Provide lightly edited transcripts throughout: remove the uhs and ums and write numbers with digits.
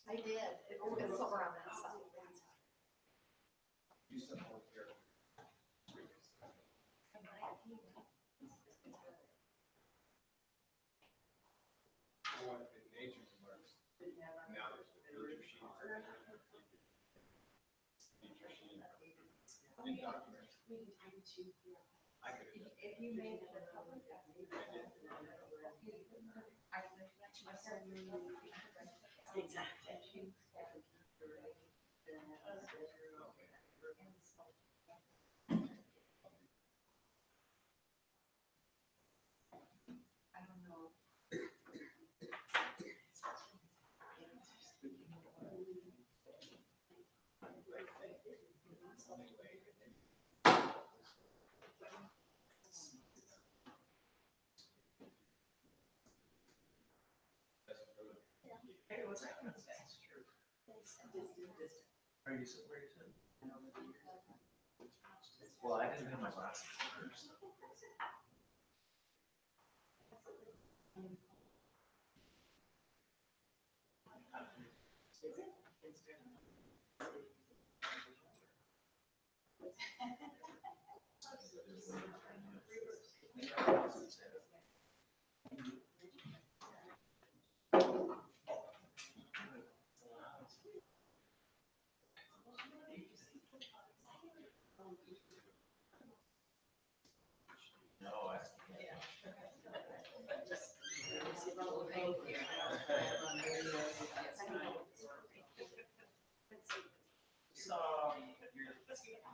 I did. It was somewhere around that side. You said over here. What in nature works? Now there's the feature sheet. Feature sheet. In documents. I could have done that. If you made it a public, exactly. I don't know. Hey, what's that? That's true. Are you sitting where you sit? Well, I didn't have my glasses first. No, I. So,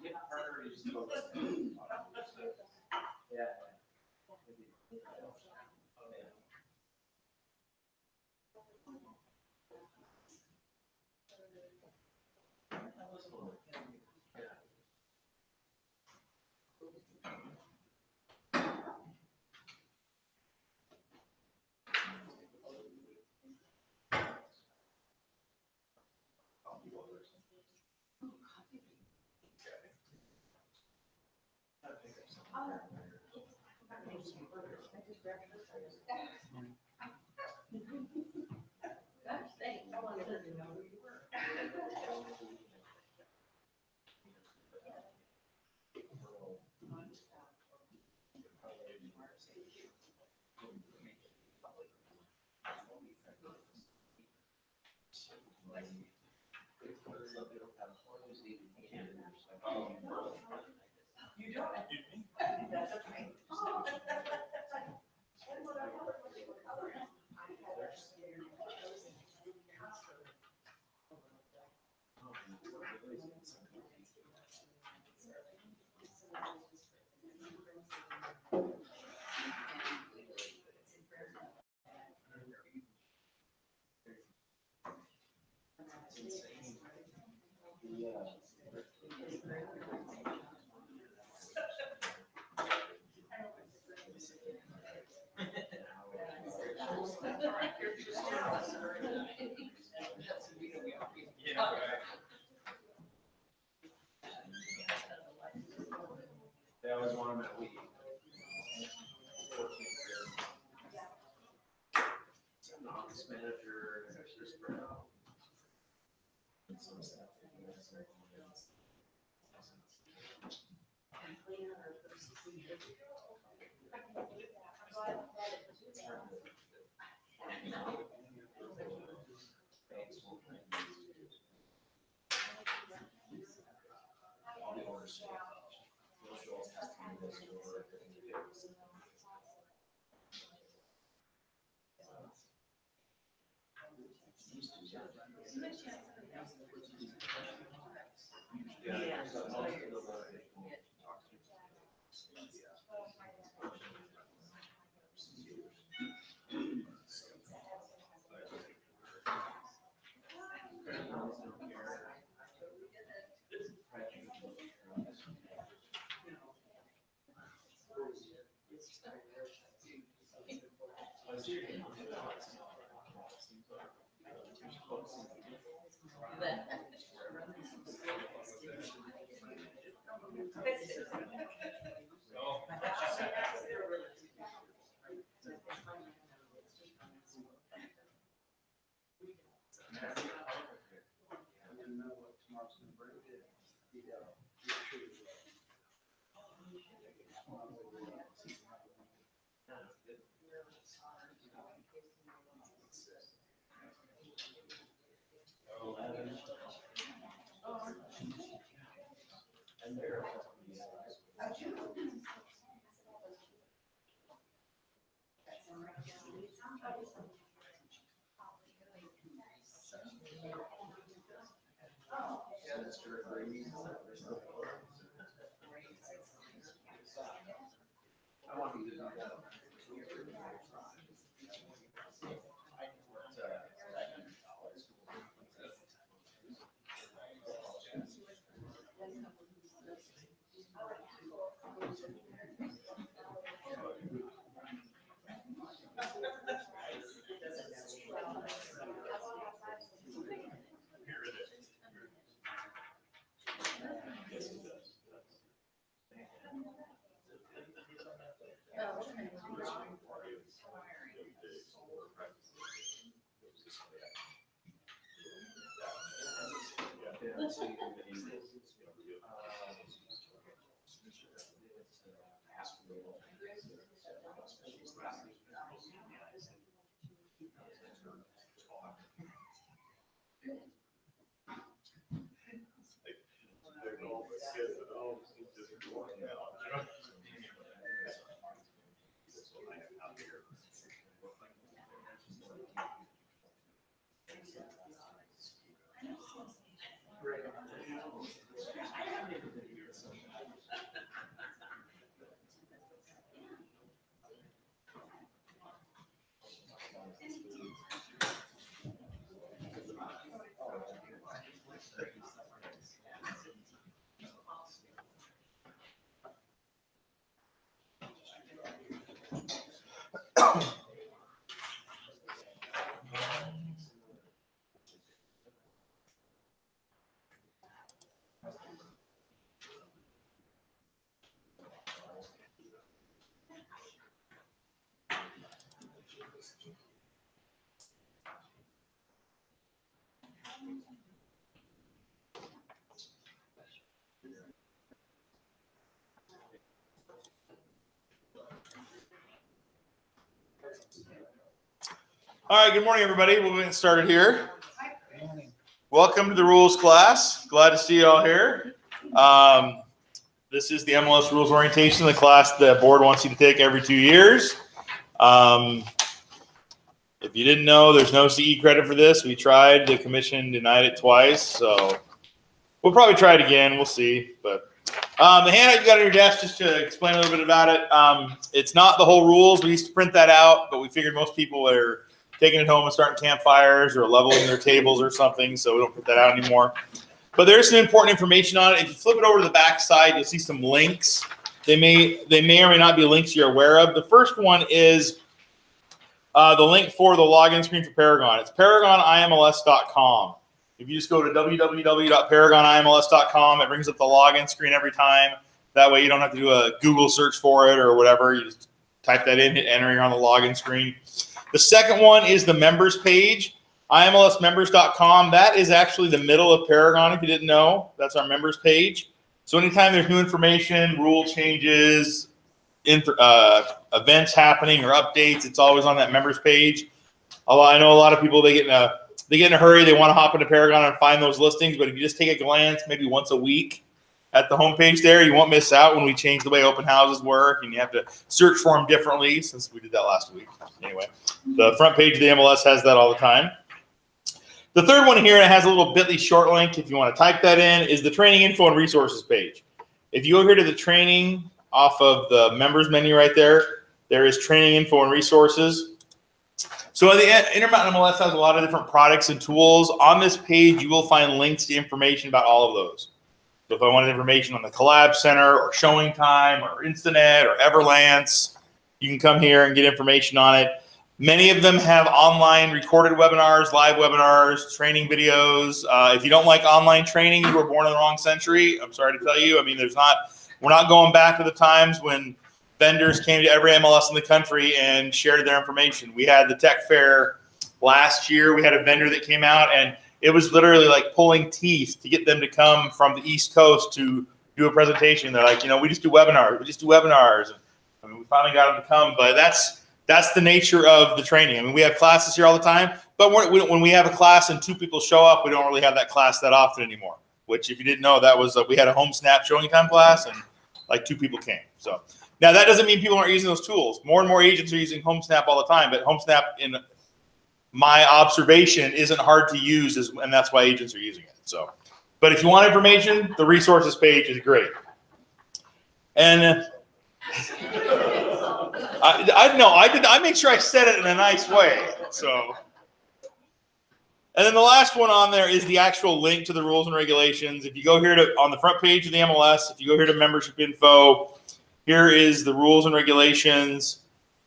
you're harder to just focus. Yeah. Gosh, thanks. I wanted to know who you were. You don't. That's okay. They always want them at week. 14 years. I'm an office manager, and there's just spread out. And some stuff. All the orders. All right, good morning, everybody. We'll get started here. Welcome to the rules class. Glad to see you all here. This is the IMLS Rules Orientation, the class the board wants you to take every 2 years. If you didn't know, there's no CE credit for this. We tried. The commission denied it twice, so we'll probably try it again. We'll see. But the handout you got on your desk, just to explain a little bit about it. It's not the whole rules. We used to print that out, but we figured most people are taking it home and starting campfires or leveling their tables or something, so we don't put that out anymore. But there's some important information on it. If you flip it over to the back side, you'll see some links. They may or may not be links you're aware of. The first one is the link for the login screen for Paragon. It's paragonimls.com. If you just go to www.paragonimls.com, it brings up the login screen every time. That way you don't have to do a Google search for it or whatever. You just type that in, hit enter, you're on the login screen. The second one is the members page, imlsmembers.com. That is actually the middle of Paragon, if you didn't know. That's our members page. So anytime there's new information, rule changes, events happening or updates, it's always on that members page. I know a lot of people, they get in a hurry. They want to hop into Paragon and find those listings. But if you just take a glance, maybe once a week at the homepage there, you won't miss out when we change the way open houses work, and you have to search for them differently since we did that last week. Anyway, the front page of the MLS has that all the time. The third one here, and it has a little bit.ly short link if you want to type that in, is the training info and resources page. If you go here to the training off of the members menu right there, there is training info and resources. So the Intermountain MLS has a lot of different products and tools. On this page, you will find links to information about all of those. So if I wanted information on the Collab Center or Showing Time or Instanet or Everlance, you can come here and get information on it. Many of them have online recorded webinars, live webinars, training videos. If you don't like online training, you were born in the wrong century. I'm sorry to tell you. I mean, we're not going back to the times when vendors came to every MLS in the country and shared their information. We had the tech fair last year. We had a vendor that came out, and it was literally like pulling teeth to get them to come from the East Coast to do a presentation. They're like, we just do webinars. We just do webinars. And we finally got them to come, but that's the nature of the training. I mean, we have classes here all the time, but when we have a class and 2 people show up, we don't really have that class that often anymore. Which, if you didn't know, that was we had a home snap showing time class, and like 2 people came. So now that doesn't mean people aren't using those tools. More and more agents are using home snap all the time, but home snap, in my observation, isn't hard to use, and that's why agents are using it. So, but if you want information, the resources page is great. And I make sure I said it in a nice way. So, and then the last one on there is the actual link to the rules and regulations. If you go here on the front page of the MLS, if you go here to membership info, here is the rules and regulations.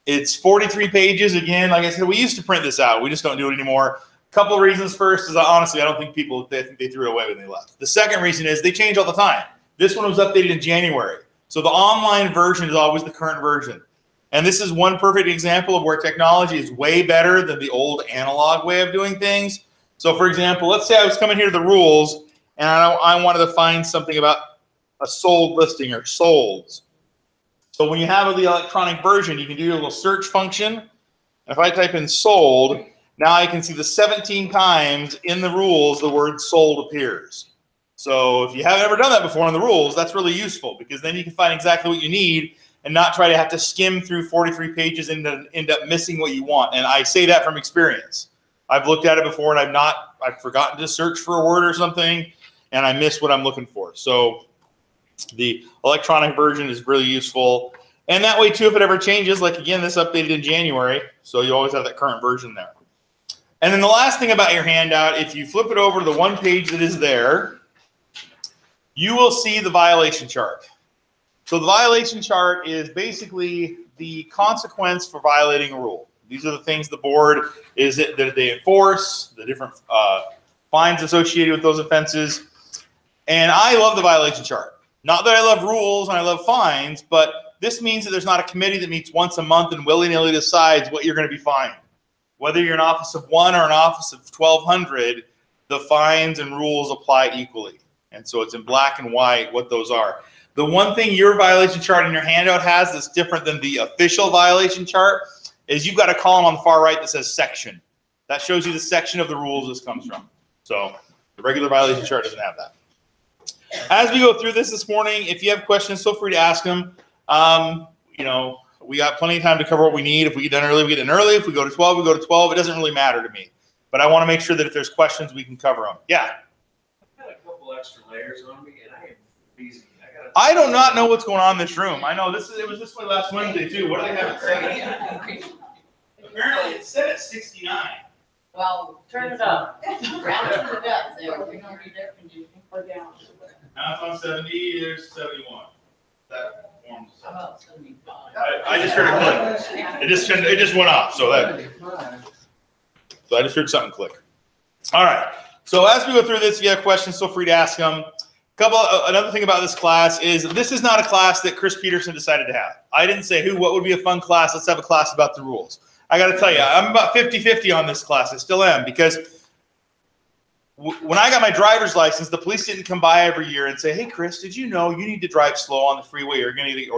It's 43 pages. Again, like I said, we used to print this out. We just don't do it anymore. Couple of reasons. First is, honestly, I don't think they threw it away when they left. The second reason is they change all the time. This one was updated in January. So the online version is always the current version. And this is one perfect example of where technology is way better than the old analog way of doing things. So for example, let's say I was coming here to the rules and I wanted to find something about a sold listing or solds. So when you have the electronic version, you can do a little search function. If I type in sold, now I can see the 17 times in the rules the word sold appears. So if you haven't ever done that before in the rules, that's really useful, because then you can find exactly what you need and not try to have to skim through 43 pages and end up missing what you want. And I say that from experience. I've looked at it before and I've forgotten to search for a word or something and I miss what I'm looking for. So the electronic version is really useful. And that way too, if it ever changes, like again, this updated in January, so you always have that current version there. And then the last thing about your handout, if you flip it over to the one page that is there, you will see the violation chart. So the violation chart is basically the consequence for violating a rule. These are the things the board that they enforce, the different fines associated with those offenses. And I love the violation chart. Not that I love rules and I love fines, but this means that there's not a committee that meets once a month and willy-nilly decides what you're going to be fined. Whether you're an office of 1 or an office of 1,200, the fines and rules apply equally. And so it's in black and white what those are. The one thing your violation chart in your handout has that's different than the official violation chart is you've got a column on the far right that says section. That shows you the section of the rules this comes from. So the regular violation chart doesn't have that. As we go through this morning, if you have questions, feel free to ask them. We got plenty of time to cover what we need. If we get done early, we get done early. If we go to 12, we go to 12. It doesn't really matter to me. But I want to make sure that if there's questions, we can cover them. Yeah? I've got a couple extra layers on me, and I am busy. I do not know what's going on in this room. I know it was this way last Wednesday, too. What do they have it say? Apparently, it said it's 69. Well, turn it up. Round to the depth there. We don't need air conditioning. Or down. Now it's on 70, there's 71. That forms. How about 75? I just heard a click. It just went off. So I just heard something click. All right. So as we go through this, if you have questions, feel free to ask them. Another thing about this class is this is not a class that Chris Peterson decided to have. I didn't say, what would be a fun class? Let's have a class about the rules. I got to tell you, I'm about 50-50 on this class. I still am, because when I got my driver's license, the police didn't come by every year and say, hey, Chris, did you know you need to drive slow on the freeway or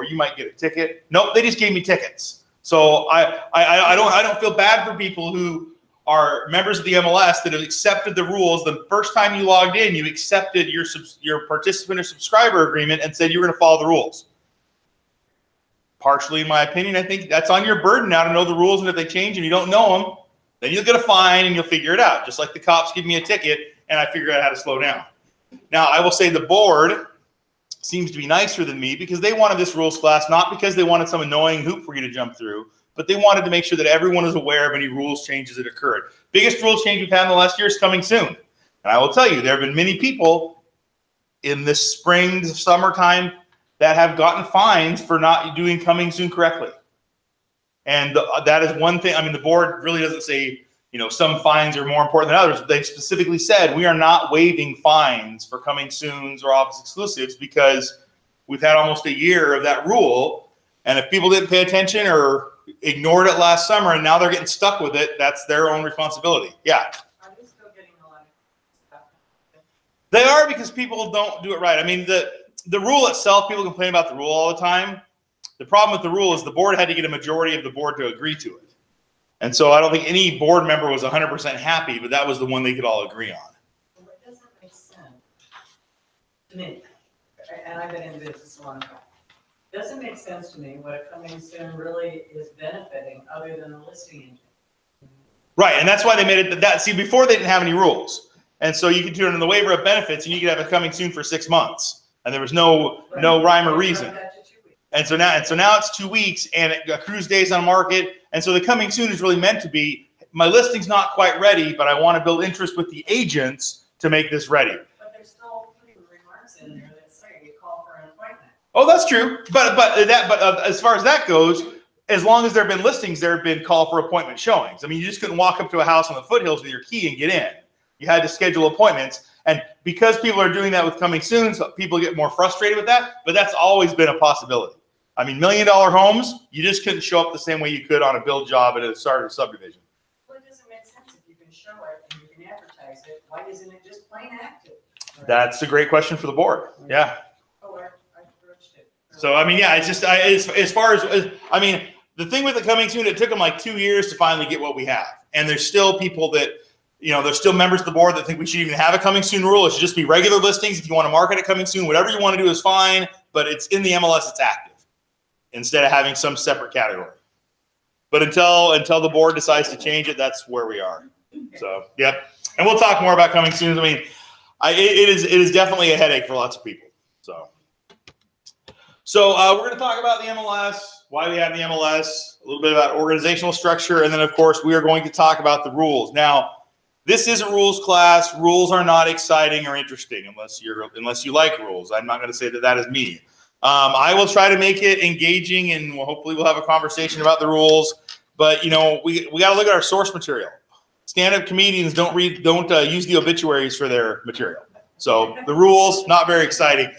you might get a ticket? Nope, they just gave me tickets. So I don't feel bad for people who are members of the MLS that have accepted the rules. The first time you logged in, you accepted your participant or subscriber agreement and said you were going to follow the rules. Partially, in my opinion, I think that's on your burden now to know the rules, and if they change and you don't know them, then you'll get a fine and you'll figure it out. Just like the cops give me a ticket and I figure out how to slow down. Now, I will say the board seems to be nicer than me because they wanted this rules class, not because they wanted some annoying hoop for you to jump through, but they wanted to make sure that everyone is aware of any rules changes that occurred. Biggest rules change we've had in the last year is coming soon. And I will tell you, there have been many people in this spring, summertime that have gotten fines for not doing coming soon correctly. And that is one thing. I mean, the board really doesn't say, some fines are more important than others. They specifically said we are not waiving fines for coming soons or office exclusives because we've had almost a year of that rule. And if people didn't pay attention or ignored it last summer and now they're getting stuck with it, that's their own responsibility. Yeah. Are they still getting a lot of They are, because people don't do it right. I mean, the rule itself, people complain about the rule all the time. The problem with the rule is the board had to get a majority of the board to agree to it. And so I don't think any board member was 100% happy, but that was the one they could all agree on. Well, it doesn't make sense to me, and I've been in business a long time. It doesn't make sense to me what coming soon really is benefiting other than the listing engine. Right, and that's why they made it that. See, before they didn't have any rules. And so you could do it in the waiver of benefits, and you could have it coming soon for 6 months. And there was no rhyme or reason. And so now it's 2 weeks, and it accrues days on market. And so the coming soon is really meant to be, my listing's not quite ready, but I want to build interest with the agents to make this ready. But there's still putting remarks in there that say you call for an appointment. Oh, that's true. But as far as that goes, as long as there have been listings, there have been call for appointment showings. I mean, you just couldn't walk up to a house on the foothills with your key and get in. You had to schedule appointments. And because people are doing that with coming soon, so people get more frustrated with that. But that's always been a possibility. I mean, $1 million homes, you just couldn't show up the same way you could on a build job at a started subdivision. Well, it doesn't make sense if you can show it and you can advertise it. Why isn't it just plain active? Right? That's a great question for the board. Yeah. Oh, I approached it. So, I mean, yeah, it's just, as far as, I mean, the thing with the coming soon, it took them like 2 years to finally get what we have. And there's still people that, you know, there's still members of the board that think we should even have a coming soon rule. It should just be regular listings. If you want to market it coming soon, whatever you want to do is fine, but it's in the MLS, it's active instead of having some separate category. But until the board decides to change it, that's where we are. So, yep. And we'll talk more about coming soon. I mean, it is definitely a headache for lots of people. So we're going to talk about the MLS, why we have the MLS, a little bit about organizational structure, and then, of course, we are going to talk about the rules. Now, this is a rules class. Rules are not exciting or interesting unless you like rules. I'm not going to say that is me. I will try to make it engaging, and hopefully we'll have a conversation about the rules. But you know, we got to look at our source material. Stand-up comedians don't use the obituaries for their material. So the rules, not very exciting.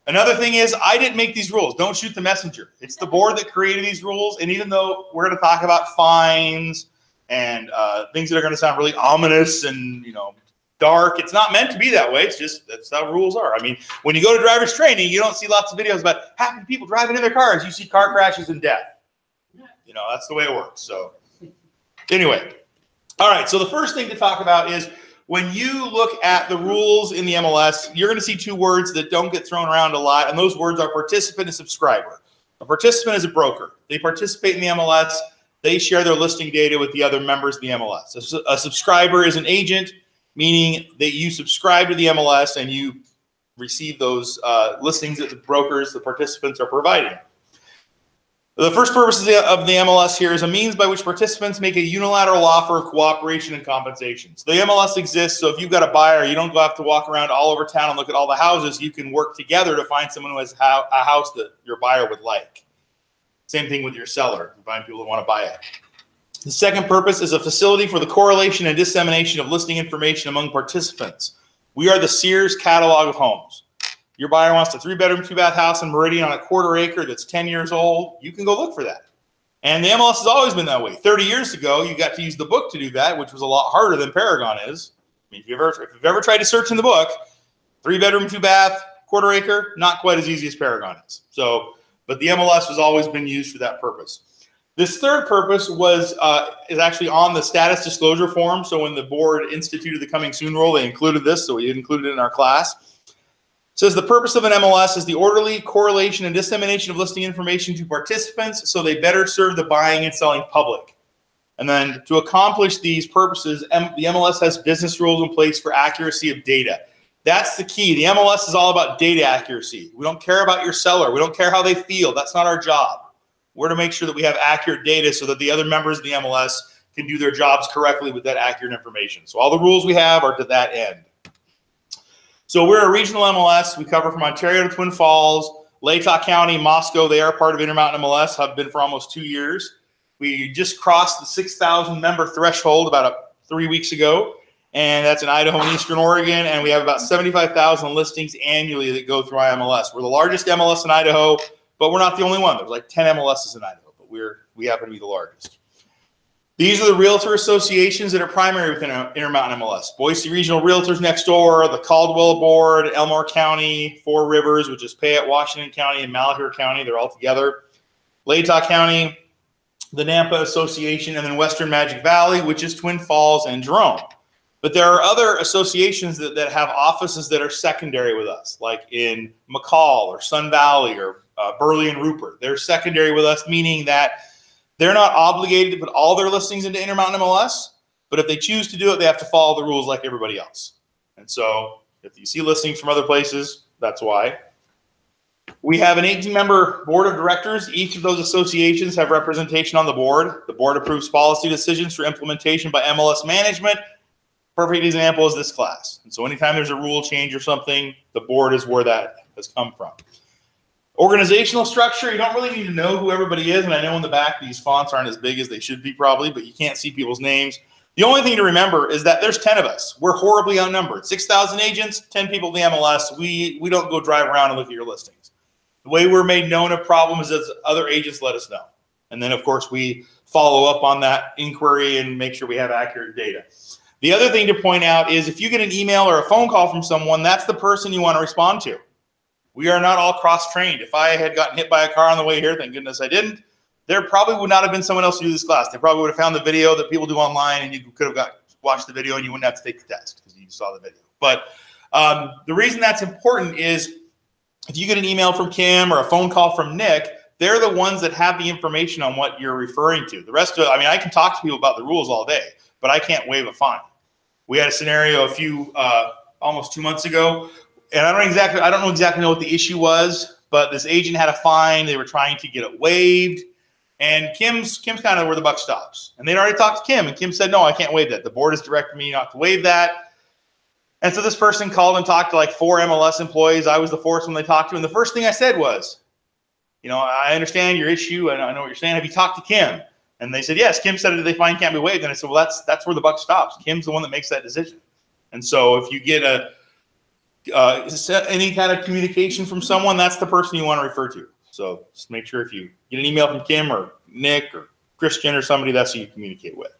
Another thing is, I didn't make these rules. Don't shoot the messenger. It's the board that created these rules. And even though we're going to talk about fines and things that are going to sound really ominous and, you know, dark, it's not meant to be that way. It's just, that's how rules are. I mean, when you go to driver's training, you don't see lots of videos about happy people driving in their cars. You see car crashes and death. You know, that's the way it works. So anyway, all right. So the first thing to talk about is, when you look at the rules in the MLS, you're going to see two words that don't get thrown around a lot, and those words are participant and subscriber. A participant is a broker. They participate in the MLS. They share their listing data with the other members of the MLS. A subscriber is an agent, meaning that you subscribe to the MLS and you receive those listings that the brokers, the participants, are providing. The first purpose of the MLS here is a means by which participants make a unilateral offer of cooperation and compensation. So the MLS exists, so if you've got a buyer, you don't have to walk around all over town and look at all the houses. You can work together to find someone who has a house that your buyer would like. Same thing with your seller. You find people that want to buy it. The second purpose is a facility for the correlation and dissemination of listing information among participants. We are the Sears catalog of homes. Your buyer wants a 3-bedroom, 2-bath house in Meridian on a 1/4 acre that's 10 years old. You can go look for that. And the MLS has always been that way. 30 years ago, you got to use the book to do that, which was a lot harder than Paragon is. I mean, if you've ever tried to search in the book, 3-bedroom, 2-bath, 1/4 acre, not quite as easy as Paragon is. So, but the MLS has always been used for that purpose. This third purpose is actually on the status disclosure form. So when the board instituted the coming soon rule, they included this, so we included it in our class. It says the purpose of an MLS is the orderly correlation and dissemination of listing information to participants so they better serve the buying and selling public. And then to accomplish these purposes, the MLS has business rules in place for accuracy of data. That's the key. The MLS is all about data accuracy. We don't care about your seller. We don't care how they feel. That's not our job. We're to make sure that we have accurate data so that the other members of the MLS can do their jobs correctly with that accurate information. So all the rules we have are to that end. So we're a regional MLS. We cover from Ontario to Twin Falls, Latah County, Moscow. They are part of Intermountain MLS, have been for almost 2 years. We just crossed the 6,000 member threshold about 3 weeks ago, and that's in Idaho and Eastern Oregon, and we have about 75,000 listings annually that go through IMLS. We're the largest MLS in Idaho, but we're not the only one. There's like 10 MLSs in Idaho, but we happen to be the largest. These are the realtor associations that are primary within Intermountain MLS. Boise Regional Realtors next door, the Caldwell Board, Elmore County, Four Rivers, which is Payette, Washington County, and Malheur County. They're all together. Latah County, the Nampa Association, and then Western Magic Valley, which is Twin Falls and Jerome. But there are other associations that have offices that are secondary with us, like in McCall or Sun Valley or Burley and Rupert. They're secondary with us, meaning that they're not obligated to put all their listings into Intermountain MLS, but if they choose to do it, they have to follow the rules like everybody else. And so if you see listings from other places, that's why. We have an 18-member board of directors. Each of those associations have representation on the board. The board approves policy decisions for implementation by MLS management. Perfect example is this class. And so anytime there's a rule change or something, the board is where that has come from. Organizational structure, you don't really need to know who everybody is. And I know in the back, these fonts aren't as big as they should be probably, but you can't see people's names. The only thing to remember is that there's 10 of us. We're horribly outnumbered. 6,000 agents, 10 people in the MLS. We don't go drive around and look at your listings. The way we're made known of problems is other agents let us know. And then, of course, we follow up on that inquiry and make sure we have accurate data. The other thing to point out is if you get an email or a phone call from someone, that's the person you want to respond to. We are not all cross-trained. If I had gotten hit by a car on the way here, thank goodness I didn't, there probably would not have been someone else to do this class. They probably would have found the video that people do online, and you could have watched the video and you wouldn't have to take the test because you saw the video. But the reason that's important is if you get an email from Kim or a phone call from Nick, they're the ones that have the information on what you're referring to. The rest of it, I mean, I can talk to people about the rules all day, but I can't waive a fine. We had a scenario almost 2 months ago, and I don't know exactly what the issue was, but this agent had a fine. They were trying to get it waived, and Kim's kind of where the buck stops. And they'd already talked to Kim, and Kim said, no, I can't waive that. The board has directed me not to waive that. And so this person called and talked to like 4 MLS employees. I was the 4th one they talked to, and the first thing I said was, you know, I understand your issue, and I know what you're saying. Have you talked to Kim? And they said, yes. Kim said that the fine can't be waived. And I said, well, that's where the buck stops. Kim's the one that makes that decision. And so if you get any kind of communication from someone, that's the person you want to refer to. So just make sure if you get an email from Kim or Nick or Christian or somebody, that's who you communicate with.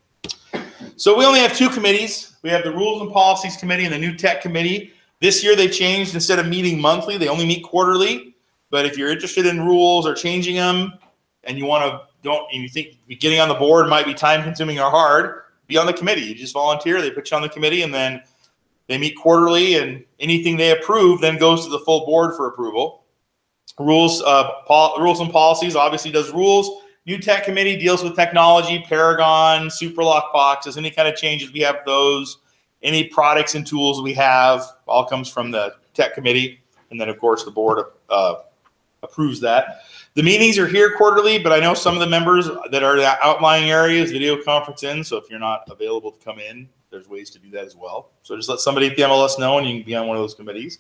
So we only have 2 committees. We have the Rules and Policies Committee and the New Tech Committee. This year they changed. Instead of meeting monthly, they only meet quarterly. But if you're interested in rules or changing them and you think getting on the board might be time consuming or hard, be on the committee. You just volunteer, they put you on the committee, and then they meet quarterly, and anything they approve then goes to the full board for approval. Rules and Policies obviously does rules. New Tech Committee deals with technology, Paragon, Super Lockboxes, any kind of changes, we have those. Any products and tools we have all comes from the Tech Committee. And then, of course, the board approves that. The meetings are here quarterly, but I know some of the members that are in outlying areas video conference in. So if you're not available to come in, there's ways to do that as well. So just let somebody at the MLS know, and you can be on one of those committees.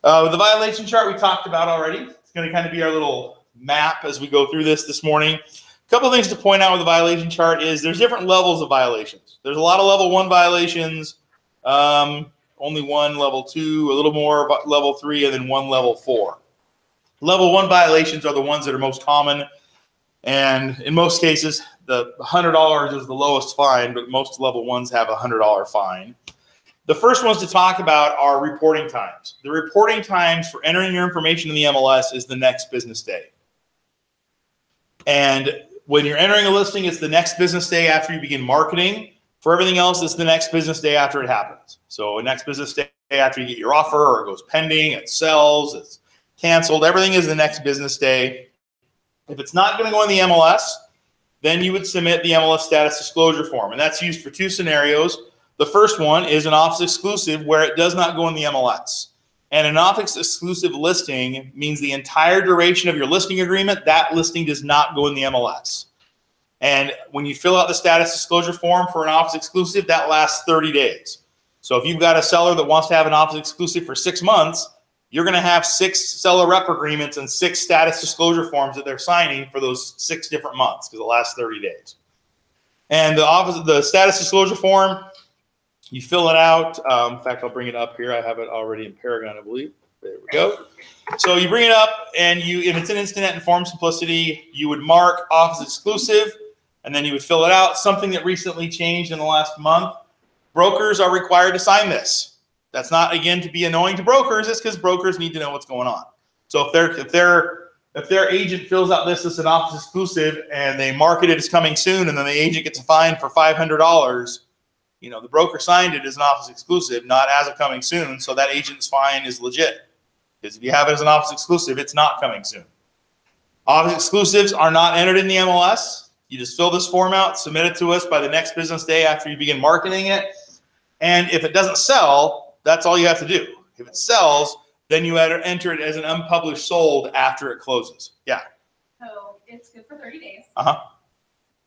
The violation chart we talked about already. It's going to kind of be our little map as we go through this morning. A couple of things to point out with the violation chart is there's different levels of violations. There's a lot of level 1 violations, only 1 level 2, a little more level 3, and then 1 level 4. Level 1 violations are the ones that are most common, and in most cases, the $100 is the lowest fine, but most level 1s have a $100 fine. The first ones to talk about are reporting times. The reporting times for entering your information in the MLS is the next business day. And when you're entering a listing, it's the next business day after you begin marketing. For everything else, it's the next business day after it happens. So next business day after you get your offer, or it goes pending, it sells, it's canceled, everything is the next business day. If it's not going to go in the MLS, then you would submit the MLS status disclosure form. And that's used for 2 scenarios. The first one is an office exclusive where it does not go in the MLS. And an office exclusive listing means the entire duration of your listing agreement, that listing does not go in the MLS. And when you fill out the status disclosure form for an office exclusive, that lasts 30 days. So if you've got a seller that wants to have an office exclusive for 6 months, you're going to have 6 seller rep agreements and 6 status disclosure forms that they're signing for those 6 different months because it lasts 30 days. And the status disclosure form, you fill it out. In fact, I'll bring it up here. I have it already in Paragon, I believe. There we go. So you bring it up, and if it's an Instinet and Form Simplicity, you would mark office exclusive, and then you would fill it out. Something that recently changed in the last month, brokers are required to sign this. That's not, again, to be annoying to brokers. It's because brokers need to know what's going on. So if their agent fills out this as an office exclusive and they market it as coming soon, and then the agent gets a fine for $500, you know, the broker signed it as an office exclusive, not as a coming soon. So that agent's fine is legit. Because if you have it as an office exclusive, it's not coming soon. Office exclusives are not entered in the MLS. You just fill this form out, submit it to us by the next business day after you begin marketing it. And if it doesn't sell, that's all you have to do. If it sells, then you enter it as an unpublished sold after it closes. Yeah. So it's good for 30 days. Uh-huh.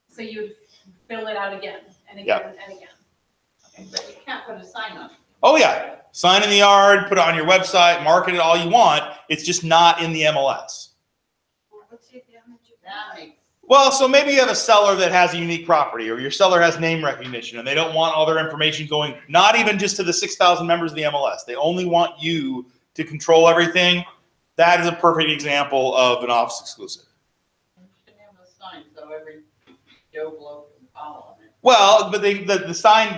So you'd fill it out again and again Yep. and again. Okay, but you can't put a sign on it. Oh, yeah. Sign in the yard, put it on your website, market it all you want. It's just not in the MLS. What's the damage of that? Makes Well, so maybe you have a seller that has a unique property, or your seller has name recognition, and they don't want all their information going, not even just to the 6,000 members of the MLS. They only want you to control everything. That is a perfect example of an office exclusive. You should have a sign so every Joe Blow can follow it. Well, but the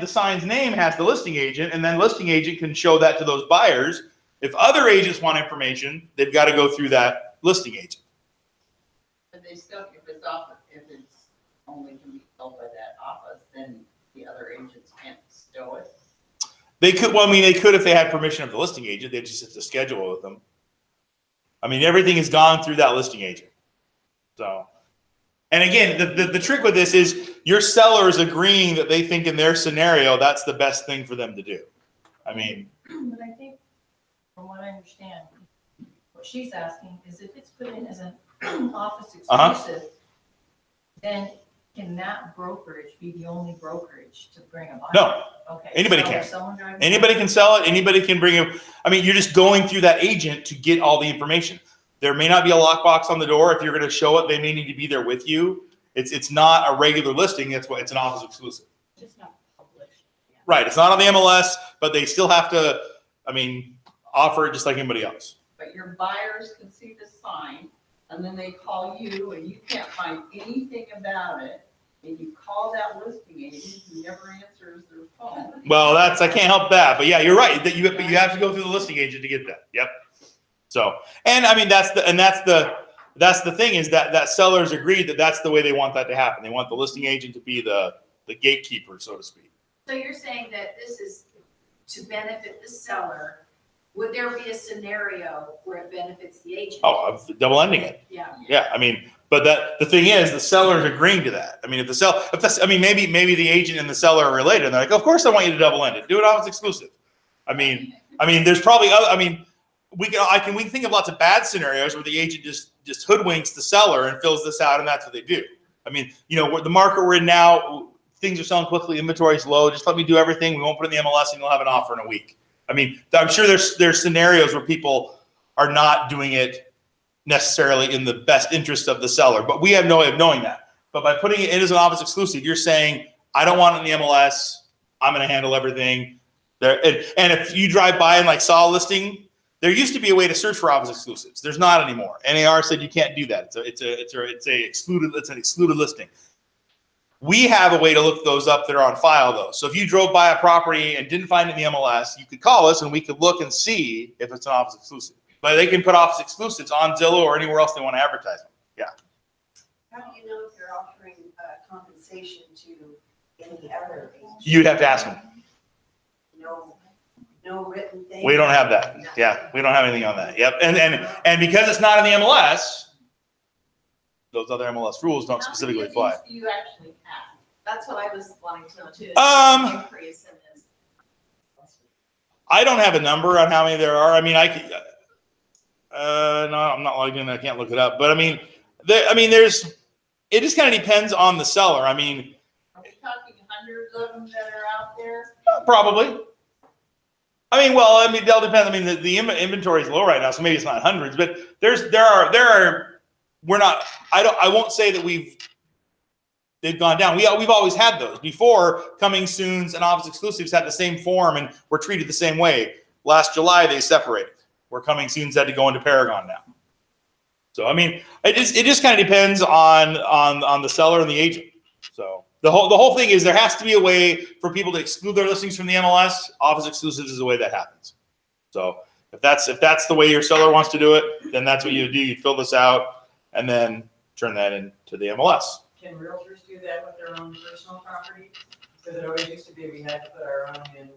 sign's name has the listing agent, and then listing agent can show that to those buyers. If other agents want information, they've got to go through that listing agent. But they still, if it's only can be sold by that office, then the other agents can't stow it. They could, well, I mean, they could if they had permission of the listing agent. They just have to schedule it with them. I mean, everything has gone through that listing agent. So, and again, the trick with this is your seller is agreeing that they think in their scenario that's the best thing for them to do. I mean, But I think, from what I understand, what she's asking is if it's put in as an office exclusive, then can that brokerage be the only brokerage to bring a buyer? no. Okay. Anybody so can. if someone drives Anybody can sell it. Anybody can bring it. I mean, you're just going through that agent to get all the information. There may not be a lockbox on the door. If you're going to show it, they may need to be there with you. It's not a regular listing. It's an office exclusive. just not published. Yeah. Right. It's not on the MLS, but they still have to, I mean, offer it just like anybody else. But your buyers can see the sign, and then they call you, and you can't find anything about it. And you call that listing agent who never answers their phone. Well, I can't help that, but yeah, you're right. That you have to go through the listing agent to get that. Yep. So, and I mean that's the thing is that sellers agreed that that's the way they want that to happen. They want the listing agent to be the gatekeeper, so to speak. So you're saying that this is to benefit the seller. Would there be a scenario where it benefits the agent? Oh, I'm double ending it. Yeah. Yeah, I mean, but the thing is, the seller's agreeing to that. I mean, maybe the agent and the seller are related, and they're like, of course I want you to double end it. Do it office exclusive. I mean, there's probably other. I mean, we can think of lots of bad scenarios where the agent just hoodwinks the seller and fills this out, and that's what they do. I mean, you know, the market we're in now, things are selling quickly, inventory's low. Just let me do everything. We won't put it in the MLS, and you'll have an offer in a week. I mean, I'm sure there's scenarios where people are not doing it necessarily in the best interest of the seller, but we have no way of knowing that. But by putting it in as an office exclusive, you're saying, I don't want it in the MLS. I'm going to handle everything. There, and if you drive by and like saw a listing, there used to be a way to search for office exclusives. There's not anymore. NAR said you can't do that. It's an excluded listing. We have a way to look those up that are on file, though. So if you drove by a property and didn't find it in the MLS, you could call us and we could look and see if it's an office exclusive. But they can put office exclusives on Zillow or anywhere else they want to advertise them. Yeah. How do you know if they're offering compensation to any other agent? You'd have to ask them. No written thing? We don't have that. Yeah, we don't have anything on that. Yep. And because it's not in the MLS, those other MLS rules don't specifically apply. How many of these do you actually have? That's what I was wanting to know too. Increase in this. I don't have a number on how many there are. I mean, no, I'm not logged in. I can't look it up. But I mean, it just kind of depends on the seller. I mean, Are we talking hundreds of them that are out there? probably. I mean, well, it all depends. I mean, the inventory is low right now, so maybe it's not hundreds, but there are. We're not. I won't say that they've gone down. We've always had those before. Coming soons and office exclusives had the same form and were treated the same way. Last July they separated. Where coming soons had to go into Paragon now. So I mean, it just kind of depends on the seller and the agent. So the whole thing is there has to be a way for people to exclude their listings from the MLS. Office exclusives is the way that happens. So if that's the way your seller wants to do it, then that's what you do. You fill this out and then turn that into the MLS. Can realtors do that with their own personal property? Because it always used to be we had to put our own in.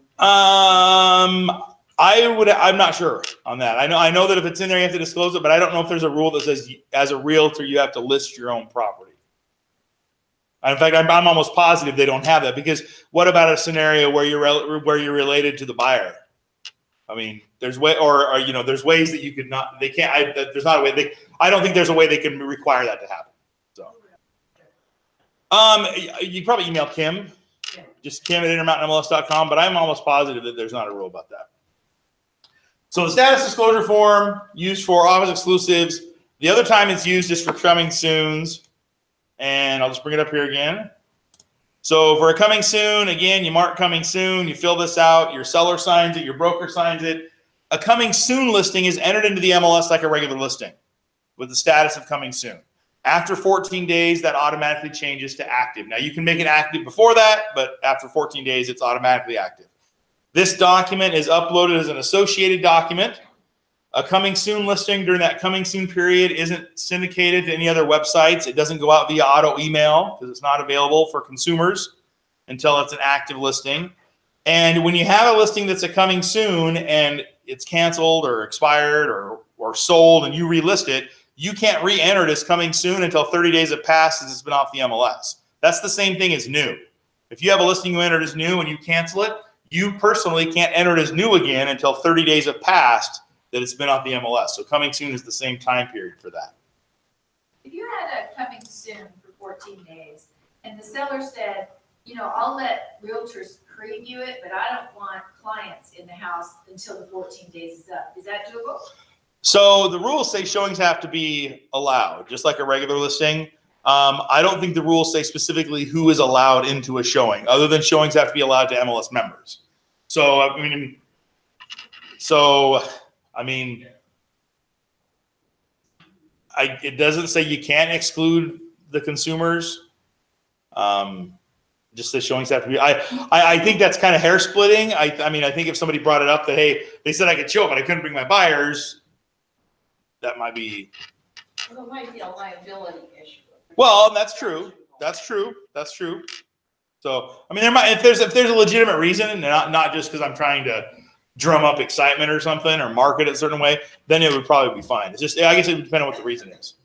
I'm not sure on that. I know that if it's in there, you have to disclose it, but I don't know if there's a rule that says as a realtor, you have to list your own property. In fact, I'm almost positive they don't have that, because what about a scenario where you're related to the buyer? I mean, there's there's ways that you could not, they can't, there's not a way I don't think there's a way they can require that to happen. So, you probably email Kim, just Kim@intermountainmls.com, but I'm almost positive that there's not a rule about that. So the status disclosure form used for office exclusives. The other time it's used is for coming soons. And I'll just bring it up here again. So for a coming soon, again, you mark coming soon, you fill this out, your seller signs it, your broker signs it. A coming soon listing is entered into the MLS like a regular listing with the status of coming soon. After 14 days, that automatically changes to active. Now you can make it active before that, but after 14 days, it's automatically active. This document is uploaded as an associated document. A coming soon listing during that coming soon period isn't syndicated to any other websites. It doesn't go out via auto email because it's not available for consumers until it's an active listing. And when you have a listing that's a coming soon and it's canceled or expired or sold and you relist it, you can't re-enter it as coming soon until 30 days have passed since it's been off the MLS. That's the same thing as new. If you have a listing you entered as new and you cancel it, you personally can't enter it as new again until 30 days have passed that it's been off the MLS. So coming soon is the same time period for that. If you had a coming soon for 14 days and the seller said, I'll let realtors preview it, but I don't want clients in the house until the 14 days is up. Is that doable? So the rules say showings have to be allowed, just like a regular listing. I don't think the rules say specifically who is allowed into a showing, other than showings have to be allowed to MLS members. So, it doesn't say you can't exclude the consumers. Just the showings have to be. I think that's kind of hair splitting. I think if somebody brought it up that, hey, they said I could show, but I couldn't bring my buyers, that might be. Well, it might be a liability issue. Well, that's true. That's true. So, if there's a legitimate reason, and not just because I'm trying to drum up excitement or something or market it a certain way, then it would probably be fine. It's just, I guess it would depend on what the reason is.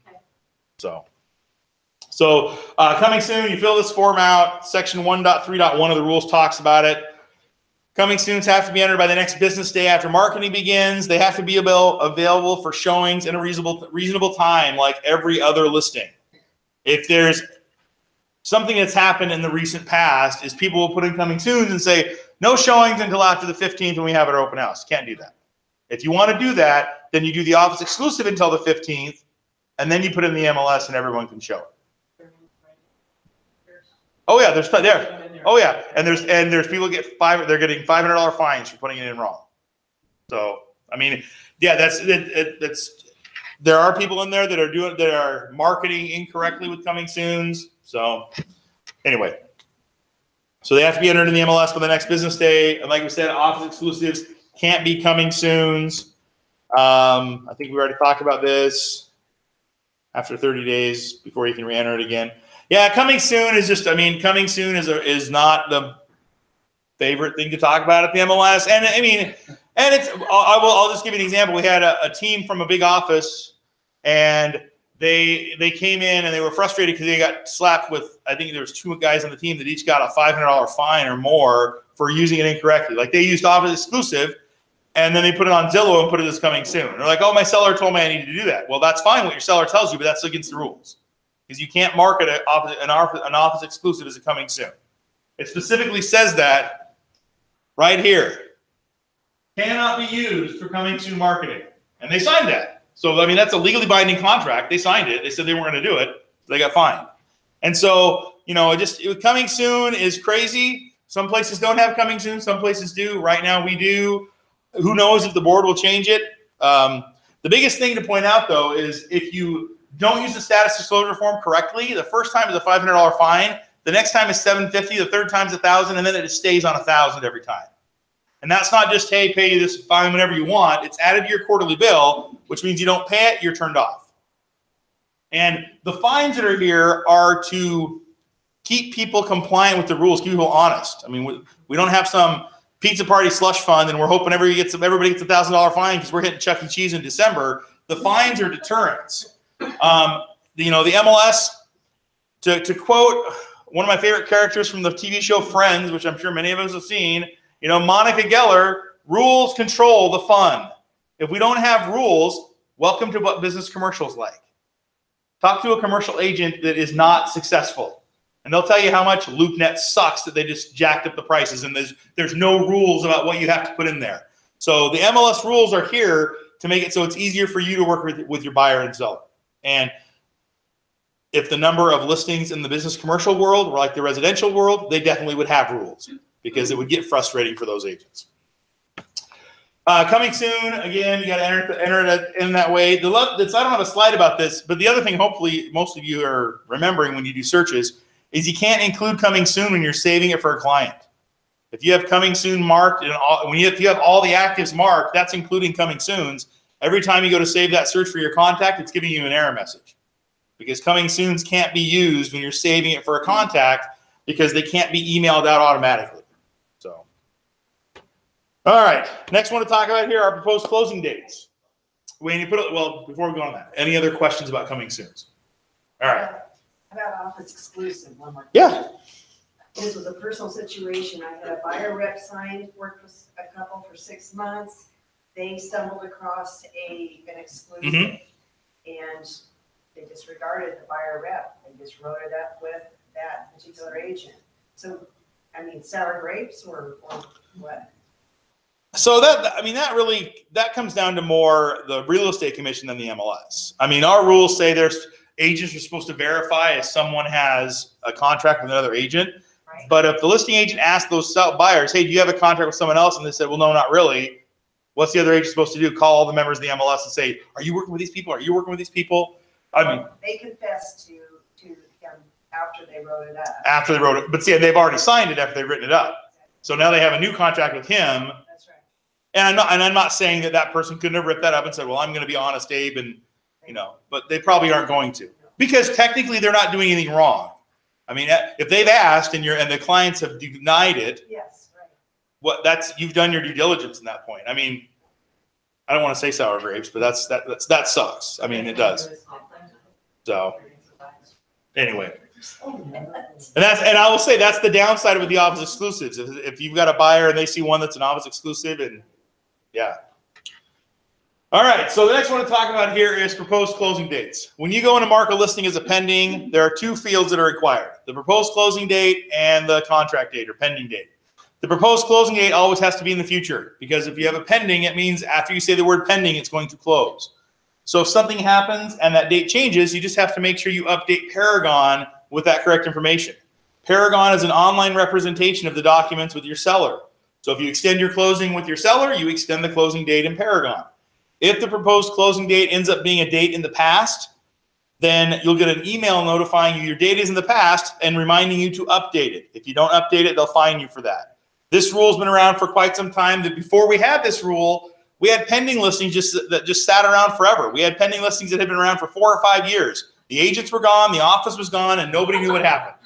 So coming soon, you fill this form out. Section 1.3.1 of the rules talks about it. Coming soons have to be entered by the next business day after marketing begins. They have to be available for showings in a reasonable time, like every other listing. If there's something that's happened in the recent past, is people will put in coming soons and say, no showings until after the 15th when we have our open house. Can't do that. If you want to do that, then you do the office exclusive until the 15th, and then you put in the MLS and everyone can show it. Oh yeah, there's there. Oh yeah, and there's people they're getting $500 fines for putting it in wrong. So yeah, that's there are people in there that are marketing incorrectly with coming soons. So anyway. So they have to be entered in the MLS by the next business day. And like we said, office exclusives can't be coming soons. I think we already talked about this. After 30 days before you can re-enter it again. Yeah, coming soon is just, coming soon is not the favorite thing to talk about at the MLS. And I'll just give you an example. We had a team from a big office, and they came in and they were frustrated because they got slapped with, I think there was 2 guys on the team that each got a $500 fine or more for using it incorrectly. Like they used office exclusive and then they put it on Zillow and put it as coming soon. They're like, oh, my seller told me I needed to do that. Well, that's fine what your seller tells you, but that's against the rules because you can't market an office exclusive as a coming soon. It specifically says that right here. Cannot be used for coming soon marketing. And they signed that. So, that's a legally binding contract. They signed it. They said they weren't going to do it. So they got fined. And so, coming soon is crazy. Some places don't have coming soon. Some places do. Right now we do. Who knows if the board will change it? The biggest thing to point out, though, is if you don't use the status disclosure form correctly, the first time is a $500 fine. The next time is $750. The third time's $1,000, and then it just stays on $1,000 every time. And that's not just, hey, pay you this fine whenever you want. It's added to your quarterly bill, which means you don't pay it, you're turned off. And the fines that are here are to keep people compliant with the rules, keep people honest. I mean, we don't have some pizza party slush fund and we're hoping everybody gets a $1,000 fine because we're hitting Chuck E. Cheese in December. The fines are deterrents. You know, the MLS, to quote one of my favorite characters from the TV show Friends, which I'm sure many of us have seen, you know, Monica Geller, rules control the fun. If we don't have rules, welcome to what business commercials like. Talk to a commercial agent that is not successful, and they'll tell you how much LoopNet sucks that they just jacked up the prices, and there's no rules about what you have to put in there. So the MLS rules are here to make it so it's easier for you to work with your buyer and seller. And if the number of listings in the business commercial world were like the residential world, they definitely would have rules, because it would get frustrating for those agents. Coming soon, again, you got to enter it in that way. I don't have a slide about this, but the other thing hopefully most of you are remembering when you do searches is you can't include coming soon when you're saving it for a client. If you have coming soon marked, and if you have all the actives marked, that's including coming soons. Every time you go to save that search for your contact, it's giving you an error message, because coming soons can't be used when you're saving it for a contact, because they can't be emailed out automatically. So, all right, next one to talk about here are proposed closing dates. Well, before we go on that, any other questions about coming soons? All right. About office exclusive, one more. Yeah. This was a personal situation. I had a buyer rep signed, worked with a couple for 6 months. They stumbled across an exclusive, and they disregarded the buyer rep. They just wrote it up with that particular agent. So, I mean, sour grapes or what? So that comes down to more the real estate commission than the MLS. I mean, our rules say there's agents are supposed to verify if someone has a contract with another agent. Right. But if the listing agent asked those buyers, hey, do you have a contract with someone else? And they said, well, no, not really. What's the other agent supposed to do? Call all the members of the MLS and say, are you working with these people? Are you working with these people? I mean, they confessed to him after they wrote it up. After they wrote it. But see, they've already signed it after they've written it up. So now they have a new contract with him. That's right. And I'm not saying that person couldn't have ripped that up and said, well, I'm going to be honest, Abe, and but they probably aren't going to, because technically they're not doing anything wrong. I mean, if they've asked and the clients have denied it, yes, right. You've done your due diligence in that point. I mean, I don't want to say sour grapes, but that sucks. I mean, it does. So anyway, and I will say that's the downside with the office exclusives. If you've got a buyer and they see one that's an office exclusive, and yeah. All right, so the next one to talk about here is proposed closing dates. When you go in to mark a listing as a pending, there are two fields that are required: the proposed closing date and the contract date or pending date. The proposed closing date always has to be in the future, because if you have a pending, it means after you say the word pending, it's going to close. So if something happens and that date changes, you just have to make sure you update Paragon with that correct information. Paragon is an online representation of the documents with your seller. So if you extend your closing with your seller, you extend the closing date in Paragon. If the proposed closing date ends up being a date in the past, then you'll get an email notifying you your date is in the past and reminding you to update it. If you don't update it, they'll fine you for that. This rule's been around for quite some time. That before we had this rule, we had pending listings that just sat around forever. We had pending listings that had been around for 4 or 5 years. The agents were gone, the office was gone, and nobody knew what happened.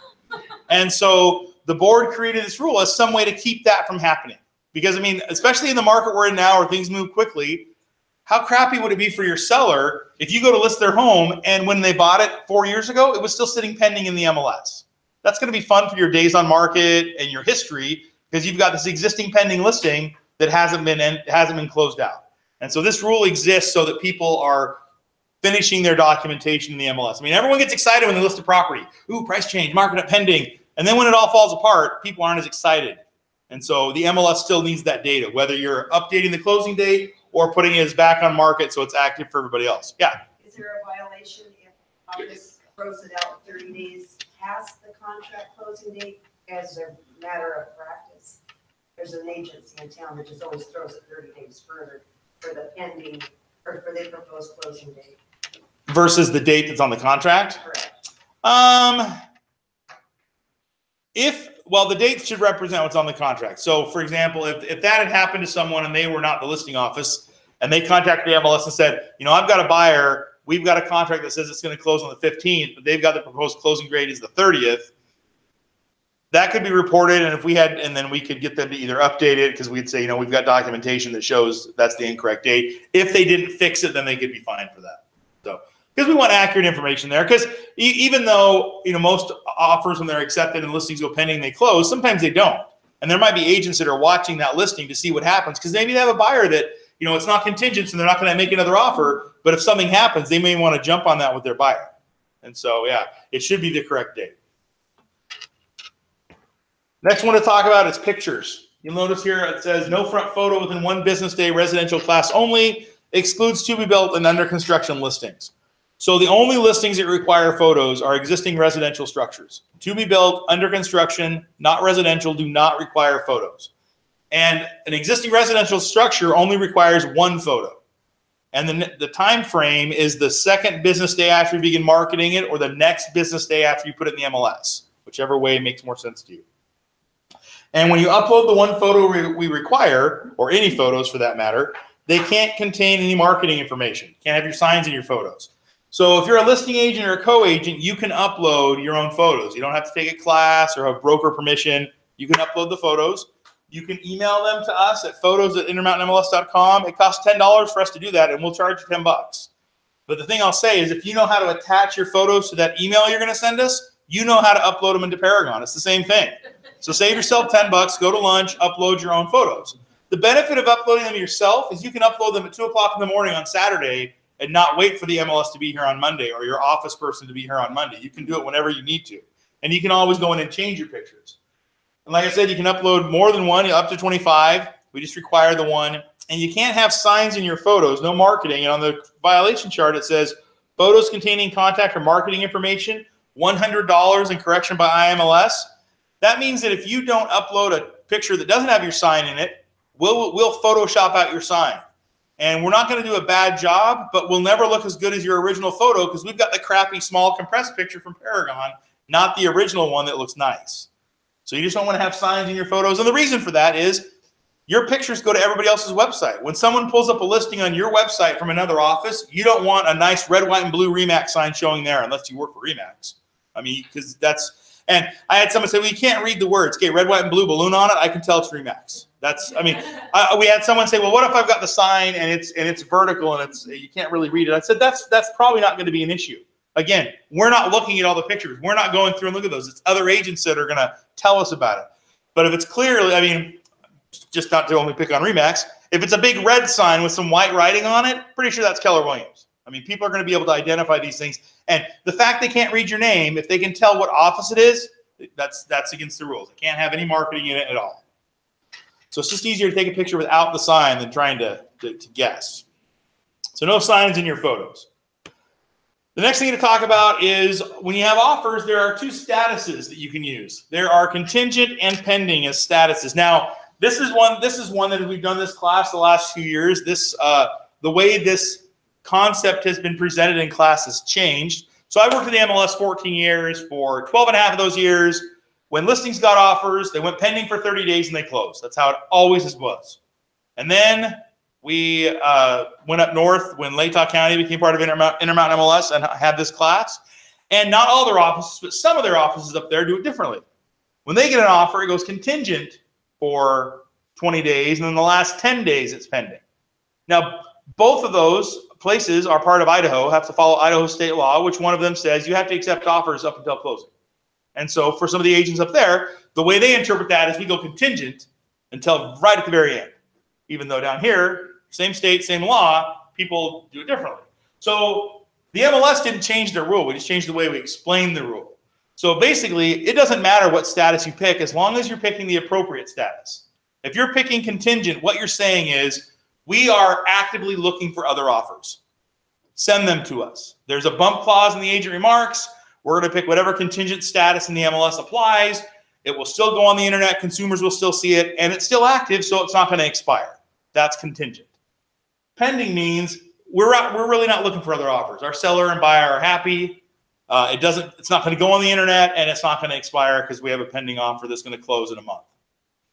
And so the board created this rule as some way to keep that from happening. Because, I mean, especially in the market we're in now where things move quickly, how crappy would it be for your seller if you go to list their home and when they bought it 4 years ago, it was still sitting pending in the MLS? That's going to be fun for your days on market and your history, because you've got this existing pending listing that hasn't been closed out. And so this rule exists so that people are finishing their documentation in the MLS. I mean, everyone gets excited when they list a property. Ooh, price change, market up pending. And then when it all falls apart, people aren't as excited. And so the MLS still needs that data, whether you're updating the closing date or putting it as back on market so it's active for everybody else. Yeah. Is there a violation if office throws it out 30 days past the contract closing date as a matter of practice? There's an agency in town that just always throws it 30 days further for the pending or for the proposed closing date. Versus the date that's on the contract? Correct. Well, the dates should represent what's on the contract. So, for example, if that had happened to someone and they were not the listing office and they contacted the MLS and said, I've got a buyer, we've got a contract that says it's going to close on the 15th, but they've got the proposed closing date is the 30th, that could be reported. And then we could get them to either update it because we'd say, we've got documentation that shows that's the incorrect date. If they didn't fix it, then they could be fined for that. So, because we want accurate information there. Because even though, most offers when they're accepted and listings go pending, they close, sometimes they don't. And there might be agents that are watching that listing to see what happens because maybe they have a buyer that, it's not contingent and they're not going to make another offer. But if something happens, they may want to jump on that with their buyer. And so, yeah, it should be the correct date. Next one to talk about is pictures. You'll notice here it says no front photo within 1 business day, residential class only, excludes to be built and under construction listings. So the only listings that require photos are existing residential structures. To be built, under construction, not residential, do not require photos. And an existing residential structure only requires 1 photo. And the time frame is the 2nd business day after you begin marketing it or the next business day after you put it in the MLS, whichever way makes more sense to you. And when you upload the 1 photo we require, or any photos for that matter, they can't contain any marketing information. Can't have your signs in your photos. So if you're a listing agent or a co-agent, you can upload your own photos. You don't have to take a class or have broker permission. You can upload the photos. You can email them to us at photos@intermountainmls.com. It costs $10 for us to do that, and we'll charge you $10. But the thing I'll say is if you know how to attach your photos to that email you're going to send us, you know how to upload them into Paragon. It's the same thing. So save yourself $10, go to lunch, upload your own photos. The benefit of uploading them yourself is you can upload them at 2 o'clock in the morning on Saturday and not wait for the MLS to be here on Monday or your office person to be here on Monday. You can do it whenever you need to. And you can always go in and change your pictures. And like I said, you can upload more than 1, up to 25. We just require the 1. And you can't have signs in your photos, no marketing. And on the violation chart, it says photos containing contact or marketing information, $100 in correction by IMLS. That means that if you don't upload a picture that doesn't have your sign in it, we'll Photoshop out your sign. And we're not going to do a bad job, but we'll never look as good as your original photo because we've got the crappy small compressed picture from Paragon, not the original one that looks nice. So you just don't want to have signs in your photos. And the reason for that is your pictures go to everybody else's website. When someone pulls up a listing on your website from another office, you don't want a nice red, white, and blue RE/MAX sign showing there unless you work for RE/MAX. I mean, because that's... And I had someone say, well, you can't read the words. Okay, red, white, and blue balloon on it. I can tell it's RE/MAX. We had someone say, well, what if I've got the sign and it's vertical and you can't really read it? I said, that's probably not going to be an issue. Again, we're not looking at all the pictures. We're not going through and look at those. It's other agents that are going to tell us about it. But if it's clearly, just not to only pick on RE/MAX, if it's a big red sign with some white writing on it, pretty sure that's Keller Williams. People are going to be able to identify these things. And the fact they can't read your name, if they can tell what office it is, that's against the rules. It can't have any marketing in it at all. So it's just easier to take a picture without the sign than trying to guess. So no signs in your photos. The next thing to talk about is when you have offers, there are 2 statuses that you can use. There are contingent and pending as statuses. Now, this is one that we've done this class the last few years. The way this concept has been presented in class has changed. So I worked in the MLS 14 years. For 12 and a half of those years, when listings got offers, they went pending for 30 days and they closed. That's how it always was. And then we went up north when Latah County became part of Intermountain MLS and had this class. And not all their offices, but some of their offices up there do it differently. When they get an offer, it goes contingent for 20 days, and then the last 10 days it's pending. Now, both of those places are part of Idaho, have to follow Idaho state law, which one of them says you have to accept offers up until closing. And so for some of the agents up there, the way they interpret that is we go contingent until right at the very end. Even though down here, same state, same law, people do it differently. So the MLS didn't change their rule. We just changed the way we explain the rule. So basically, it doesn't matter what status you pick as long as you're picking the appropriate status. If you're picking contingent, what you're saying is, we are actively looking for other offers. Send them to us. There's a bump clause in the agent remarks. We're going to pick whatever contingent status in the MLS applies. It will still go on the internet. Consumers will still see it. And it's still active, so it's not going to expire. That's contingent. Pending means we're really not looking for other offers. Our seller and buyer are happy. It's not going to go on the internet, and it's not going to expire because we have a pending offer that's going to close in a month.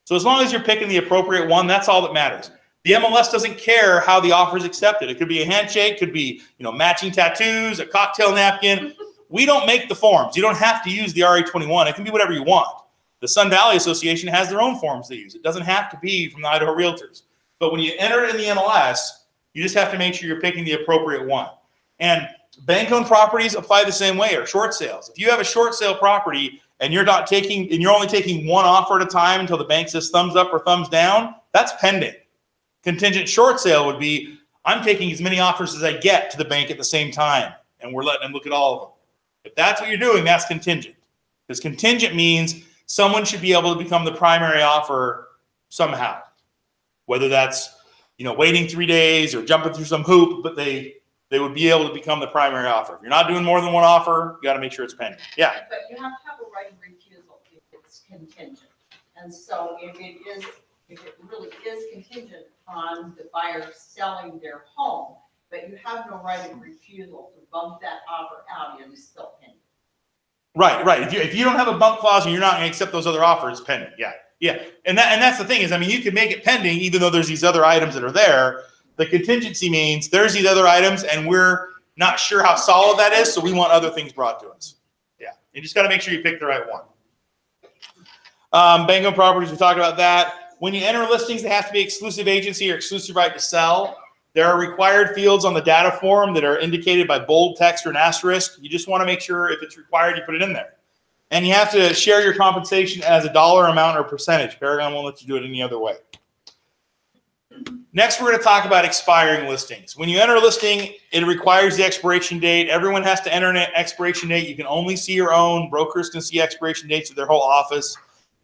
So as long as you're picking the appropriate one, that's all that matters. The MLS doesn't care how the offer is accepted. It could be a handshake, could be matching tattoos, a cocktail napkin. We don't make the forms. You don't have to use the RA21. It can be whatever you want. The Sun Valley Association has their own forms they use. It doesn't have to be from the Idaho Realtors. But when you enter it in the MLS, you just have to make sure you're picking the appropriate one. And bank-owned properties apply the same way, or short sales. If you have a short sale property and you're only taking one offer at a time until the bank says thumbs up or thumbs down, that's pending. Contingent short sale would be, I'm taking as many offers as I get to the bank at the same time, and we're letting them look at all of them. If that's what you're doing, that's contingent. Because contingent means someone should be able to become the primary offer somehow. Whether that's, waiting 3 days or jumping through some hoop, but they would be able to become the primary offer. If you're not doing more than one offer, you got to make sure it's pending. Yeah. But you have to have a right of refusal if it's contingent. And so if it really is contingent on the buyer selling their home, but you have no right of refusal to bump that offer out, it is still pending. Right. If you don't have a bump clause and you're not going to accept those other offers, it's pending. Yeah. And that's the thing is, you can make it pending even though there's these other items that are there. The contingency means there's these other items and we're not sure how solid that is, so we want other things brought to us. Yeah. You just got to make sure you pick the right one. Bank-owned properties, we talked about that. When you enter listings, they have to be exclusive agency or exclusive right to sell. There are required fields on the data form that are indicated by bold text or an asterisk. You just want to make sure if it's required, you put it in there. And you have to share your compensation as a dollar amount or percentage. Paragon won't let you do it any other way. Next, we're going to talk about expiring listings. When you enter a listing, it requires the expiration date. Everyone has to enter an expiration date. You can only see your own. Brokers can see expiration dates of their whole office.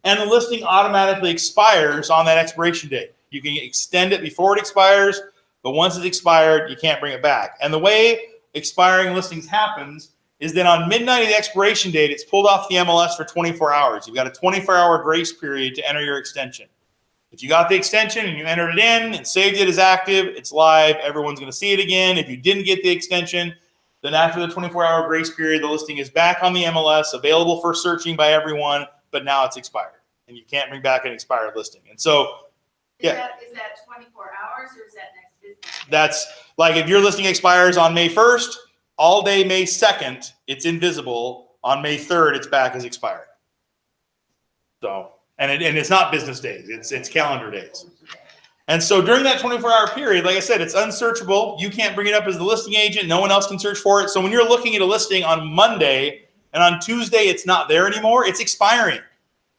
And the listing automatically expires on that expiration date. You can extend it before it expires, but once it's expired, you can't bring it back. And the way expiring listings happens is that on midnight of the expiration date, it's pulled off the MLS for 24 hours. You've got a 24-hour grace period to enter your extension. If you got the extension and you entered it in and saved it as active, it's live. Everyone's going to see it again. If you didn't get the extension, then after the 24-hour grace period, the listing is back on the MLS, available for searching by everyone, but now it's expired. And you can't bring back an expired listing. And so, yeah. Is that 24 hours or is that next business day? That's like if your listing expires on May 1st, all day May 2nd, it's invisible. On May 3rd, it's back as expired. So, and it's not business days, it's calendar days. And so during that 24-hour period, like I said, it's unsearchable. You can't bring it up as the listing agent. No one else can search for it. So when you're looking at a listing on Monday and on Tuesday it's not there anymore, it's expiring.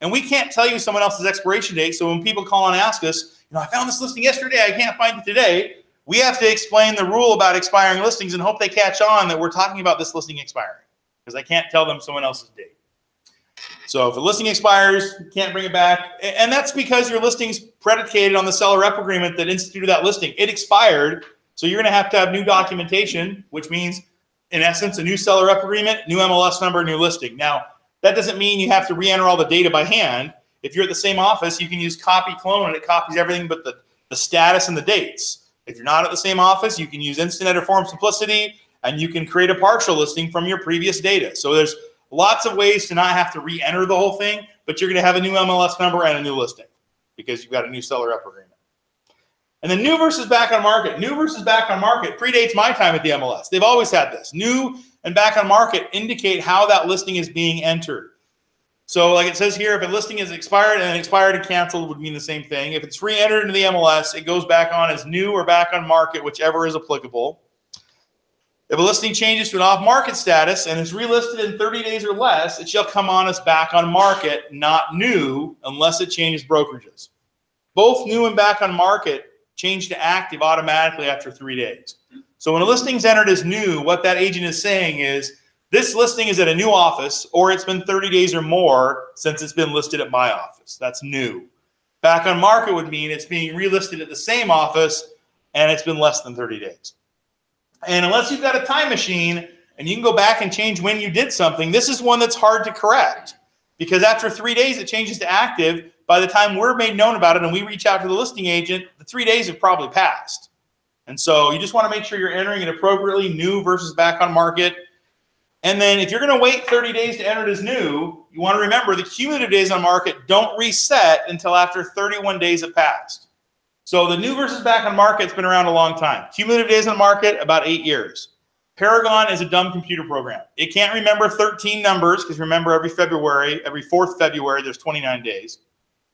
And we can't tell you someone else's expiration date. So when people call and ask us, I found this listing yesterday, I can't find it today, we have to explain the rule about expiring listings and hope they catch on that we're talking about this listing expiring, because I can't tell them someone else's date. So if a listing expires, you can't bring it back. And that's because your listing's predicated on the seller rep agreement that instituted that listing. It expired, so you're going to have new documentation, which means, in essence, a new seller rep agreement, new MLS number, new listing. Now, that doesn't mean you have to re-enter all the data by hand. If you're at the same office, you can use copy clone, and it copies everything but the status and the dates. If you're not at the same office, you can use Instant Edit Form Simplicity, and you can create a partial listing from your previous data. So there's lots of ways to not have to re-enter the whole thing, but you're going to have a new MLS number and a new listing because you've got a new seller rep agreement. And then new versus back on market. New versus back on market predates my time at the MLS. They've always had this. New and back on market indicate how that listing is being entered. So like it says here, if a listing is expired and expired and canceled would mean the same thing. If it's re-entered into the MLS, it goes back on as new or back on market, whichever is applicable. If a listing changes to an off-market status and is relisted in 30 days or less, it shall come on as back on market, not new, unless it changes brokerages. Both new and back on market change to active automatically after 3 days. So when a listing is entered as new, what that agent is saying is, this listing is at a new office, or it's been 30 days or more since it's been listed at my office. That's new. Back on market would mean it's being relisted at the same office, and it's been less than 30 days. And unless you've got a time machine and you can go back and change when you did something, this is one that's hard to correct. Because after 3 days, it changes to active. By the time we're made known about it and we reach out to the listing agent, the 3 days have probably passed. And so you just want to make sure you're entering it appropriately, new versus back on market. And then if you're going to wait 30 days to enter it as new, you want to remember the cumulative days on market don't reset until after 31 days have passed. So the new versus back on market's been around a long time. Cumulative days on market, about 8 years. Paragon is a dumb computer program. It can't remember 13 numbers, because remember every fourth February, there's 29 days.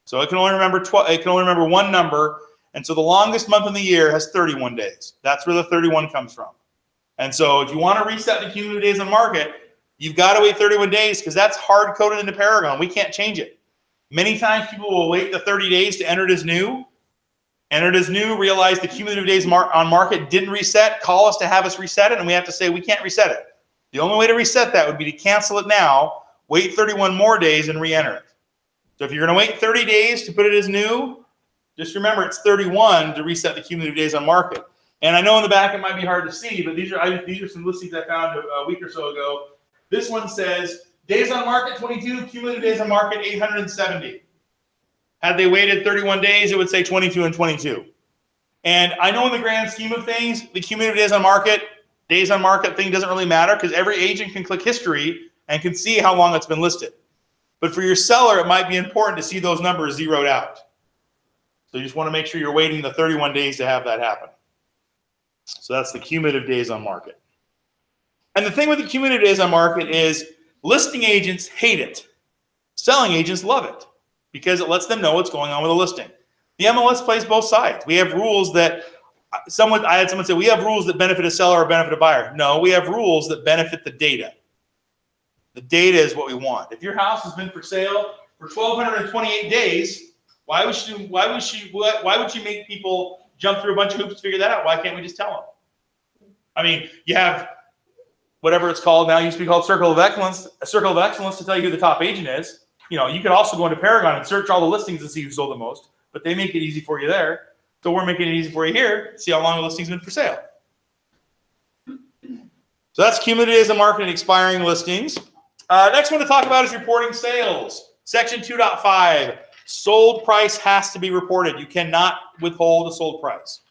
So it can only remember one number, and so the longest month in the year has 31 days. That's where the 31 comes from. And so if you want to reset the cumulative days on market, you've got to wait 31 days, because that's hard-coded into Paragon. We can't change it. Many times people will wait the 30 days to enter it as new, realize the cumulative days on market didn't reset, call us to have us reset it, and we have to say we can't reset it. The only way to reset that would be to cancel it now, wait 31 more days, and re-enter it. So if you're going to wait 30 days to put it as new, just remember it's 31 to reset the cumulative days on market. And I know in the back it might be hard to see, but these are some listings I found a week or so ago. This one says days on market 22, cumulative days on market 870. Had they waited 31 days, it would say 22 and 22. And I know in the grand scheme of things, the cumulative days on market thing doesn't really matter, because every agent can click history and can see how long it's been listed. But for your seller, it might be important to see those numbers zeroed out. So you just want to make sure you're waiting the 31 days to have that happen. So that's the cumulative days on market. And the thing with the cumulative days on market is listing agents hate it. Selling agents love it, because it lets them know what's going on with a listing. The MLS plays both sides. We have rules that I had someone say, we have rules that benefit a seller or benefit a buyer. No, we have rules that benefit the data. The data is what we want. If your house has been for sale for 1,228 days, why would you make people jump through a bunch of hoops to figure that out? Why can't we just tell them? I mean, you have whatever it's called now, used to be called Circle of Excellence, a Circle of Excellence to tell you who the top agent is. You know, you could also go into Paragon and search all the listings and see who sold the most, but they make it easy for you there. So we're making it easy for you here. See how long the listing's been for sale. So that's cumulative days on market and expiring listings. Next one to talk about is reporting sales. Section 2.5, sold price has to be reported. You cannot withhold a sold price.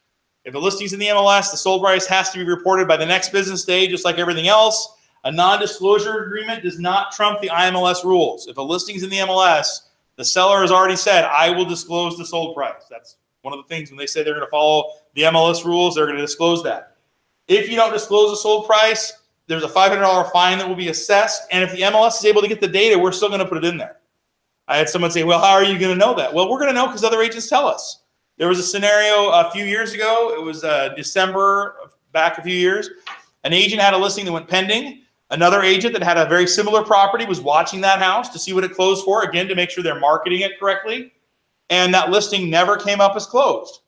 If a listing's in the MLS, the sold price has to be reported by the next business day, just like everything else. A non-disclosure agreement does not trump the IMLS rules. If a listing's in the MLS, the seller has already said, I will disclose the sold price. That's one of the things when they say they're going to follow the MLS rules, they're going to disclose that. If you don't disclose the sold price, there's a $500 fine that will be assessed. And if the MLS is able to get the data, we're still going to put it in there. I had someone say, well, how are you going to know that? Well, we're going to know because other agents tell us. There was a scenario a few years ago. It was December, back a few years. An agent had a listing that went pending. Another agent that had a very similar property was watching that house to see what it closed for, again, to make sure they're marketing it correctly. And that listing never came up as closed.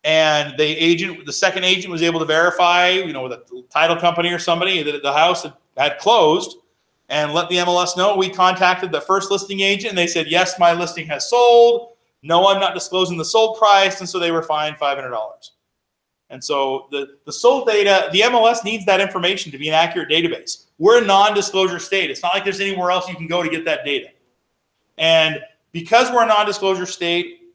And the second agent was able to verify, with a title company or somebody, that the house had closed, and let the MLS know. We contacted the first listing agent, and they said, yes, my listing has sold. No, I'm not disclosing the sold price. And so they were fined $500. And so the sold data, the MLS needs that information to be an accurate database. We're a non-disclosure state. It's not like there's anywhere else you can go to get that data. And because we're a non-disclosure state,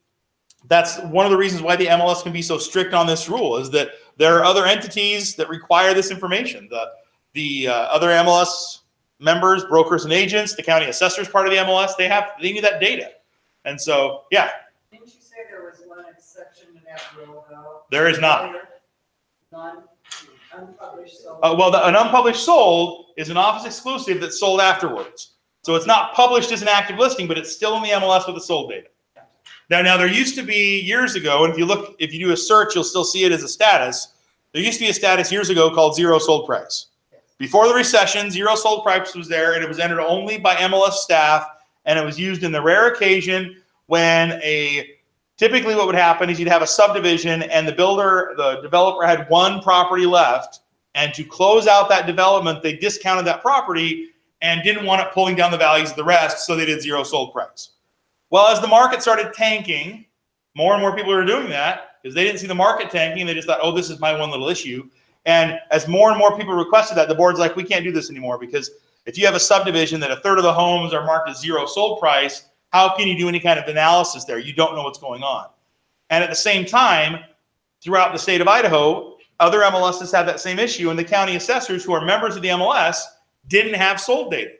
that's one of the reasons why the MLS can be so strict on this rule, is that there are other entities that require this information. The other MLS members, brokers and agents, the county assessors part of the MLS, they need that data. And so, yeah. Didn't you say there was one exception to that rule, though? There is not. Unpublished sold. An unpublished sold is an office exclusive that's sold afterwards. So it's not published as an active listing, but it's still in the MLS with the sold data. Now there used to be years ago, and if you do a search, you'll still see it as a status. There used to be a status years ago called zero sold price. Before the recession, zero sold price was there, and it was entered only by MLS staff, and it was used in the rare occasion when typically what would happen is you'd have a subdivision, and the developer had one property left, and to close out that development, they discounted that property and didn't want it pulling down the values of the rest, so they did zero sold price. Well, as the market started tanking, more and more people were doing that because they didn't see the market tanking. They just thought, oh, this is my one little issue. And as more and more people requested that, the board's like, we can't do this anymore, because if you have a subdivision that a third of the homes are marked as zero sold price, how can you do any kind of analysis there? You don't know what's going on. And at the same time, throughout the state of Idaho, other MLSs have that same issue, and the county assessors, who are members of the MLS, didn't have sold data.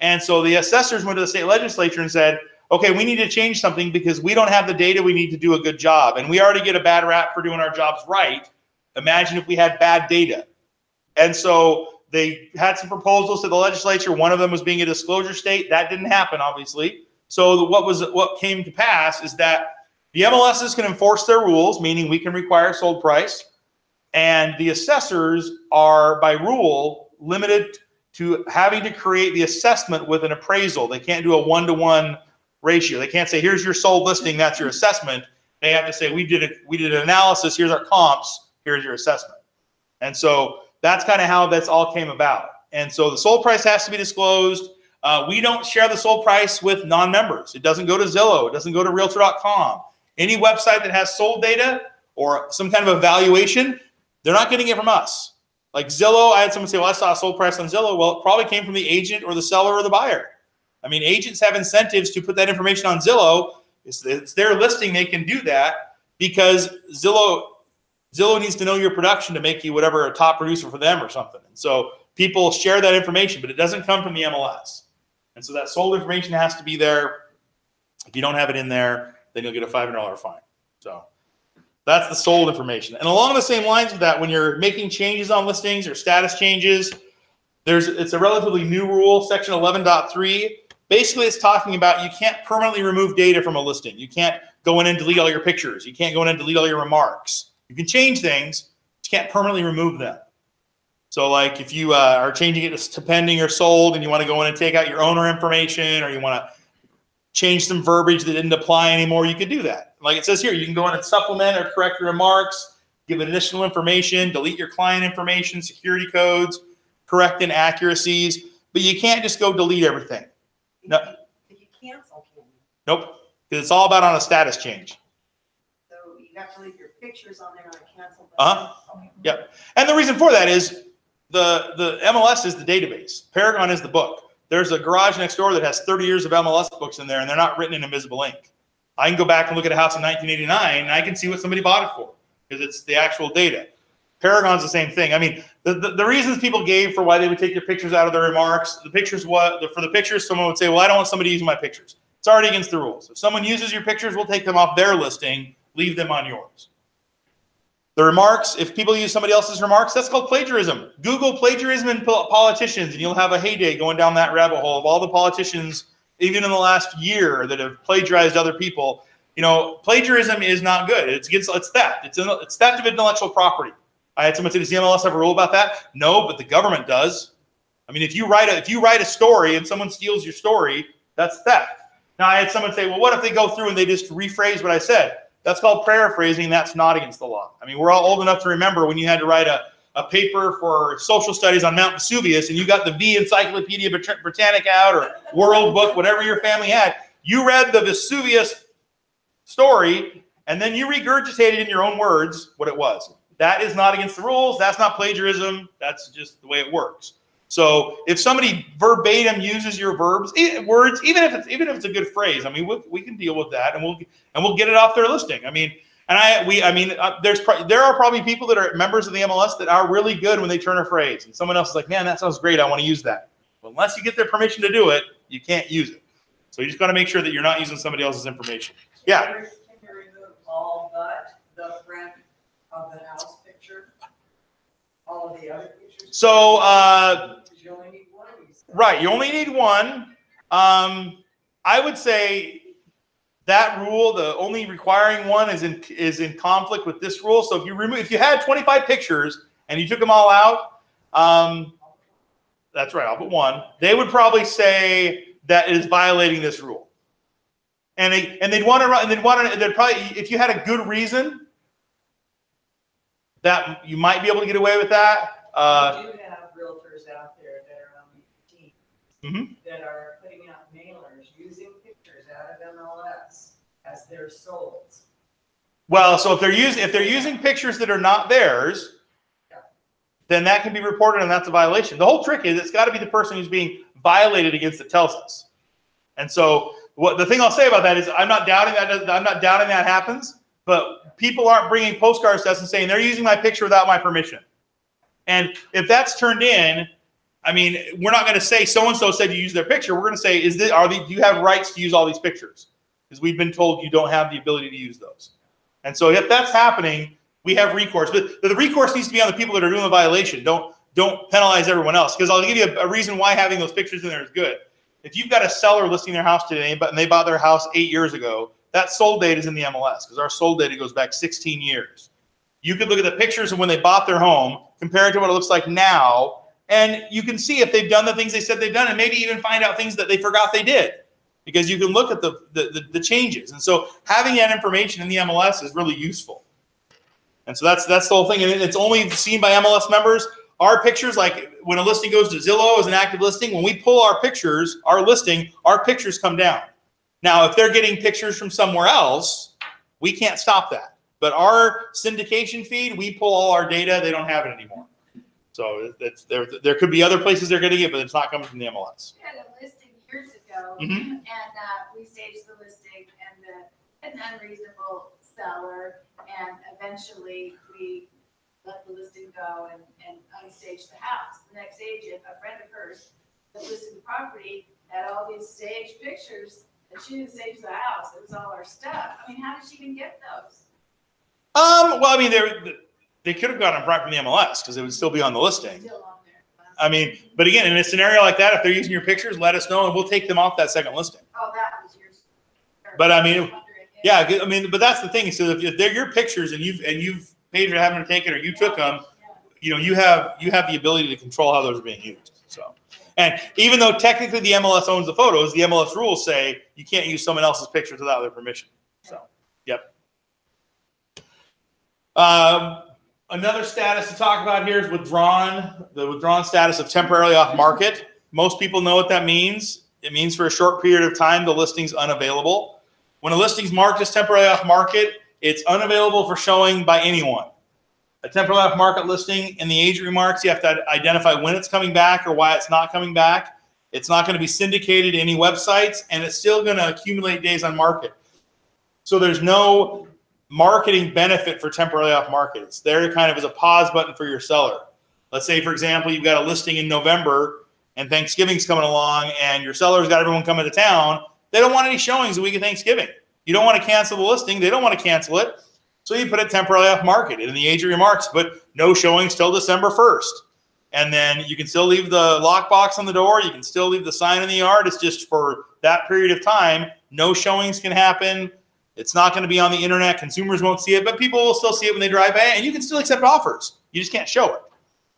And so the assessors went to the state legislature and said, okay, we need to change something because we don't have the data we need to do a good job. And we already get a bad rap for doing our jobs right. Imagine if we had bad data. And so they had some proposals to the legislature. One of them was being a disclosure state. That didn't happen, obviously. So what came to pass is that the MLSs can enforce their rules, meaning we can require sold price. And the assessors are, by rule, limited to having to create the assessment with an appraisal. They can't do a one-to-one ratio. They can't say, here's your sold listing, that's your assessment. They have to say, we did an analysis, here's our comps, here's your assessment. And so that's kind of how this all came about. And so the sold price has to be disclosed. We don't share the sold price with non-members. It doesn't go to Zillow. It doesn't go to Realtor.com. Any website that has sold data or some kind of evaluation, they're not getting it from us. Like Zillow, I had someone say, well, I saw a sold price on Zillow. Well, it probably came from the agent or the seller or the buyer. I mean, agents have incentives to put that information on Zillow. It's their listing. They can do that because Zillow needs to know your production to make you whatever a top producer for them or something. And so people share that information, but it doesn't come from the MLS. And so that sold information has to be there. If you don't have it in there, then you'll get a $500 fine. So that's the sold information. And along the same lines with that, when you're making changes on listings or status changes, it's a relatively new rule, section 11.3. Basically, it's talking about you can't permanently remove data from a listing. You can't go in and delete all your pictures. You can't go in and delete all your remarks. You can change things, but you can't permanently remove them. So like if you are changing it to pending or sold and you want to go in and take out your owner information or you want to change some verbiage that didn't apply anymore, you could do that. Like it says here, you can go in and supplement or correct your remarks, give additional information, delete your client information, security codes, correct inaccuracies, but you can't just go delete everything. No. If you cancel, can you? Nope, because it's all about on a status change. So you have to leave your pictures on there on a cancel button. Yep. And the reason for that is the MLS is the database. Paragon is the book. There's a garage next door that has 30 years of MLS books in there, and they're not written in invisible ink. I can go back and look at a house in 1989, and I can see what somebody bought it for because it's the actual data. Paragon's the same thing. I mean, the reasons people gave for why they would take their pictures out of their remarks, for the pictures, someone would say, well, I don't want somebody using my pictures. It's already against the rules. If someone uses your pictures, we'll take them off their listing, leave them on yours. The remarks, if people use somebody else's remarks, that's called plagiarism. Google plagiarism and politicians, and you'll have a heyday going down that rabbit hole of all the politicians, even in the last year, that have plagiarized other people. You know, plagiarism is not good. It's theft. It's theft of intellectual property. I had someone say, does the MLS have a rule about that? No, but the government does. I mean, if you write a story and someone steals your story, that's theft. Now, I had someone say, well, what if they go through and they just rephrase what I said? That's called paraphrasing. That's not against the law. I mean, we're all old enough to remember when you had to write a paper for social studies on Mount Vesuvius and you got the V Encyclopedia Britannica out or World Book, whatever your family had. You read the Vesuvius story and then you regurgitated in your own words what it was. That is not against the rules. That's not plagiarism. That's just the way it works. So if somebody verbatim uses your words, even if it's a good phrase, I mean, we can deal with that, and we'll get it off their listing. I mean, there are probably people that are members of the MLS that are really good when they turn a phrase, and someone else is like, man, that sounds great. I want to use that. Well, unless you get their permission to do it, you can't use it. So you just got to make sure that you're not using somebody else's information. Yeah. Can you remove all but the front of the house picture? All of the other pictures? So, you only need one of these. right, you only need one. I would say that rule, the only requiring one, is in conflict with this rule. So if you had 25 pictures and you took them all out, that's right, all but one, they would probably say that it is violating this rule. And they'd probably, if you had a good reason, that you might be able to get away with that. We do have realtors out there that are on the team that are putting out mailers using pictures out of MLS as their solds. Well, so if they're using pictures that are not theirs, then that can be reported, and that's a violation. The whole trick is it's got to be the person who's being violated against that tells us. And so the thing I'll say about that is I'm not doubting that happens, but people aren't bringing postcards to us and saying they're using my picture without my permission. And if that's turned in, I mean, we're not going to say so-and-so said you use their picture. We're going to say, do you have rights to use all these pictures? Because we've been told you don't have the ability to use those. And so if that's happening, we have recourse. But the recourse needs to be on the people that are doing the violation. Don't penalize everyone else. Because I'll give you a reason why having those pictures in there is good. If you've got a seller listing their house today, and they bought their house 8 years ago, that sold date is in the MLS, because our sold data goes back 16 years. You could look at the pictures of when they bought their home, compare it to what it looks like now, and you can see if they've done the things they said they've done, and maybe even find out things that they forgot they did, because you can look at the changes. And so having that information in the MLS is really useful. And so that's the whole thing. And it's only seen by MLS members. Our pictures, like when a listing goes to Zillow as an active listing, when we pull our pictures, our pictures come down. Now, if they're getting pictures from somewhere else, we can't stop that. But our syndication feed, we pull all our data. They don't have it anymore. So there could be other places they're getting it, but it's not coming from the MLS. We had a listing years ago, Mm-hmm. and we staged the listing, and an unreasonable seller, and eventually we let the listing go and unstaged the house. The next agent, a friend of hers, that listed the property, had all these staged pictures, and she didn't stage the house. It was all our stuff. I mean, how did she even get those? Well, I mean, they could have gotten them right from the MLS, because it would still be on the listing. Still on there. I mean, but again, in a scenario like that, if they're using your pictures, let us know, and we'll take them off that second listing. Oh, that was yours. But I mean, yeah, I mean, but that's the thing. So if they're your pictures and you've paid for having them taken, or you took them, you have the ability to control how those are being used. So, and even though technically the MLS owns the photos, the MLS rules say you can't use someone else's pictures without their permission. So, yep. Another status to talk about here is the withdrawn status of temporarily off market. Most people know what that means. It means for a short period of time, the listing's unavailable. When a listing's marked as temporarily off market, it's unavailable for showing by anyone. A temporarily off market listing, in the agent remarks, you have to identify when it's coming back or why it's not coming back. It's not going to be syndicated to any websites, and it's still going to accumulate days on market. So there's no marketing benefit for temporarily off market. It's there kind of as a pause button for your seller. Let's say, for example, you've got a listing in November and Thanksgiving's coming along, and your seller's got everyone coming to town. They don't want any showings the week of Thanksgiving. You don't want to cancel the listing. They don't want to cancel it. So you put it temporarily off market. And in the agent remarks, but no showings till December 1st. And then you can still leave the lockbox on the door. You can still leave the sign in the yard. It's just for that period of time. No showings can happen. It's not going to be on the internet. Consumers won't see it, but people will still see it when they drive by, and you can still accept offers. You just can't show it.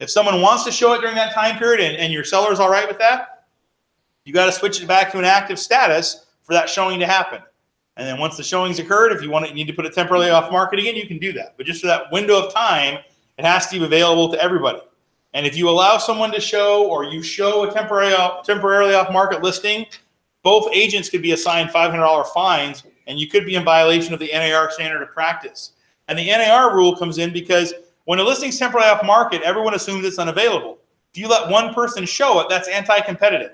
If someone wants to show it during that time period and your seller is all right with that, you got to switch it back to an active status for that showing to happen. And then once the showing's occurred, if you need to put it temporarily off market again, you can do that. But just for that window of time, it has to be available to everybody. And if you allow someone to show, or you show a temporarily off market listing, both agents could be assigned $500 fines, and you could be in violation of the NAR standard of practice. And the NAR rule comes in because when a listing's temporarily off market, everyone assumes it's unavailable. If you let one person show it, that's anti-competitive.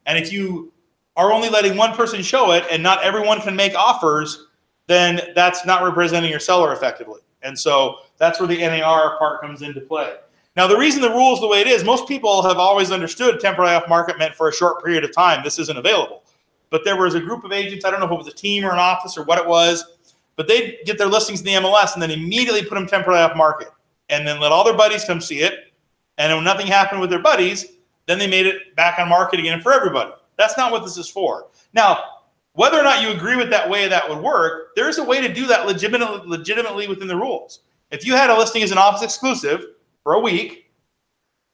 And if you are only letting one person show it and not everyone can make offers, then that's not representing your seller effectively. And so that's where the NAR part comes into play. Now, the reason the rule is the way it is, most people have always understood temporarily off market meant for a short period of time. This isn't available. But there was a group of agents, I don't know if it was a team or an office or what it was, but they'd get their listings in the MLS and then immediately put them temporarily off market and then let all their buddies come see it. And when nothing happened with their buddies, then they made it back on market again for everybody. That's not what this is for. Now, whether or not you agree with that way that would work, there is a way to do that legitimately within the rules. If you had a listing as an office exclusive for a week,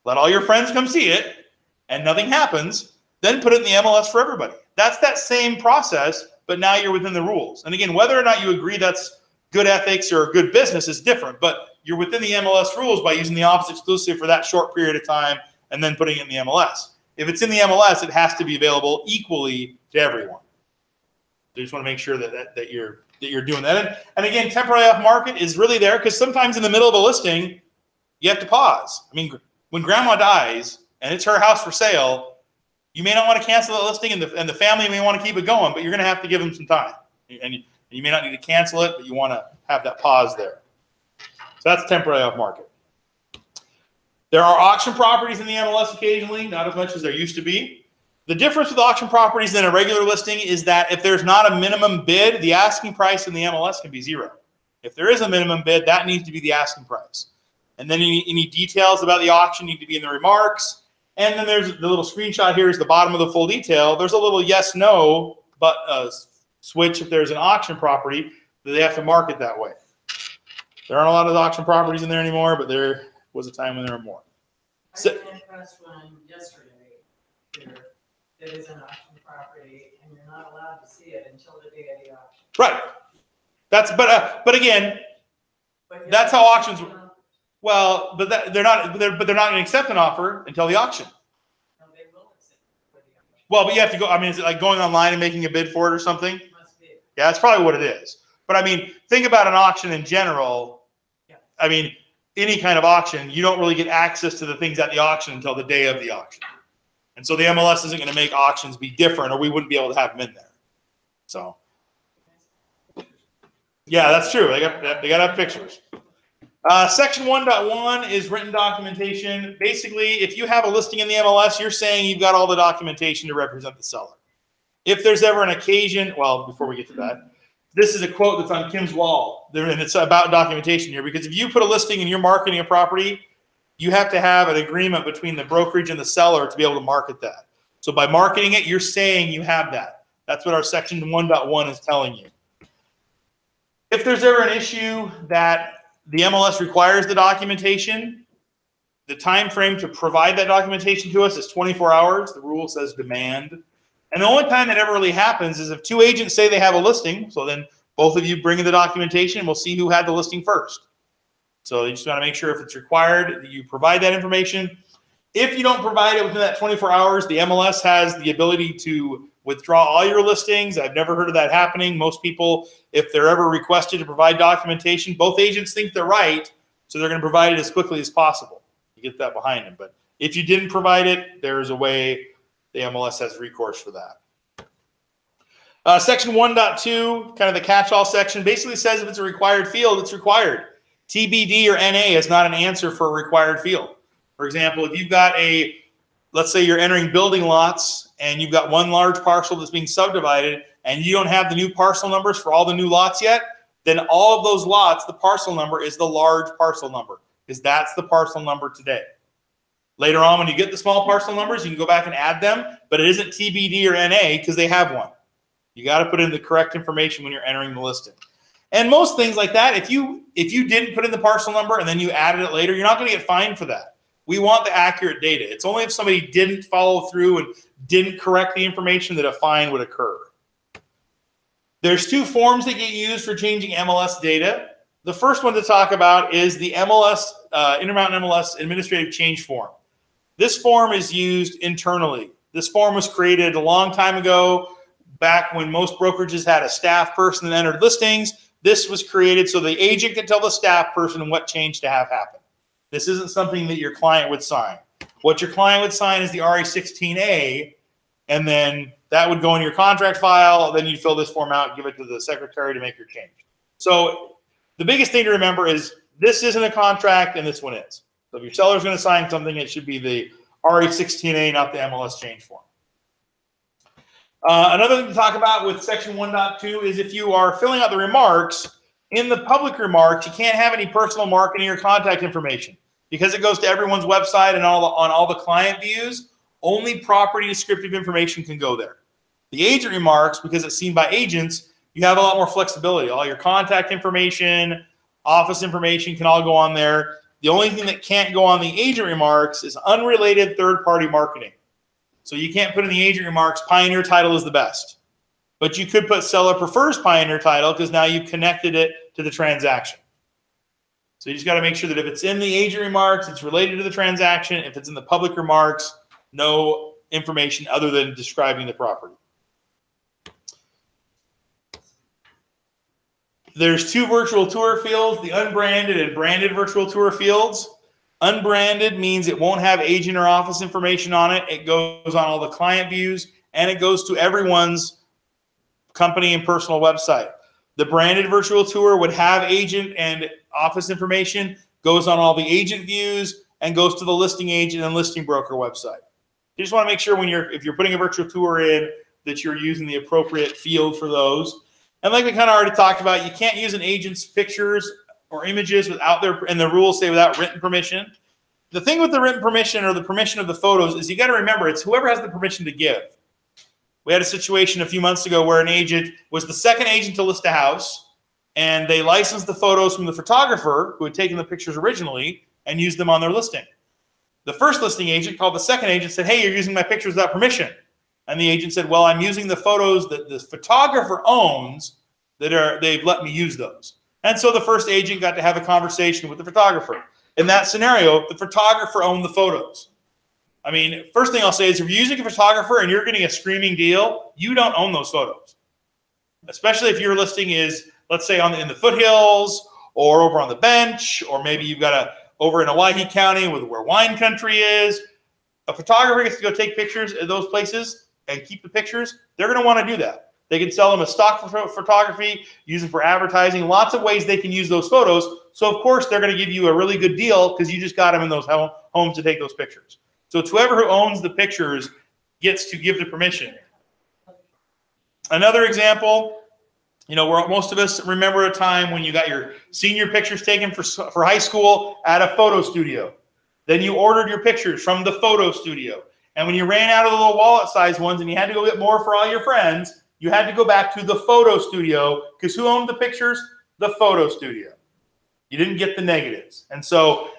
let all your friends come see it, and nothing happens, then put it in the MLS for everybody. That's that same process, but now you're within the rules. And again, whether or not you agree that's good ethics or good business is different, but you're within the MLS rules by using the office exclusive for that short period of time and then putting it in the MLS. If it's in the MLS, it has to be available equally to everyone. So you just want to make sure that you're doing that. And again, temporarily off market is really there because sometimes in the middle of a listing, you have to pause. I mean, when grandma dies and it's her house for sale, you may not want to cancel the listing, and the family may want to keep it going, but you're going to have to give them some time. And you may not need to cancel it, but you want to have that pause there. So that's temporarily off market. There are auction properties in the MLS occasionally, not as much as there used to be. The difference with auction properties than a regular listing is that if there's not a minimum bid, the asking price in the MLS can be zero. If there is a minimum bid, that needs to be the asking price. And then any details about the auction need to be in the remarks. And then there's the little screenshot here is the bottom of the full detail. There's a little yes, no, but switch if there's an auction property that they have to mark it that way. There aren't a lot of auction properties in there anymore, but there was a time when there were more. I came across one yesterday here that is an auction property, and you're not allowed to see it until the day of the auction. Right. But again, that's how auctions. Well, but they're not going to accept an offer until the auction. No, they will accept it for the auction. Well, but you have to go. I mean, is it like going online and making a bid for it or something? It must be. Yeah, that's probably what it is. But I mean, think about an auction in general. Yeah. I mean, any kind of auction, you don't really get access to the things at the auction until the day of the auction. And so the MLS isn't going to make auctions be different, or we wouldn't be able to have them in there. So, yeah, that's true. They got to have pictures. Section 1.1 is written documentation. Basically, if you have a listing in the MLS, you're saying you've got all the documentation to represent the seller. If there's ever an occasion, well, before we get to that, this is a quote that's on Kim's wall, and it's about documentation here, because if you put a listing and you're marketing a property, you have to have an agreement between the brokerage and the seller to be able to market that. So by marketing it, you're saying you have that. That's what our section 1.1 is telling you. If there's ever an issue that the MLS requires the documentation, the time frame to provide that documentation to us is 24 hours. The rule says demand. And the only time that ever really happens is if two agents say they have a listing, so then both of you bring in the documentation, we'll see who had the listing first. So you just want to make sure if it's required that you provide that information. If you don't provide it within that 24 hours, the MLS has the ability to withdraw all your listings. I've never heard of that happening. Most people, if they're ever requested to provide documentation, both agents think they're right, so they're going to provide it as quickly as possible. You get that behind them. But if you didn't provide it, there's a way the MLS has recourse for that. Section 1.2, kind of the catch-all section, basically says if it's a required field, it's required. TBD or NA is not an answer for a required field. For example, if you've got let's say you're entering building lots and you've got one large parcel that's being subdivided and you don't have the new parcel numbers for all the new lots yet, then all of those lots, the parcel number is the large parcel number, because that's the parcel number today. Later on, when you get the small parcel numbers, you can go back and add them, but it isn't TBD or NA because they have one. You got to put in the correct information when you're entering the listing. And most things like that, if you didn't put in the parcel number and then you added it later, you're not going to get fined for that. We want the accurate data. It's only if somebody didn't follow through and didn't correct the information that a fine would occur. There's two forms that get used for changing MLS data. The first one to talk about is the MLS, Intermountain MLS Administrative Change Form. This form is used internally. This form was created a long time ago, back when most brokerages had a staff person that entered listings. This was created so the agent can tell the staff person what change to have happen. This isn't something that your client would sign. What your client would sign is the RA16A, and then that would go in your contract file. Then you'd fill this form out, give it to the secretary to make your change. So the biggest thing to remember is this isn't a contract and this one is. So if your seller's going to sign something, it should be the RA16A, not the MLS change form. Another thing to talk about with section 1.2 is if you are filling out the remarks, in the public remarks, you can't have any personal marketing or contact information. Because it goes to everyone's website and on all the client views, only property descriptive information can go there. The agent remarks, because it's seen by agents, you have a lot more flexibility. All your contact information, office information can all go on there. The only thing that can't go on the agent remarks is unrelated third-party marketing. So you can't put in the agent remarks, Pioneer Title is the best. But you could put seller prefers Pioneer Title because now you've connected it to the transaction. So you just got to make sure that if it's in the agent remarks, it's related to the transaction. If it's in the public remarks, no information other than describing the property. There's two virtual tour fields, the unbranded and branded virtual tour fields. Unbranded means it won't have agent or office information on it. It goes on all the client views, and it goes to everyone's company and personal website. The branded virtual tour would have agent and office information, goes on all the agent views, and goes to the listing agent and listing broker website. You just want to make sure if you're putting a virtual tour in, that you're using the appropriate field for those. And like we kind of already talked about, you can't use an agent's pictures or images and the rules say without written permission. The thing with the written permission or the permission of the photos is you got to remember it's whoever has the permission to give. We had a situation a few months ago where an agent was the second agent to list a house, and they licensed the photos from the photographer who had taken the pictures originally and used them on their listing. The first listing agent called the second agent and said, hey, you're using my pictures without permission. And the agent said, well, I'm using the photos that the photographer owns they've let me use those. And so the first agent got to have a conversation with the photographer. In that scenario, the photographer owned the photos. I mean, first thing I'll say is if you're using a photographer and you're getting a screaming deal, you don't own those photos. Especially if your listing is, let's say, in the foothills or over on the bench, or maybe you've got over in Owyhee County where wine country is. A photographer gets to go take pictures at those places and keep the pictures. They're going to want to do that. They can sell them as stock photography, use them for advertising, lots of ways they can use those photos. So, of course, they're going to give you a really good deal because you just got them in those homes to take those pictures. So it's whoever who owns the pictures gets to give the permission. Another example, where most of us remember a time when you got your senior pictures taken for high school at a photo studio. Then you ordered your pictures from the photo studio. And when you ran out of the little wallet-sized ones and you had to go get more for all your friends, you had to go back to the photo studio because who owned the pictures? The photo studio. You didn't get the negatives. And so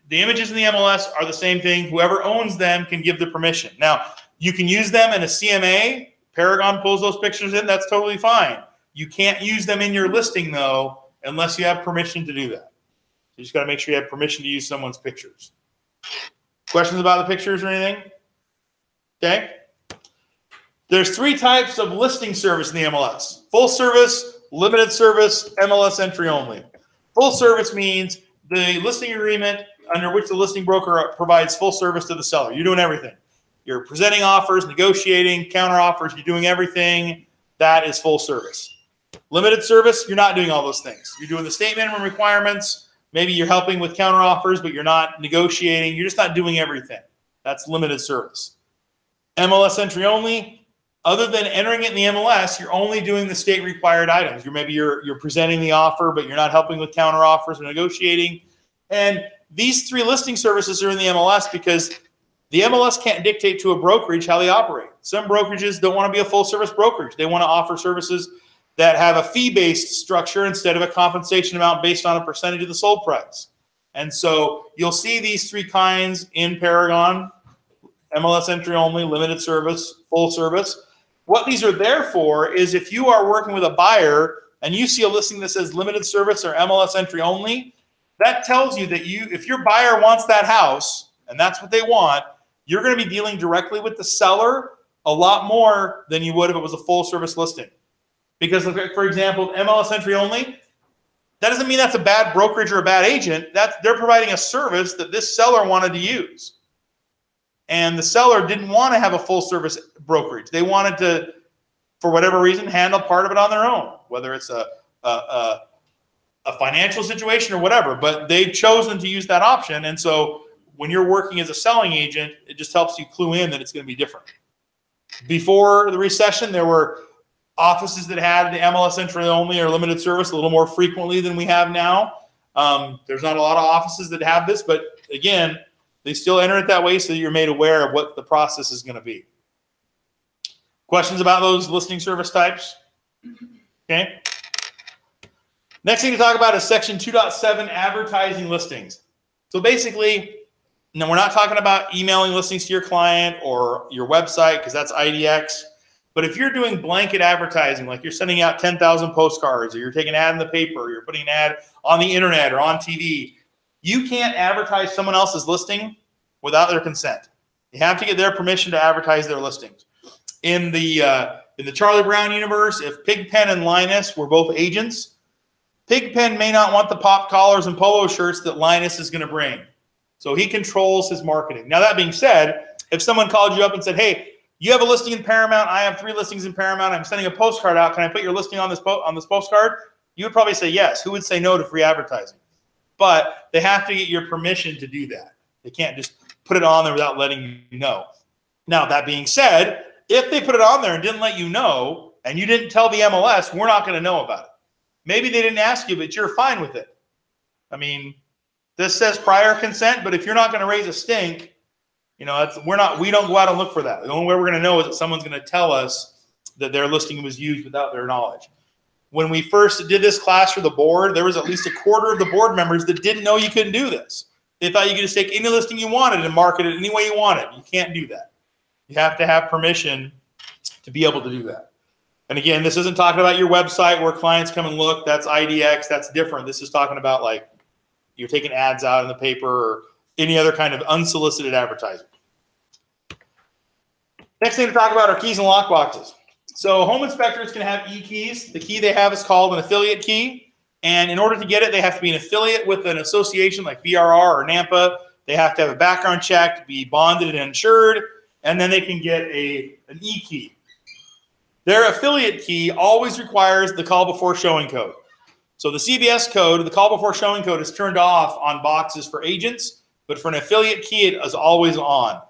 the images in the MLS are the same thing. Whoever owns them can give the permission. Now, you can use them in a CMA. Paragon pulls those pictures in. That's totally fine. You can't use them in your listing, though, unless you have permission to do that. You just got to make sure you have permission to use someone's pictures. Questions about the pictures or anything? Okay. There's 3 types of listing service in the MLS. Full service, limited service, MLS entry only. Full service means the listing agreement under which the listing broker provides full service to the seller. You're doing everything. You're presenting offers, negotiating, counter offers. You're doing everything. That is full service. Limited service, you're not doing all those things. You're doing the state minimum requirements. Maybe you're helping with counter offers, but you're not negotiating. You're just not doing everything. That's limited service. MLS entry only. Other than entering it in the MLS, you're only doing the state required items. You're presenting the offer, but you're not helping with counter offers or negotiating. And these 3 listing services are in the MLS because the MLS can't dictate to a brokerage how they operate. Some brokerages don't want to be a full service brokerage. They want to offer services that have a fee-based structure instead of a compensation amount based on a percentage of the sold price. And so you'll see these 3 kinds in Paragon: MLS entry only, limited service, full service. What these are there for is if you are working with a buyer and you see a listing that says limited service or MLS entry only, that tells you that if your buyer wants that house and that's what they want, you're going to be dealing directly with the seller a lot more than you would if it was a full service listing. Because, for example, MLS entry only, that doesn't mean that's a bad brokerage or a bad agent. They're providing a service that this seller wanted to use. And the seller didn't want to have a full service brokerage. They wanted to, for whatever reason, handle part of it on their own, whether it's a financial situation or whatever. But they've chosen to use that option. And so when you're working as a selling agent, it just helps you clue in that it's going to be different. Before the recession, there were offices that had the MLS entry only or limited service a little more frequently than we have now. There's not a lot of offices that have this, but again, they still enter it that way so that you're made aware of what the process is going to be. Questions about those listing service types? Okay. Next thing to talk about is Section 2.7, advertising listings. So basically, now we're not talking about emailing listings to your client or your website because that's IDX. But if you're doing blanket advertising, like you're sending out 10,000 postcards or you're taking an ad in the paper, or you're putting an ad on the internet or on TV, you can't advertise someone else's listing without their consent. You have to get their permission to advertise their listings. In the Charlie Brown universe, if Pigpen and Linus were both agents, Pigpen may not want the pop collars and polo shirts that Linus is going to bring. So he controls his marketing. Now, that being said, if someone called you up and said, hey, you have a listing in Paramount, I have 3 listings in Paramount, I'm sending a postcard out, can I put your listing on this postcard? You would probably say yes. Who would say no to free advertising? But they have to get your permission to do that. They can't just put it on there without letting you know. Now, that being said, if they put it on there and didn't let you know, and you didn't tell the MLS, we're not going to know about it. Maybe they didn't ask you, but you're fine with it. I mean, this says prior consent, but if you're not going to raise a stink, you know, we don't go out and look for that. The only way we're going to know is that someone's going to tell us that their listing was used without their knowledge. When we first did this class for the board, there was at least a quarter of the board members that didn't know you couldn't do this. They thought you could just take any listing you wanted and market it any way you wanted. You can't do that. You have to have permission to be able to do that. And again, this isn't talking about your website where clients come and look. That's IDX. That's different. This is talking about like you're taking ads out in the paper or any other kind of unsolicited advertising. Next thing to talk about are keys and lock boxes. So home inspectors can have e-keys. The key they have is called an affiliate key. And in order to get it, they have to be an affiliate with an association like BRR or NAMPA. They have to have a background check, be bonded and insured, and then they can get an e-key. Their affiliate key always requires the call before showing code. So the CBS code, the call before showing code, is turned off on boxes for agents, but for an affiliate key, it is always on.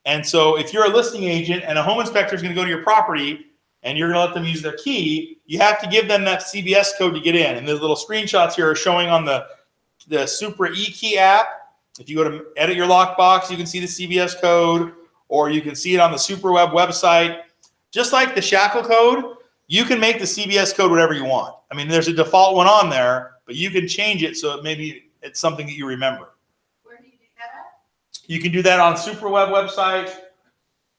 And so if you're a listing agent and a home inspector is going to go to your property and you're going to let them use their key, you have to give them that CBS code to get in. And the little screenshots here are showing on the Supra e-key app. If you go to edit your lockbox, you can see the CBS code, or you can see it on the SuperWeb website. Just like the shackle code, you can make the CBS code whatever you want. I mean, there's a default one on there, but you can change it so maybe it's something that you remember. Where do you do that at? You can do that on SuperWeb website.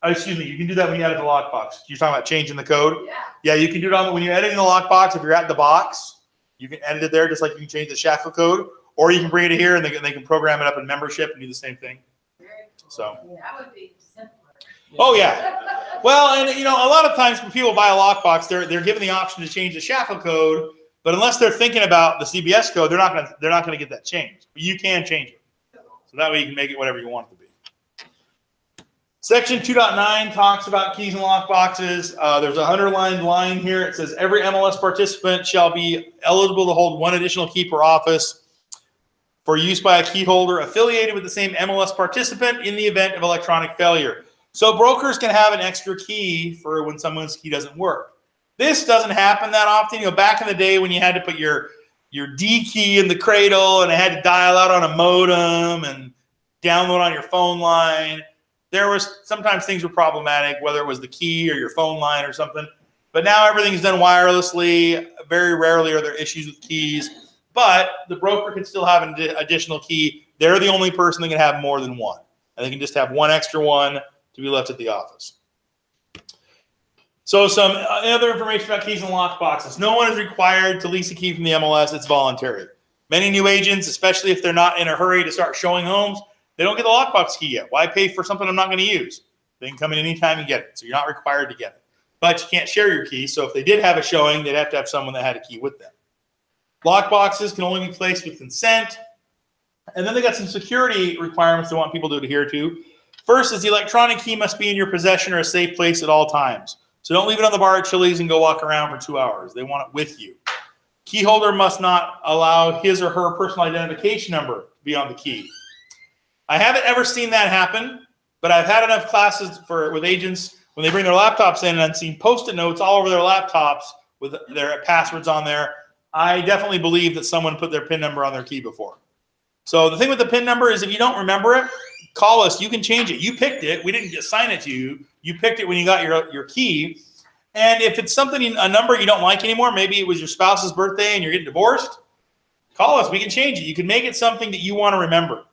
Excuse me, you can do that when you edit the lockbox. You're talking about changing the code? Yeah. Yeah, you can do it when you're editing the lockbox. If you're at the box, you can edit it there just like you can change the shackle code, or you can bring it here and they can program it up in membership and do the same thing. Very cool. So. That would be simpler. Oh yeah. Well, and you know, a lot of times when people buy a lockbox, they're given the option to change the shackle code, but unless they're thinking about the CBS code, they're not gonna get that changed. But you can change it, so that way you can make it whatever you want it to be. Section 2.9 talks about keys and lockboxes. There's a underlined line here. It says every MLS participant shall be eligible to hold one additional key per office for use by a key holder affiliated with the same MLS participant in the event of electronic failure. So brokers can have an extra key for when someone's key doesn't work. This doesn't happen that often. You know, back in the day when you had to put your D key in the cradle and it had to dial out on a modem and download on your phone line, there was sometimes things were problematic, whether it was the key or your phone line or something. But now everything's done wirelessly. Very rarely are there issues with keys. But the broker can still have an additional key. They're the only person that can have more than one. And they can just have one extra one to be left at the office. So some other information about keys and lock boxes. No one is required to lease a key from the MLS. It's voluntary. Many new agents, especially if they're not in a hurry to start showing homes, they don't get the lockbox key yet. Why pay for something I'm not going to use? They can come in anytime and get it. So you're not required to get it. But you can't share your key. So if they did have a showing, they'd have to have someone that had a key with them. Lock boxes can only be placed with consent. And then they got some security requirements they want people to adhere to. First is the electronic key must be in your possession or a safe place at all times. So don't leave it on the bar at Chili's and go walk around for 2 hours. They want it with you. Key holder must not allow his or her personal identification number to be on the key. I haven't ever seen that happen, but I've had enough classes with agents when they bring their laptops in and I've seen Post-it notes all over their laptops with their passwords on there. I definitely believe that someone put their PIN number on their key before. So the thing with the PIN number is if you don't remember it, call us. You can change it. You picked it. We didn't assign it to you. You picked it when you got your key. And if it's a number you don't like anymore, maybe it was your spouse's birthday and you're getting divorced, call us. We can change it. You can make it something that you want to remember.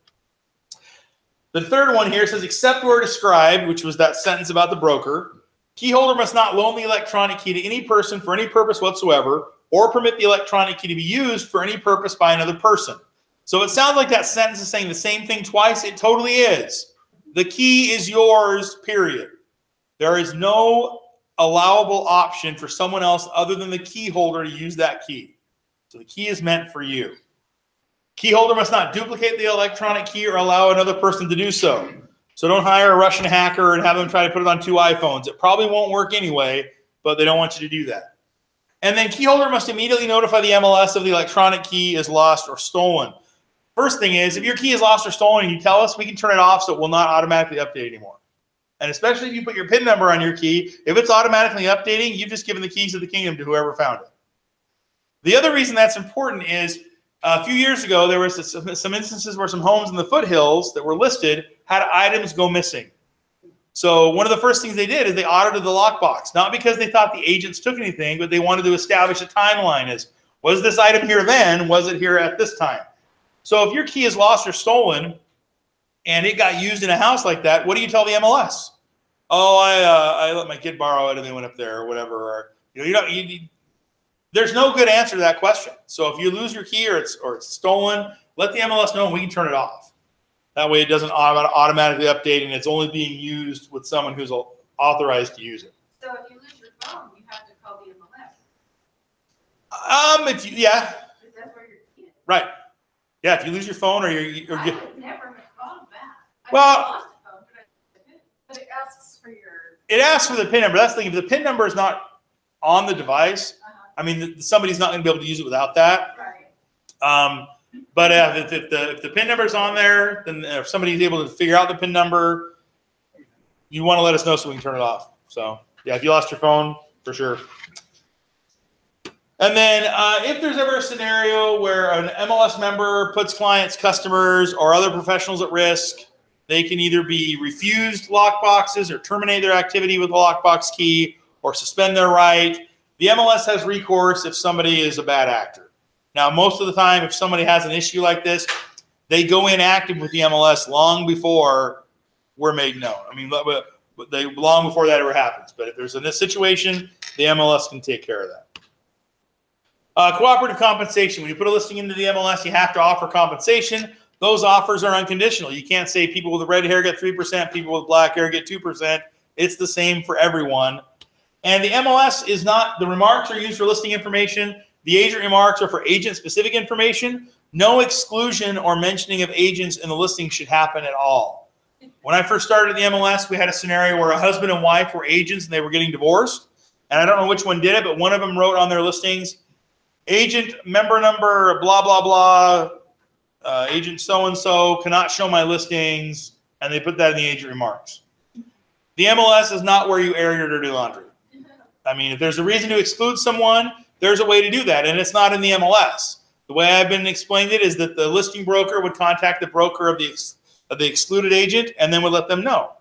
The third one here says, except where described, which was that sentence about the broker, key holder must not loan the electronic key to any person for any purpose whatsoever or permit the electronic key to be used for any purpose by another person. So it sounds like that sentence is saying the same thing twice. It totally is. The key is yours, period. There is no allowable option for someone else other than the key holder to use that key. So the key is meant for you. Key holder must not duplicate the electronic key or allow another person to do so. So don't hire a Russian hacker and have them try to put it on 2 iPhones. It probably won't work anyway, but they don't want you to do that. And then key holder must immediately notify the MLS if the electronic key is lost or stolen. First thing is, if your key is lost or stolen and you tell us, we can turn it off so it will not automatically update anymore. And especially if you put your PIN number on your key, if it's automatically updating, you've just given the keys of the kingdom to whoever found it. The other reason that's important is a few years ago, there was some instances where some homes in the foothills that were listed had items go missing. So one of the first things they did is they audited the lockbox, not because they thought the agents took anything, but they wanted to establish a timeline as, was this item here then? Was it here at this time? So if your key is lost or stolen and it got used in a house like that, what do you tell the MLS? Oh, I let my kid borrow it and they went up there or whatever. Or, there's no good answer to that question. So if you lose your key or it's stolen, let the MLS know and we can turn it off. That way it doesn't automatically update and it's only being used with someone who's authorized to use it. So if you lose your phone, you have to call the MLS. Yeah. Because that's where your key is. Right. Yeah, if you lose your phone or I would never have called back. Well- lost a phone, but it asks for your. it asks for the PIN number. That's the thing. If the PIN number is not on the device, I mean, somebody's not going to be able to use it without that. Right. But if the PIN number is on there, then if somebody's able to figure out the PIN number, you want to let us know so we can turn it off. So yeah, if you lost your phone, for sure. And then if there's ever a scenario where an MLS member puts clients, customers, or other professionals at risk, they can either be refused lockboxes or terminate their activity with a lockbox key or suspend their right. The MLS has recourse if somebody is a bad actor. Now, most of the time, if somebody has an issue like this, they go inactive with the MLS long before we're made known. I mean, long before that ever happens. But if there's a situation, the MLS can take care of that. Cooperative compensation. When you put a listing into the MLS, you have to offer compensation. Those offers are unconditional. You can't say people with red hair get 3%, people with black hair get 2%. It's the same for everyone. And the MLS is not, the remarks are used for listing information. The agent remarks are for agent-specific information. No exclusion or mentioning of agents in the listing should happen at all. When I first started the MLS, we had a scenario where a husband and wife were agents and they were getting divorced. And I don't know which one did it, but one of them wrote on their listings, agent member number, blah, blah, blah, agent so-and-so cannot show my listings. And they put that in the agent remarks. The MLS is not where you air your dirty laundry. I mean, if there's a reason to exclude someone, there's a way to do that, and it's not in the MLS. The way I've been explained it is that the listing broker would contact the broker of the excluded agent and then would let them know.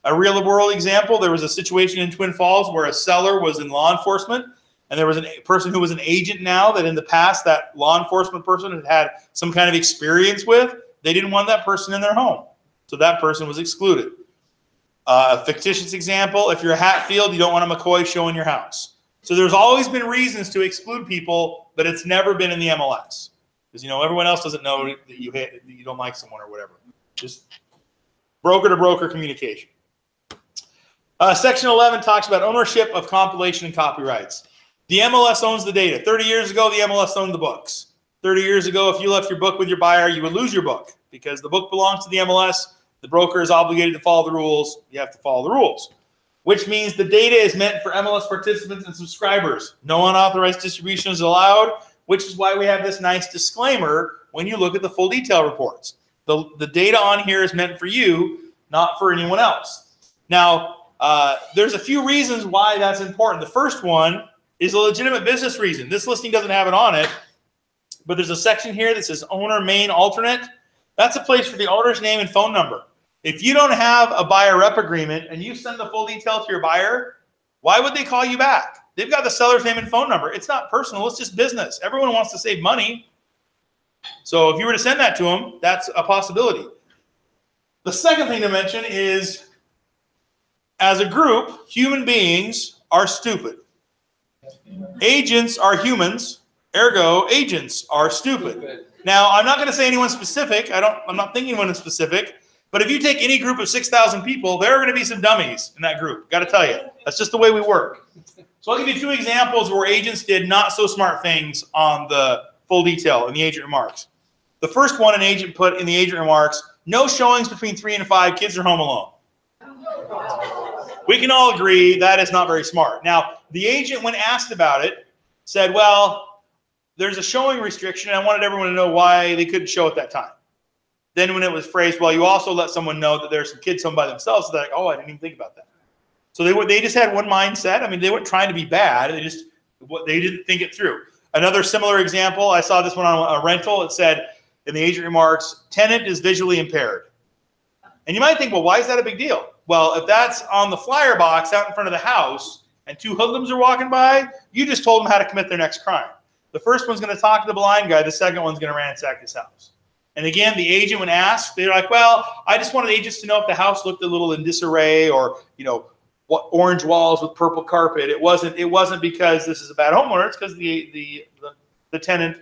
A real-world example, there was a situation in Twin Falls where a seller was in law enforcement, and there was a person who was an agent now that in the past that law enforcement person had had some kind of experience with. They didn't want that person in their home, so that person was excluded. A fictitious example, if you're a Hatfield, you don't want a McCoy show in your house. So there's always been reasons to exclude people, but it's never been in the MLS. Because, everyone else doesn't know that you don't like someone or whatever. Just broker-to-broker communication. Section 11 talks about ownership of compilation and copyrights. The MLS owns the data. 30 years ago, the MLS owned the books. 30 years ago, if you left your book with your buyer, you would lose your book because the book belongs to the MLS. The broker is obligated to follow the rules. You have to follow the rules, which means the data is meant for MLS participants and subscribers. No unauthorized distribution is allowed, which is why we have this nice disclaimer when you look at the full detail reports. The data on here is meant for you, not for anyone else. Now, there's a few reasons why that's important. The first one is a legitimate business reason. This listing doesn't have it on it, but there's a section here that says owner main alternate. That's a place for the owner's name and phone number. If you don't have a buyer rep agreement and you send the full detail to your buyer, why would they call you back? They've got the seller's name and phone number. It's not personal. It's just business. Everyone wants to save money. So if you were to send that to them, that's a possibility. The second thing to mention is, as a group, human beings are stupid. Agents are humans, ergo agents are stupid. Now, I'm not going to say anyone specific. I'm not thinking anyone specific. But if you take any group of 6,000 people, there are going to be some dummies in that group. Got to tell you. That's just the way we work. So I'll give you two examples where agents did not so smart things on the full detail in the agent remarks. The first one an agent put in the agent remarks, no showings between 3 and 5, kids are home alone. We can all agree that is not very smart. Now, the agent, when asked about it, said, well, there's a showing restriction. I wanted everyone to know why they couldn't show at that time. then when it was phrased, well, you also let someone know that there's some kids home by themselves. So they're like, oh, I didn't even think about that. So they just had one mindset. I mean, they weren't trying to be bad. They didn't think it through. Another similar example, I saw this one on a rental. It said in the agent remarks, tenant is visually impaired. And you might think, well, why is that a big deal? Well, if that's on the flyer box out in front of the house and two hoodlums are walking by, you just told them how to commit their next crime. The first one's going to talk to the blind guy. The second one's going to ransack his house. And again, the agent, when asked, they're like, well, I just wanted agents to know if the house looked a little in disarray or, what orange walls with purple carpet. It wasn't because this is a bad homeowner. It's because the tenant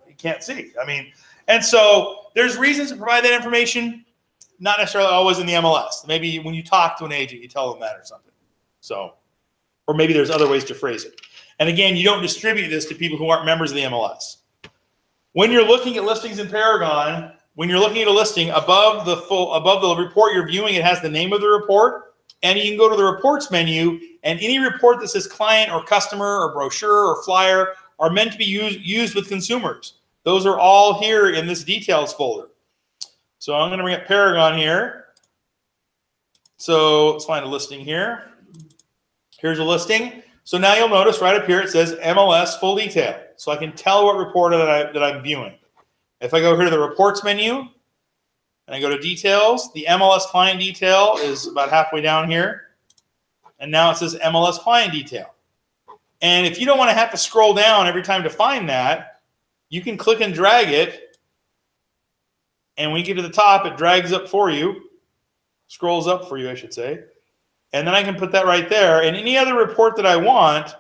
he can't see. I mean, and so there's reasons to provide that information, not necessarily always in the MLS. Maybe when you talk to an agent, you tell them that or something. So, or maybe there's other ways to phrase it. And again, you don't distribute this to people who aren't members of the MLS. When you're looking at listings in Paragon, when you're looking at a listing above the report you're viewing, it has the name of the report. And you can go to the reports menu, and any report that says client or customer or brochure or flyer are meant to be used with consumers. Those are all here in this details folder. So I'm going to bring up Paragon here. So let's find a listing here. Here's a listing. So now you'll notice right up here it says MLS full detail. So I can tell what report that I'm viewing. If I go here to the reports menu, and I go to details, the MLS client detail is about halfway down here. And now it says MLS client detail. And if you don't want to have to scroll down every time to find that, you can click and drag it. And when you get to the top, it drags up for you, scrolls up for you, I should say. And then I can put that right there. And any other report that I want,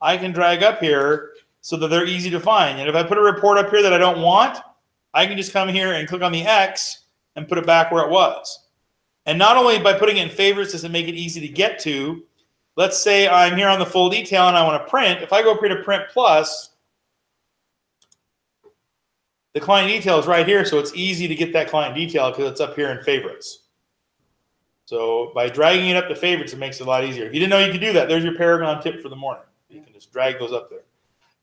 I can drag up here so that they're easy to find. And if I put a report up here that I don't want, I can just come here and click on the X and put it back where it was. And not only by putting it in favorites does it make it easy to get to. Let's say I'm here on the full detail and I want to print. If I go up here to print plus, the client detail is right here, so it's easy to get that client detail because it's up here in favorites. So by dragging it up to favorites, it makes it a lot easier. If you didn't know you could do that, there's your Paragon tip for the morning. You can just drag those up there.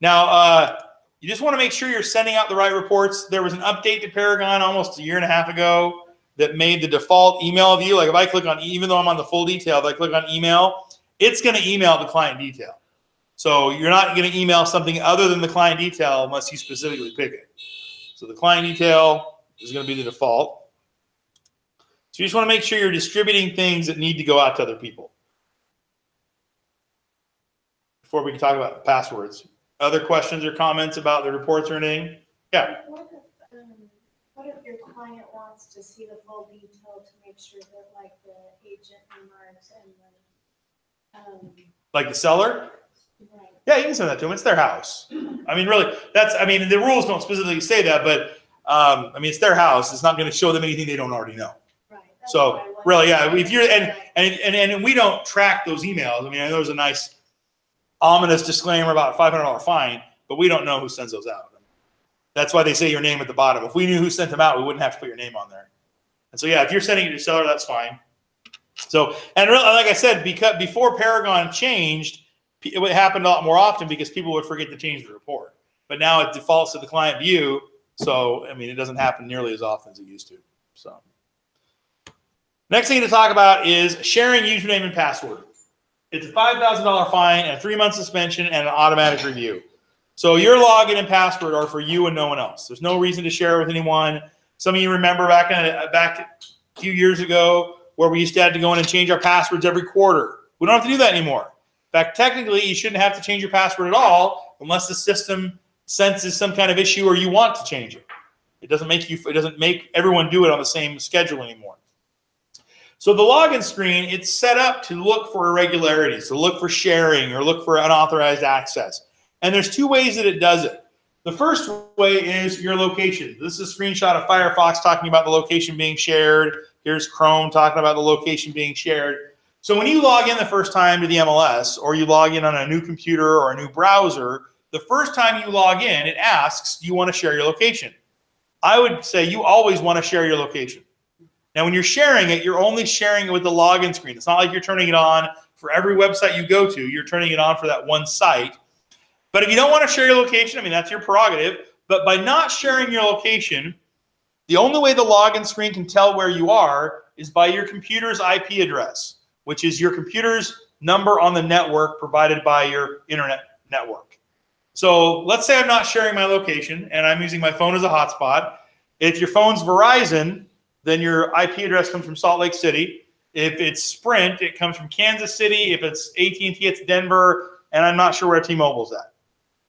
Now, you just want to make sure you're sending out the right reports. There was an update to Paragon almost a year and a half ago that made the default email view. Like if I click on, even though I'm on the full detail, if I click on email, it's going to email the client detail. So you're not going to email something other than the client detail unless you specifically pick it. So the client detail is going to be the default. So you just want to make sure you're distributing things that need to go out to other people. Before we can talk about passwords. Other questions or comments about the reports or anything? Yeah. What if your client wants to see the full detail to make sure that like the agent remarks and the Like the seller? right. Yeah, you can send that to them. It's their house. I mean, really, the rules don't specifically say that, but it's their house. It's not going to show them anything they don't already know. Right. That's So what I wanted. really, yeah, if you're and we don't track those emails. I mean, I know there's a nice ominous disclaimer about $500 fine, but we don't know who sends those out. That's why they say your name at the bottom. If we knew who sent them out, we wouldn't have to put your name on there. And so, yeah, if you're sending it to your seller, that's fine. So, and really, like I said, because before Paragon changed, it happened a lot more often because people would forget to change the report. But now it defaults to the client view. So, I mean, it doesn't happen nearly as often as it used to. So, next thing to talk about is sharing username and password. It's a $5,000 fine and a 3-month suspension and an automatic review. So your login and password are for you and no one else. There's no reason to share it with anyone. Some of you remember back a few years ago where we used to have to go in and change our passwords every quarter. We don't have to do that anymore. In fact, technically, you shouldn't have to change your password at all unless the system senses some kind of issue or you want to change it. It doesn't make everyone do it on the same schedule anymore. So the login screen, it's set up to look for irregularities, to look for sharing or look for unauthorized access. And there's 2 ways that it does it. The first way is your location. This is a screenshot of Firefox talking about the location being shared. Here's Chrome talking about the location being shared. So when you log in the first time to the MLS or you log in on a new computer or a new browser, the first time you log in, it asks, do you want to share your location? I would say you always want to share your location. Now, when you're sharing it, you're only sharing it with the login screen. It's not like you're turning it on for every website you go to. You're turning it on for that one site. But if you don't want to share your location, I mean, that's your prerogative. But by not sharing your location, The only way the login screen can tell where you are is by your computer's IP address, which is your computer's number on the network provided by your internet network. So let's say I'm not sharing my location and I'm using my phone as a hotspot. If your phone's Verizon, then your IP address comes from Salt Lake City. If it's Sprint, it comes from Kansas City. If it's AT&T, it's Denver, and I'm not sure where T-Mobile's at.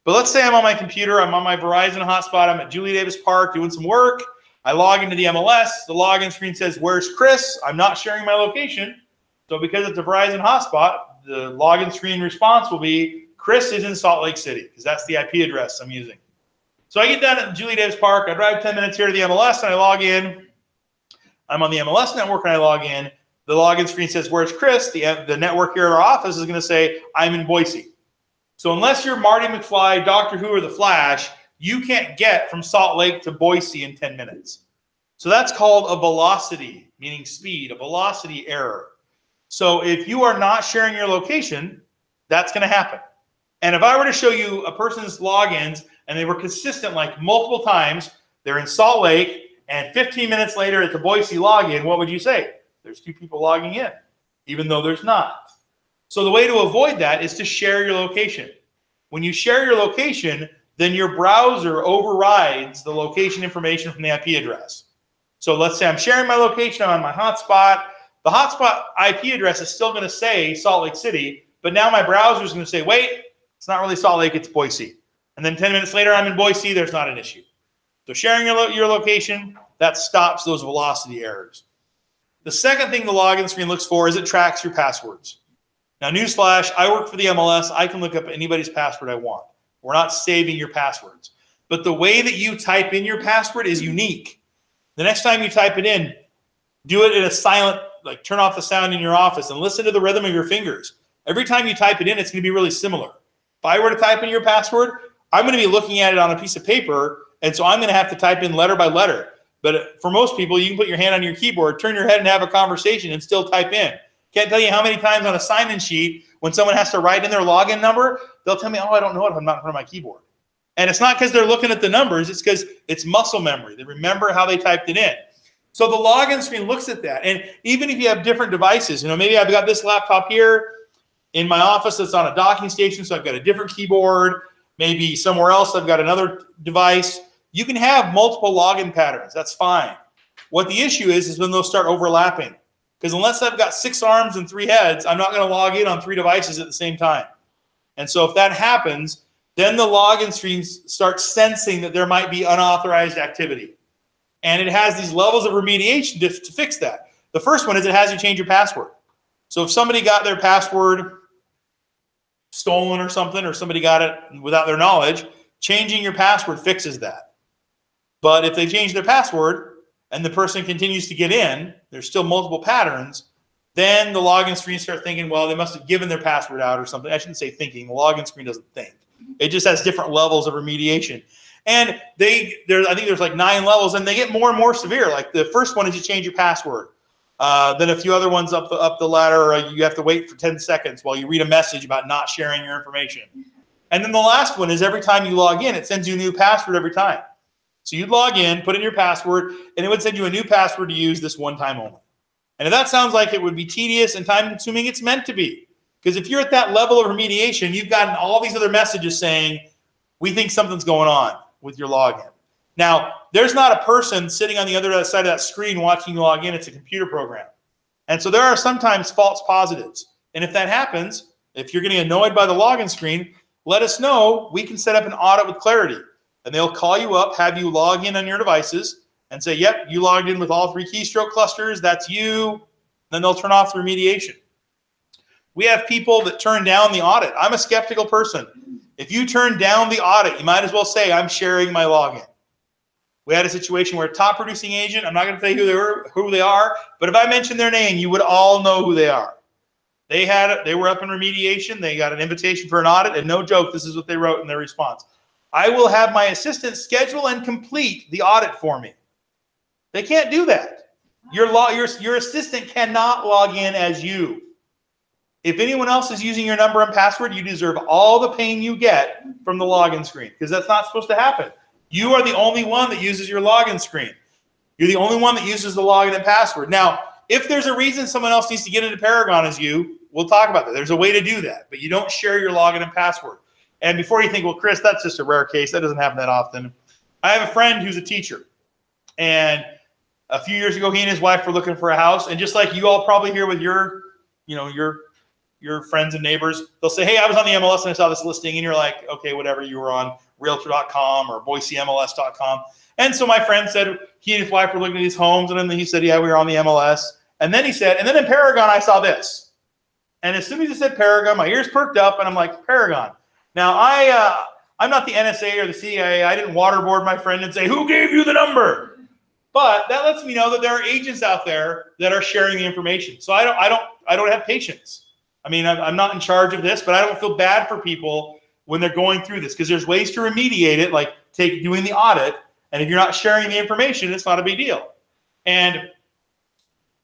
But let's say I'm on my computer, I'm on my Verizon hotspot, I'm at Julie Davis Park doing some work. I log into the MLS, the login screen says, where's Chris? I'm not sharing my location. So because it's a Verizon hotspot, the login screen response will be, Chris is in Salt Lake City, because that's the IP address I'm using. So I get down at Julie Davis Park, I drive 10 minutes here to the MLS, and I log in. I'm on the MLS network, and I log in. The login screen says, where's Chris? The network here at our office is going to say, I'm in Boise. So unless you're Marty McFly, Doctor Who, or The Flash, you can't get from Salt Lake to Boise in 10 minutes. So that's called a velocity, meaning speed, a velocity error. So if you are not sharing your location, that's going to happen. And if I were to show you a person's logins and they were consistent like multiple times, they're in Salt Lake, and 15 minutes later at the Boise login, what would you say? There's 2 people logging in, even though there's not. So the way to avoid that is to share your location. When you share your location, then your browser overrides the location information from the IP address. So let's say I'm sharing my location on my hotspot. The hotspot IP address is still going to say Salt Lake City, but now my browser is going to say, wait, it's not really Salt Lake, it's Boise. And then 10 minutes later, I'm in Boise, there's not an issue. So sharing your location, that stops those velocity errors. The second thing the login screen looks for is it tracks your passwords. Now, newsflash, I work for the MLS. I can look up anybody's password I want. We're not saving your passwords. But the way that you type in your password is unique. The next time you type it in, do it in a silent, like turn off the sound in your office and listen to the rhythm of your fingers. Every time you type it in, it's going to be really similar. If I were to type in your password, I'm going to be looking at it on a piece of paper, and so I'm going to have to type in letter by letter. But for most people, you can put your hand on your keyboard, turn your head and have a conversation and still type in. Can't tell you how many times on a sign-in sheet when someone has to write in their login number, they'll tell me, oh, I don't know it if I'm not in front of my keyboard. And it's not because they're looking at the numbers, it's because it's muscle memory. They remember how they typed it in. So the login screen looks at that. And even if you have different devices, maybe I've got this laptop here in my office that's on a docking station, so I've got a different keyboard. Maybe somewhere else I've got another device. You can have multiple login patterns. That's fine. What the issue is when those start overlapping. Because unless I've got 6 arms and 3 heads, I'm not going to log in on 3 devices at the same time. And so if that happens, then the login screen starts sensing that there might be unauthorized activity. And it has these levels of remediation to fix that. The first one is it has you change your password. So if somebody got their password stolen or something, or somebody got it without their knowledge, changing your password fixes that. But if they change their password and the person continues to get in, there's still multiple patterns, then the login screen starts thinking, well, they must have given their password out or something. I shouldn't say thinking. The login screen doesn't think. It just has different levels of remediation. And I think there's like 9 levels, and they get more and more severe. Like the first one is you change your password. Then a few other ones up the ladder, you have to wait for 10 seconds while you read a message about not sharing your information. And then the last one is every time you log in, it sends you a new password every time. So you'd log in, put in your password, and it would send you a new password to use this one time only. And if that sounds like it would be tedious and time consuming, it's meant to be. Because if you're at that level of remediation, you've gotten all these other messages saying, we think something's going on with your login. Now, there's not a person sitting on the other side of that screen watching you log in. It's a computer program. And so there are sometimes false positives. And if that happens, if you're getting annoyed by the login screen, let us know. We can set up an audit with Clarity. And they'll call you up, have you log in on your devices, and say, yep, you logged in with all 3 keystroke clusters. That's you. Then they'll turn off the remediation. We have people that turn down the audit. I'm a skeptical person. If you turn down the audit, you might as well say, I'm sharing my login. We had a situation where a top producing agent, I'm not going to tell you who they are, but if I mention their name, you would all know who they are. They were up in remediation. They got an invitation for an audit, and no joke, this is what they wrote in their response. I will have my assistant schedule and complete the audit for me. They can't do that. Your assistant cannot log in as you. If anyone else is using your number and password, you deserve all the pain you get from the login screen, because that's not supposed to happen. You are the only one that uses your login screen. You're the only one that uses the login and password. Now, if there's a reason someone else needs to get into Paragon as you, we'll talk about that. There's a way to do that, but you don't share your login and password. And before you think, well, Chris, that's just a rare case. That doesn't happen that often. I have a friend who's a teacher, and a few years ago, he and his wife were looking for a house. And just like you all probably hear with your friends and neighbors, they'll say, hey, I was on the MLS and I saw this listing. And you're like, okay, whatever, you were on realtor.com or boiseMLS.com. And so my friend said he and his wife were looking at these homes. And then he said, yeah, we were on the MLS. And then he said, and then in Paragon, I saw this. And as soon as he said Paragon, my ears perked up and I'm like, Paragon. Now, I'm not the NSA or the CIA. I didn't waterboard my friend and say, who gave you the number? But that lets me know that there are agents out there that are sharing the information. So I don't have patience. I mean, I'm not in charge of this, but I don't feel bad for people when they're going through this, because there's ways to remediate it, like doing the audit. And if you're not sharing the information, it's not a big deal. And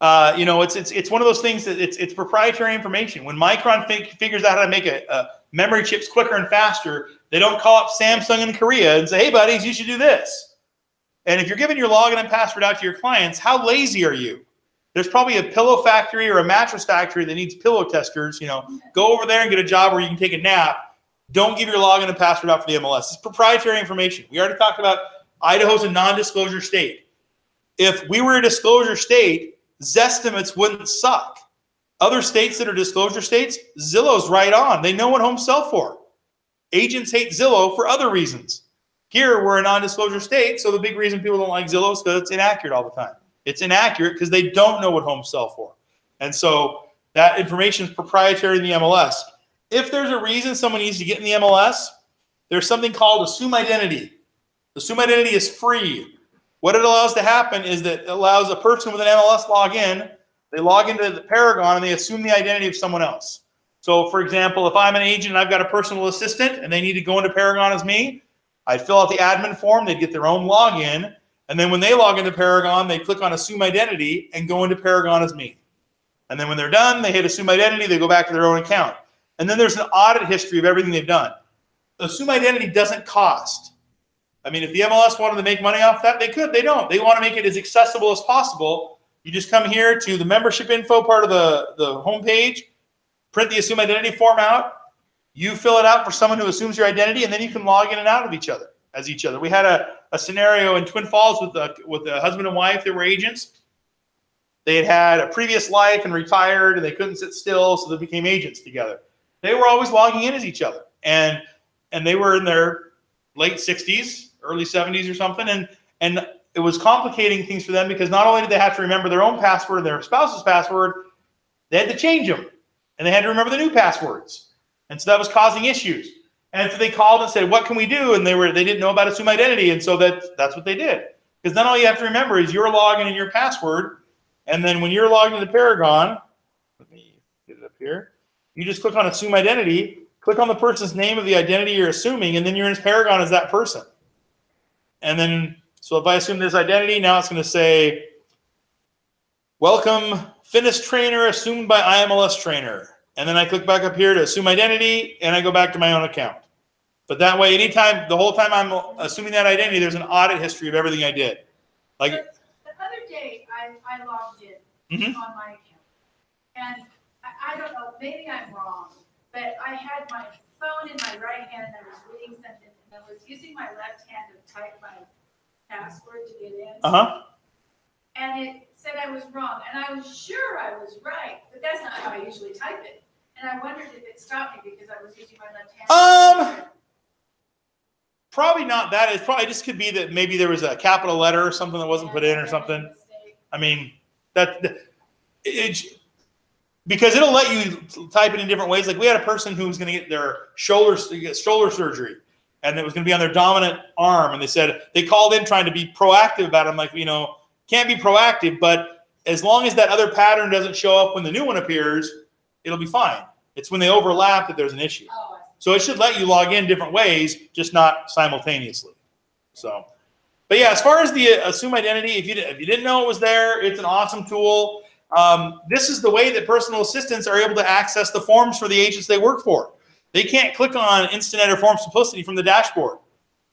it's one of those things that it's proprietary information. When Micron figures out how to make a memory chips quicker and faster, they don't call up Samsung in Korea and say, hey, buddies, you should do this. And if you're giving your login and password out to your clients, how lazy are you? There's probably a pillow factory or a mattress factory that needs pillow testers. Go over there and get a job where you can take a nap. Don't give your login and password out for the MLS. It's proprietary information. We already talked about Idaho's a non-disclosure state. If we were a disclosure state, Zestimates wouldn't suck. Other states that are disclosure states, Zillow's right on. They know what homes sell for. Agents hate Zillow for other reasons. Here, we're a non-disclosure state, so the big reason people don't like Zillow is because it's inaccurate all the time. It's inaccurate because they don't know what homes sell for. And so that information is proprietary in the MLS. If there's a reason someone needs to get in the MLS, there's something called assume identity. Assume identity is free. What it allows to happen is that it allows a person with an MLS login, they log into the Paragon and they assume the identity of someone else. So for example, if I'm an agent and I've got a personal assistant and they need to go into Paragon as me, I'd fill out the admin form, they'd get their own login, and then when they log into Paragon, they click on Assume Identity and go into Paragon as me. And then when they're done, they hit Assume Identity, they go back to their own account. And then there's an audit history of everything they've done. Assume Identity doesn't cost. I mean, if the MLS wanted to make money off that, they could. They don't. They want to make it as accessible as possible. You just come here to the membership info part of the homepage, print the Assume Identity form out, you fill it out for someone who assumes your identity, and then you can log in and out of each other as each other. We had a scenario in Twin Falls with a husband and wife that were agents. They had a previous life and retired, and they couldn't sit still, so they became agents together. They were always logging in as each other, and they were in their late 60s, early 70s or something, and it was complicating things for them because not only did they have to remember their own password and their spouse's password, they had to change them, and they had to remember the new passwords. And so that was causing issues. And so they called and said, what can we do? And they didn't know about Assume Identity. And so that's what they did. Because then all you have to remember is your login and your password. And then when you're logged into Paragon, let me get it up here. You just click on Assume Identity, click on the person's name of the identity you're assuming, and then you're in Paragon as that person. And then, so if I assume this identity, now it's going to say, welcome, fitness trainer assumed by IMLS trainer. And then I click back up here to assume identity, and I go back to my own account. But that way, anytime, the whole time I'm assuming that identity, there's an audit history of everything I did. Like the other day, I logged in on my account, and I don't know, maybe I'm wrong, but I had my phone in my right hand, and I was reading something, and I was using my left hand to type my password to get in. And it said I was wrong, and I was sure I was right, but that's not how I usually type it. And I wondered if it stopped me because I was using my left hand. Probably not that. It probably just could be that maybe there was a capital letter or something that wasn't put in or something. I mean, because it'll let you type it in different ways. Like we had a person who was going to get their shoulder surgery, and it was going to be on their dominant arm. And they called in trying to be proactive about it. I'm like, can't be proactive, but as long as that other pattern doesn't show up when the new one appears, it'll be fine. It's when they overlap that there's an issue. So it should let you log in different ways, just not simultaneously. So, but yeah, as far as the Assume Identity, if you didn't know it was there, it's an awesome tool. This is the way that personal assistants are able to access the forms for the agents they work for. They can't click on Instant Ed or Form Simplicity from the dashboard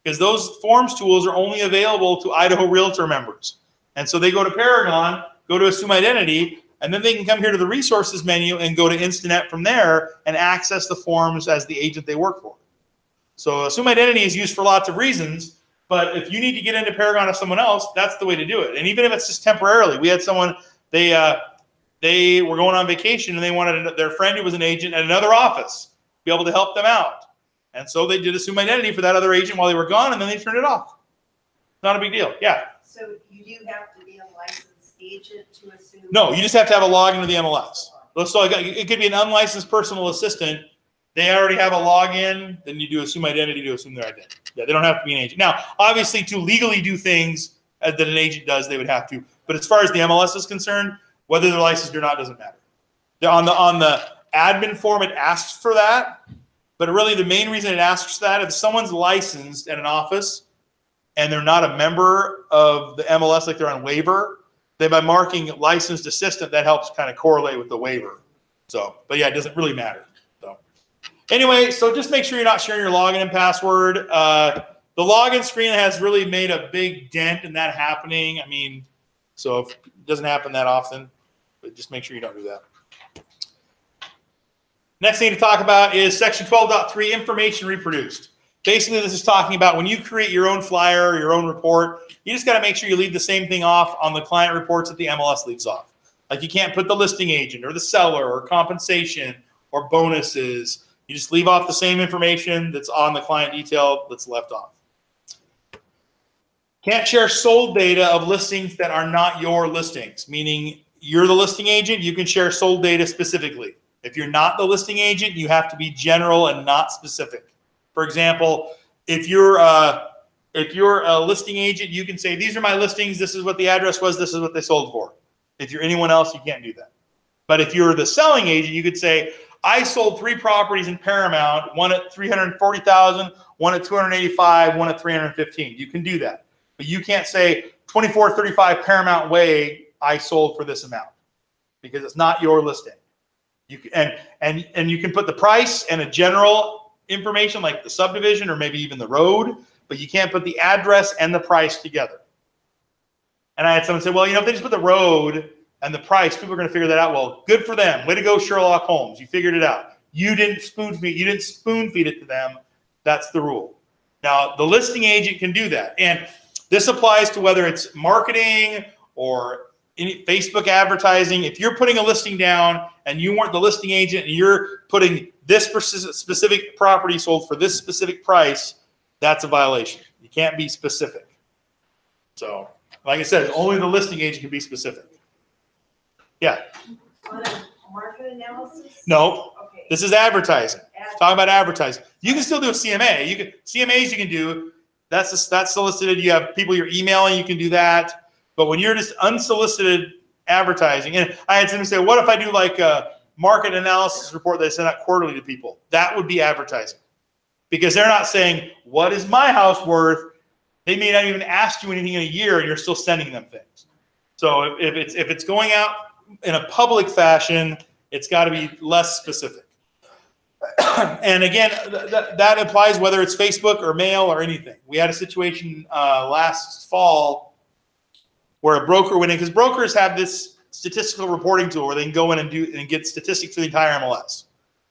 because those forms tools are only available to Idaho Realtor members. And so they go to Paragon, go to Assume Identity, and then they can come here to the resources menu and go to Instanet from there and access the forms as the agent they work for. So Assume Identity is used for lots of reasons, but if you need to get into Paragon of someone else, that's the way to do it. And even if it's just temporarily, we had someone, they were going on vacation and they wanted their friend who was an agent at another office be able to help them out. And so they did Assume Identity for that other agent while they were gone, and then they turned it off. Not a big deal. Yeah. So you do have to be a licensed agent to assume? No, you just have to have a login to the MLS. So it could be an unlicensed personal assistant. They already have a login. Then you do Assume Identity to assume their identity. Yeah, they don't have to be an agent. Now, obviously, to legally do things that an agent does, they would have to. But as far as the MLS is concerned, whether they're licensed or not doesn't matter. On the admin form, it asks for that. But really, the main reason it asks that, if someone's licensed at an office and they're not a member of the MLS, like they're on waiver, then by marking licensed assistant, that helps kind of correlate with the waiver. So, but yeah, it doesn't really matter. So anyway, so just make sure you're not sharing your login and password. The login screen has really made a big dent in that happening. I mean, so if it doesn't happen that often, but just make sure you don't do that. Next thing to talk about is section 12.3, information reproduced. Basically, this is talking about when you create your own flyer or your own report, you just got to make sure you leave the same thing off on the client reports that the MLS leaves off. Like you can't put the listing agent or the seller or compensation or bonuses. You just leave off the same information that's on the client detail that's left off. Can't share sold data of listings that are not your listings, meaning you're the listing agent, you can share sold data specifically. If you're not the listing agent, you have to be general and not specific. For example, if you're a listing agent, you can say, these are my listings, this is what the address was, this is what they sold for. If you're anyone else, you can't do that. But if you're the selling agent, you could say, I sold 3 properties in Paramount, one at $340,000, one at $285,000, one at $315,000. You can do that. But you can't say 2435 Paramount Way, I sold for this amount, because it's not your listing. You can, and you can put the price and a general information like the subdivision or maybe even the road, but you can't put the address and the price together. And I had someone say, well, you know, if they just put the road and the price, people are going to figure that out. Well, good for them. Way to go, Sherlock Holmes. You figured it out. You didn't spoon feed it to them. That's the rule. Now, the listing agent can do that. And this applies to whether it's marketing or any Facebook advertising. If you're putting a listing down and you weren't the listing agent and you're putting this specific property sold for this specific price, that's a violation. You can't be specific. So, like I said, only the listing agent can be specific. Yeah. On a market analysis? No. Okay. This is advertising. Talking about advertising. You can still do a CMA. CMAs you can do. That's solicited. You have people you're emailing. You can do that. But when you're just unsolicited advertising, and I had someone say, what if I do like a market analysis report that I send out quarterly to people? That would be advertising. Because they're not saying, what is my house worth? They may not even ask you anything in a year and you're still sending them things. So if it's going out in a public fashion, it's got to be less specific. And again, that applies whether it's Facebook or mail or anything. We had a situation last fall where a broker went in, because brokers have this statistical reporting tool where they can go in and get statistics for the entire MLS.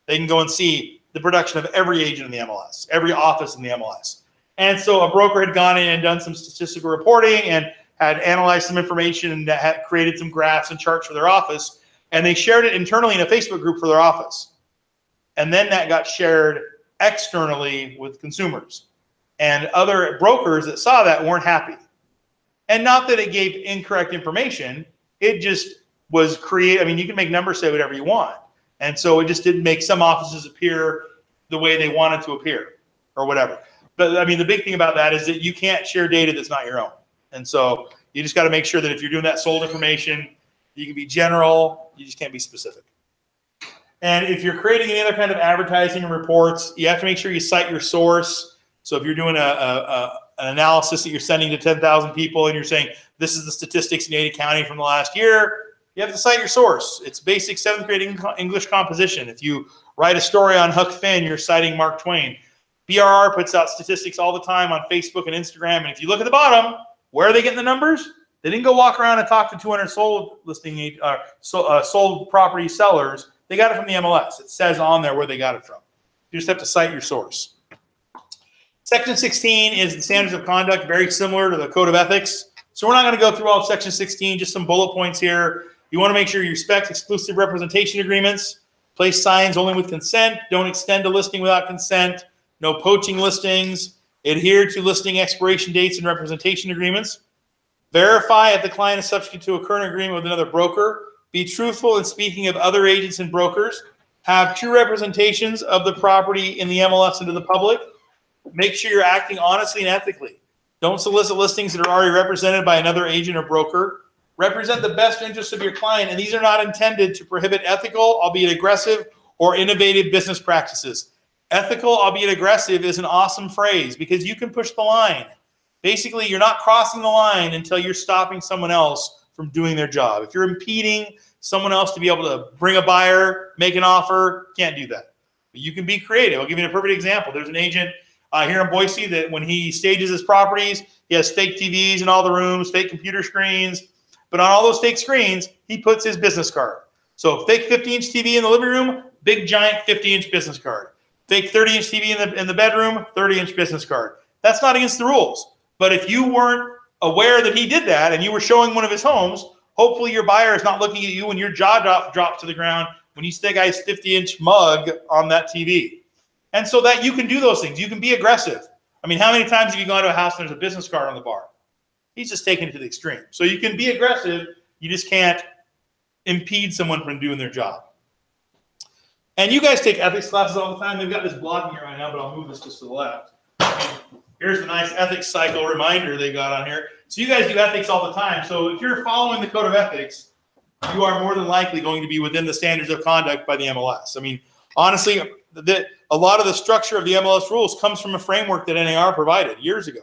They can go and see the production of every agent in the MLS, every office in the MLS. And so a broker had gone in and done some statistical reporting and had analyzed some information and had created some graphs and charts for their office. And they shared it internally in a Facebook group for their office. And then that got shared externally with consumers. And other brokers that saw that weren't happy. And not that it gave incorrect information, it just was created. I mean, you can make numbers say whatever you want. And so it just didn't make some offices appear the way they wanted to appear or whatever. But I mean, the big thing about that is that you can't share data that's not your own. And so you just got to make sure that if you're doing that sold information, you can be general, you just can't be specific. And if you're creating any other kind of advertising reports, you have to make sure you cite your source. So if you're doing an analysis that you're sending to 10,000 people and you're saying, this is the statistics in Ada County from the last year, you have to cite your source. It's basic 7th grade English composition. If you write a story on Huck Finn, you're citing Mark Twain. BRR puts out statistics all the time on Facebook and Instagram. And if you look at the bottom, where are they getting the numbers? They didn't go walk around and talk to 200 sold sold property sellers. They got it from the MLS. It says on there where they got it from. You just have to cite your source. Section 16 is the standards of conduct, very similar to the code of ethics. So we're not going to go through all of section 16, just some bullet points here. You want to make sure you respect exclusive representation agreements, place signs only with consent, don't extend a listing without consent, no poaching listings, adhere to listing expiration dates and representation agreements, verify if the client is subject to a current agreement with another broker, be truthful in speaking of other agents and brokers, have true representations of the property in the MLS and to the public, make sure you're acting honestly and ethically. Don't solicit listings that are already represented by another agent or broker. Represent the best interests of your client, and these are not intended to prohibit ethical, albeit aggressive, or innovative business practices. Ethical, albeit aggressive, is an awesome phrase because you can push the line. Basically, you're not crossing the line until you're stopping someone else from doing their job. If you're impeding someone else to be able to bring a buyer, make an offer, can't do that. But you can be creative. I'll give you a perfect example. There's an agent here in Boise that when he stages his properties, he has fake TVs in all the rooms, fake computer screens. But on all those fake screens, he puts his business card. So fake 50-inch TV in the living room, big giant 50-inch business card. Fake 30-inch TV in the bedroom, 30-inch business card. That's not against the rules. But if you weren't aware that he did that and you were showing one of his homes, hopefully your buyer is not looking at you and your jaw drops to the ground when you see that guy's 50-inch mug on that TV. And so that you can do those things. You can be aggressive. I mean, how many times have you gone to a house and there's a business card on the bar? He's just taking it to the extreme. So you can be aggressive. You just can't impede someone from doing their job. And you guys take ethics classes all the time. They've got this blocking here right now, but I'll move this just to the left. Here's the nice ethics cycle reminder they got on here. So you guys do ethics all the time. So if you're following the code of ethics, you are more than likely going to be within the standards of conduct by the MLS. I mean, honestly, a lot of the structure of the MLS rules comes from a framework that NAR provided years ago.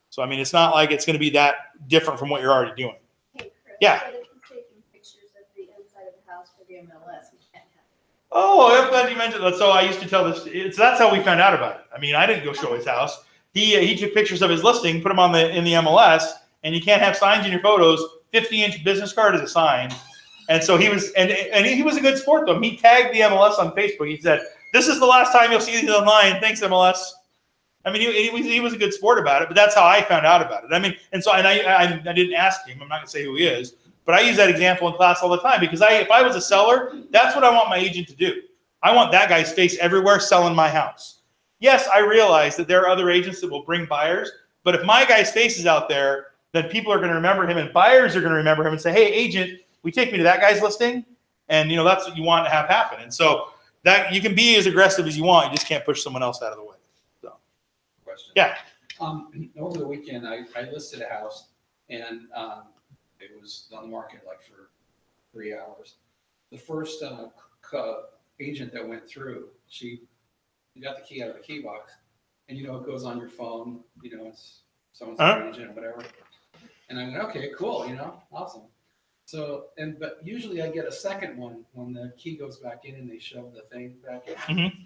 So, I mean, it's not like it's going to be that different from what you're already doing. Hey, Chris, Yeah. but if you're taking pictures of the inside of the house for the MLS, we can't have. Oh, I'm glad you mentioned that. So I used to tell this. That's how we found out about it. I mean, I didn't go show his house. He took pictures of his listing, put them on in the MLS, and you can't have signs in your photos. 50-inch business card is a sign. And so he was, and he was a good sport though. He tagged the MLS on Facebook. He said, "This is the last time you'll see these online. Thanks, MLS." I mean, he was a good sport about it, but that's how I found out about it. I mean, and I didn't ask him. I'm not going to say who he is, but I use that example in class all the time because if I was a seller, that's what I want my agent to do. I want that guy's face everywhere selling my house. Yes, I realize that there are other agents that will bring buyers, but if my guy's face is out there, then people are going to remember him and buyers are going to remember him and say, "Hey, agent, we take me to that guy's listing," and that's what you want to have happen. And so that you can be as aggressive as you want, you just can't push someone else out of the way. So, Question. Yeah. Over the weekend, I listed a house, and it was on the market like for 3 hours. The first agent that went through, she got the key out of the key box, and it goes on your phone. It's someone's agent or whatever. And I went, okay, cool. Awesome. So, but usually I get a second one when the key goes back in and they shove the thing back in. Mm-hmm.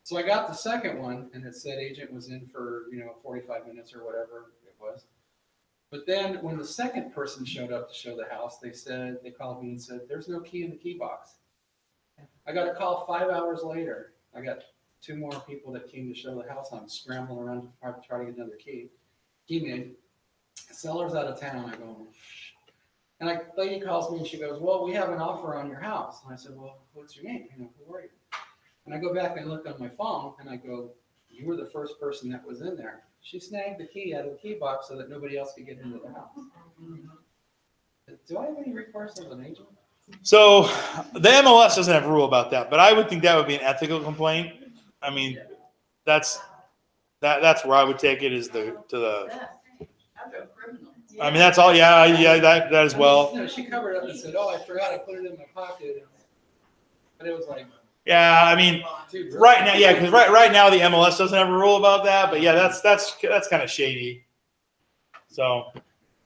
So I got the second one and it said agent was in for, 45 minutes or whatever it was. But then when the second person showed up to show the house, they called me and said, "There's no key in the key box." I got a call 5 hours later. I got 2 more people that came to show the house. I'm scrambling around to try to get another key. Key made. Seller's out of town. I go, and a lady calls me and she goes, "Well, we have an offer on your house." And I said, "Well, what's your name? Who are you?" And I go back and look on my phone and I go, "You were the first person that was in there." She snagged the key out of the key box so that nobody else could get into the house. Do I have any recourse as an agent? So the MLS doesn't have a rule about that, but I would think that would be an ethical complaint. I mean, that's where I would take it is to the. I mean, that's all. Yeah, that as well. She covered up and said, "Oh, I forgot I put it in my pocket," but it was like. Yeah, I mean, right now, yeah, because right now the MLS doesn't have a rule about that, but yeah, that's kind of shady. So.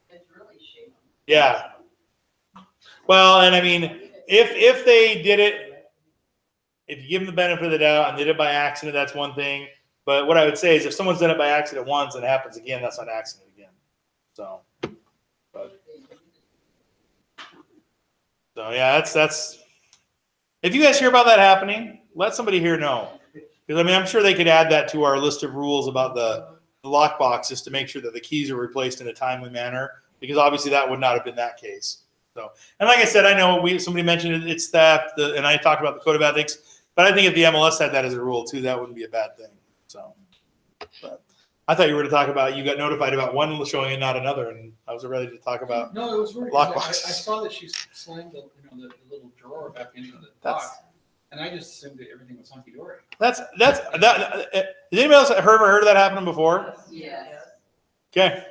It's really shady. Yeah. Well, and I mean, if they did it, if you give them the benefit of the doubt and did it by accident, that's one thing. But what I would say is if someone's done it by accident once and it happens again, that's not accident again. So, but So yeah, that's. If you guys hear about that happening, let somebody here know. Because I mean, I'm sure they could add that to our list of rules about the lockbox just to make sure that the keys are replaced in a timely manner. Because obviously that would not have been that case. So, and like I said, I know somebody mentioned it's theft, and I talked about the code of ethics. But I think if the MLS had that as a rule too, that wouldn't be a bad thing. So, but I thought you were to talk about you got notified about one showing and not another, and I was ready to talk about. No, it was weird. 'Cause Lockbox. I saw that she slammed the little drawer back into the box, and I just assumed that everything was hunky dory. Has anybody else heard of that happening before? Yes. Okay.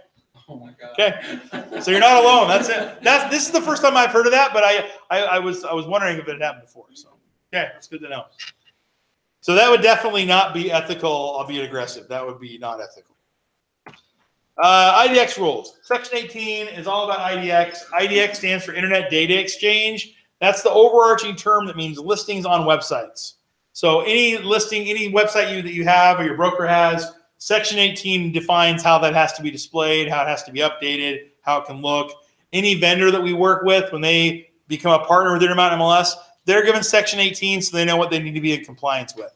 Oh my god. Okay. So you're not alone. That's it. This is the first time I've heard of that, but I was wondering if it had happened before. So okay, that's good to know. So that would definitely not be ethical, albeit aggressive. That would be not ethical. IDX rules. Section 18 is all about IDX. IDX stands for Internet Data Exchange. That's the overarching term that means listings on websites. So any listing, any website that you have or your broker has, Section 18 defines how that has to be displayed, how it has to be updated, how it can look. Any vendor that we work with, when they become a partner with Intermountain MLS, they're given Section 18 so they know what they need to be in compliance with.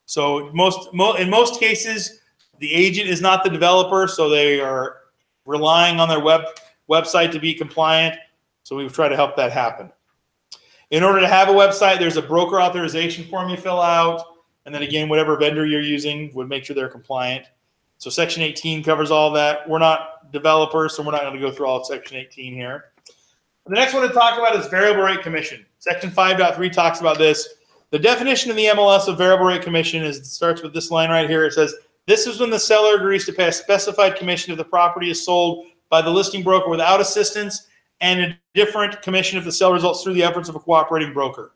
So in most cases, the agent is not the developer, so they are relying on their website to be compliant. So we try to help that happen. In order to have a website, there's a broker authorization form you fill out. And then again, whatever vendor you're using would make sure they're compliant. So Section 18 covers all that. We're not developers, so we're not going to go through all of Section 18 here. The next one to talk about is variable rate commission. Section 5.3 talks about this. The definition in the MLS of variable rate commission starts with this line right here. It says, this is when the seller agrees to pay a specified commission if the property is sold by the listing broker without assistance, and a different commission if the sale results through the efforts of a cooperating broker.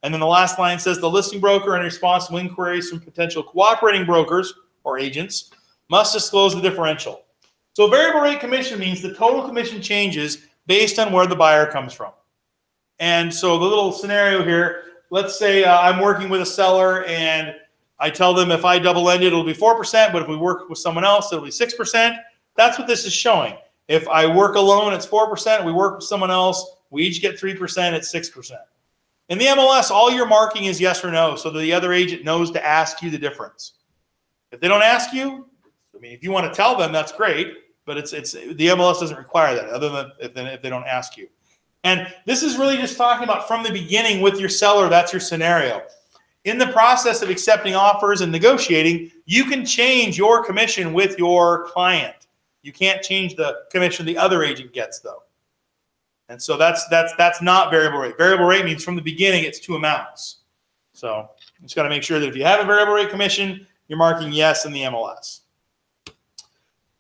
And then the last line says the listing broker, in response to inquiries from potential cooperating brokers or agents, must disclose the differential. So variable rate commission means the total commission changes based on where the buyer comes from. And so the little scenario here, let's say I'm working with a seller and I tell them if I double end it, it'll be 4%, but if we work with someone else, it'll be 6%. That's what this is showing. If I work alone, it's 4%. We work with someone else, we each get 3%, it's 6%. In the MLS, all your marking is yes or no, so the other agent knows to ask you the difference. If they don't ask you, I mean, if you want to tell them, that's great, but the MLS doesn't require that, other than if they don't ask you. And this is really just talking about from the beginning with your seller, that's your scenario. In the process of accepting offers and negotiating, you can change your commission with your client. You can't change the commission the other agent gets, though. And so that's not variable rate. Variable rate means from the beginning it's two amounts. So you just got to make sure that if you have a variable rate commission, you're marking yes in the MLS.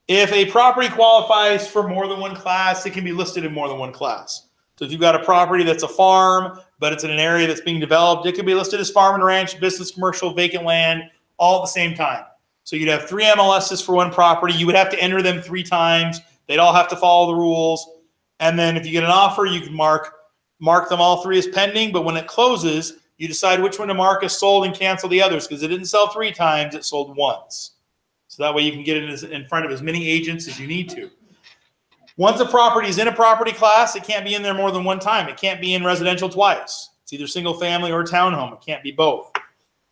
If a property qualifies for more than one class, it can be listed in more than one class. So if you've got a property that's a farm, but it's in an area that's being developed, it could be listed as farm and ranch, business, commercial, vacant land, all at the same time. So you'd have 3 MLSs for one property. You would have to enter them 3 times. They'd all have to follow the rules. And then if you get an offer, you can mark them all 3 as pending. But when it closes, you decide which one to mark as sold and cancel the others, because it didn't sell 3 times, it sold once. So that way you can get it in front of as many agents as you need to. Once a property is in a property class, it can't be in there more than one time. It can't be in residential twice. It's either single family or townhome. It can't be both.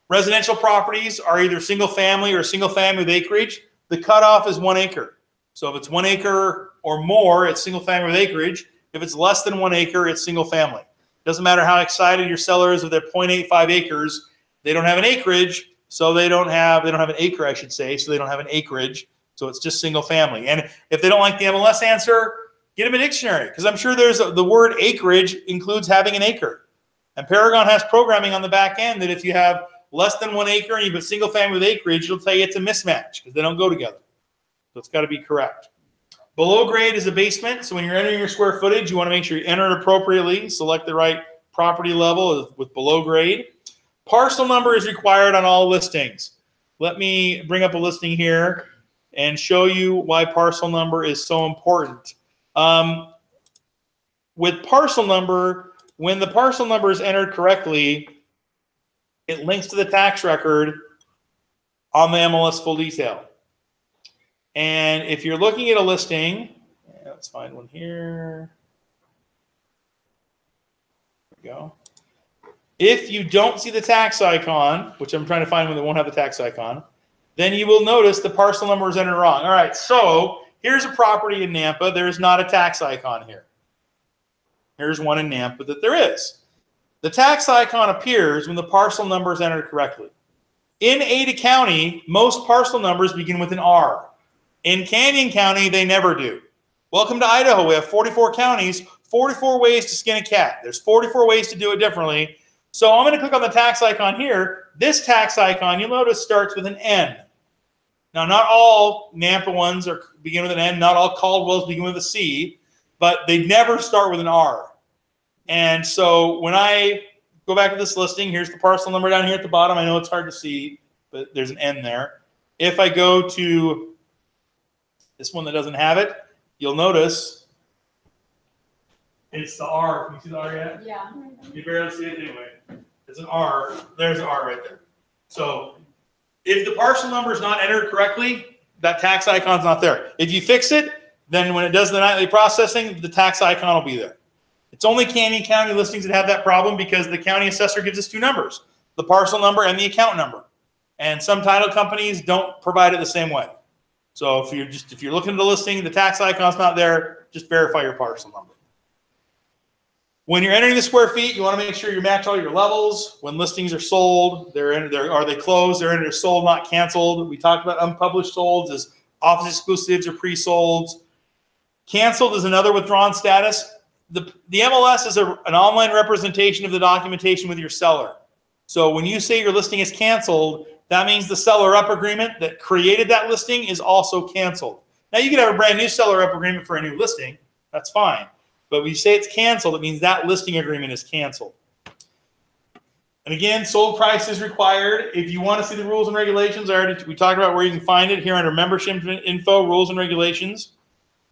Residential properties are either single family or single family with acreage. The cutoff is 1 acre. So if it's 1 acre or more, it's single family with acreage. If it's less than 1 acre, it's single family. Doesn't matter how excited your seller is with their 0.85 acres. They don't have an acreage, so they don't have an acre, I should say, so they don't have an acreage. So it's just single family. And if they don't like the MLS answer, get them a dictionary, because I'm sure the word acreage includes having an acre. And Paragon has programming on the back end that if you have less than 1 acre and you have a single family with acreage, it'll tell you it's a mismatch because they don't go together. So it's got to be correct. Below grade is a basement. So when you're entering your square footage, you want to make sure you enter it appropriately. Select the right property level with below grade. Parcel number is required on all listings. Let me bring up a listing here and show you why parcel number is so important. With parcel number, when the parcel number is entered correctly, it links to the tax record on the MLS full detail. And if you're looking at a listing, let's find one here. Go. If you don't see the tax icon, which I'm trying to find when they won't have the tax icon, then you will notice the parcel number is entered wrong. All right, so here's a property in Nampa. There is not a tax icon here. Here's one in Nampa that there is. The tax icon appears when the parcel number is entered correctly. In Ada County, most parcel numbers begin with an R. In Canyon County, they never do. Welcome to Idaho. We have 44 counties, 44 ways to skin a cat. There's 44 ways to do it differently. So I'm going to click on the tax icon here. This tax icon, you'll notice, starts with an N. Now, not all Nampa ones begin with an N. Not all Caldwells begin with a C. But they never start with an R. And so when I go back to this listing, here's the parcel number down here at the bottom. I know it's hard to see, but there's an N there. If I go to this one that doesn't have it, you'll notice it's the R. Can you see the R yet? Yeah. You barely see it anyway. It's an R. There's an R right there. So if the parcel number is not entered correctly, that tax icon's not there. If you fix it, then when it does the nightly processing, the tax icon will be there. It's only Canyon County listings that have that problem because the county assessor gives us two numbers, the parcel number and the account number. And some title companies don't provide it the same way. So if you're looking at the listing, the tax icon's not there, just verify your parcel number. When you're entering the square feet, you want to make sure you match all your levels. When listings are sold, are they closed? They're entered as sold, not canceled. We talked about unpublished solds as office exclusives or pre-solds. Canceled is another withdrawn status. The MLS is an online representation of the documentation with your seller. So when you say your listing is canceled, that means the seller up agreement that created that listing is also canceled. Now you could have a brand new seller up agreement for a new listing. That's fine. But when you say it's canceled, it means that listing agreement is canceled. And again, sold price is required. If you want to see the rules and regulations, we talked about where you can find it here under membership info, rules and regulations.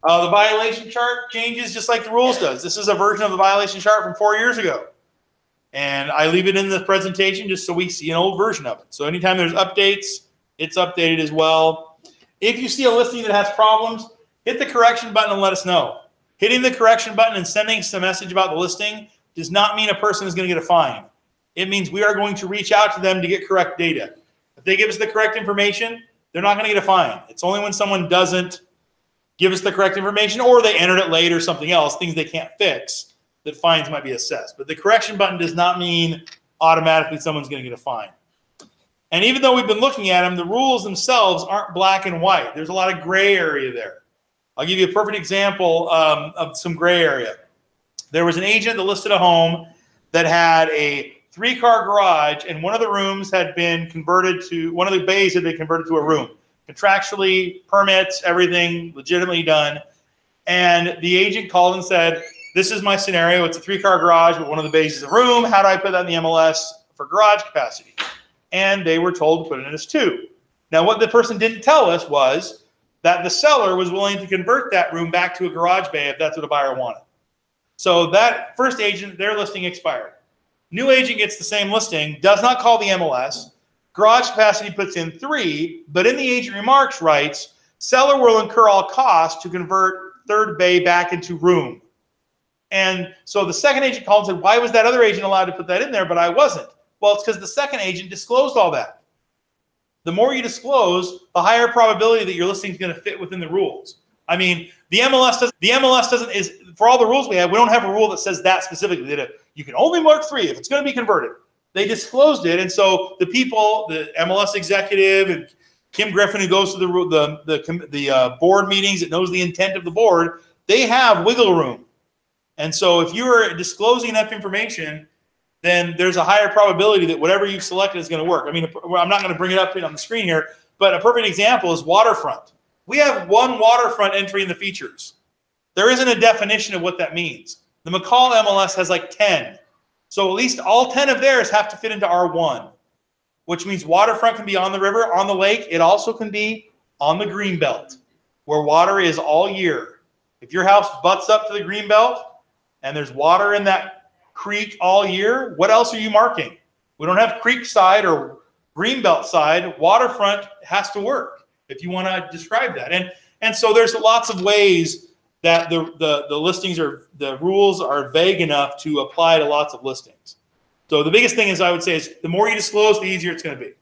The violation chart changes just like the rules does. This is a version of the violation chart from 4 years ago. And I leave it in the presentation just so we see an old version of it. So anytime there's updates, it's updated as well. If you see a listing that has problems, hit the correction button and let us know. Hitting the correction button and sending us a message about the listing does not mean a person is going to get a fine. It means we are going to reach out to them to get correct data. If they give us the correct information, they're not going to get a fine. It's only when someone doesn't give us the correct information or they entered it late or something else, things they can't fix, that fines might be assessed. But the correction button does not mean automatically someone's going to get a fine. And even though we've been looking at them, the rules themselves aren't black and white. There's a lot of gray area there. I'll give you a perfect example of some gray area. There was an agent that listed a home that had a 3-car garage, and one of the rooms had been converted to, one of the bays had been converted to a room. Contractually, permits, everything legitimately done. And the agent called and said, this is my scenario. It's a 3-car garage, but one of the bays is a room. How do I put that in the MLS for garage capacity? And they were told to put it in as 2. Now, what the person didn't tell us was that the seller was willing to convert that room back to a garage bay if that's what a buyer wanted. So that first agent, their listing expired. New agent gets the same listing, does not call the MLS. Garage capacity puts in 3, but in the agent remarks writes, seller will incur all costs to convert third bay back into room. And so the second agent called and said, why was that other agent allowed to put that in there, but I wasn't? Well, it's because the second agent disclosed all that. The more you disclose, the higher probability that your listing is going to fit within the rules. I mean, the MLS doesn't, for all the rules we have, we don't have a rule that says that specifically, that you can only mark 3 if it's going to be converted. They disclosed it, and so the people, the MLS executive and Kim Griffin, who goes to the board meetings, that knows the intent of the board, they have wiggle room. And so if you're disclosing enough information, then there's a higher probability that whatever you've selected is going to work. I mean, I'm not going to bring it up on the screen here, but a perfect example is waterfront. We have one waterfront entry in the features. There isn't a definition of what that means. The McCall MLS has like 10. So at least all 10 of theirs have to fit into R1, which means waterfront can be on the river, on the lake. It also can be on the green belt, where water is all year. If your house butts up to the green belt and there's water in that creek all year, what else are you marking? We don't have creek side or green belt side. Waterfront has to work if you want to describe that. And so there's lots of ways that the listings the rules are vague enough to apply to lots of listings. So the biggest thing is I would say is the more you disclose, the easier it's going to be.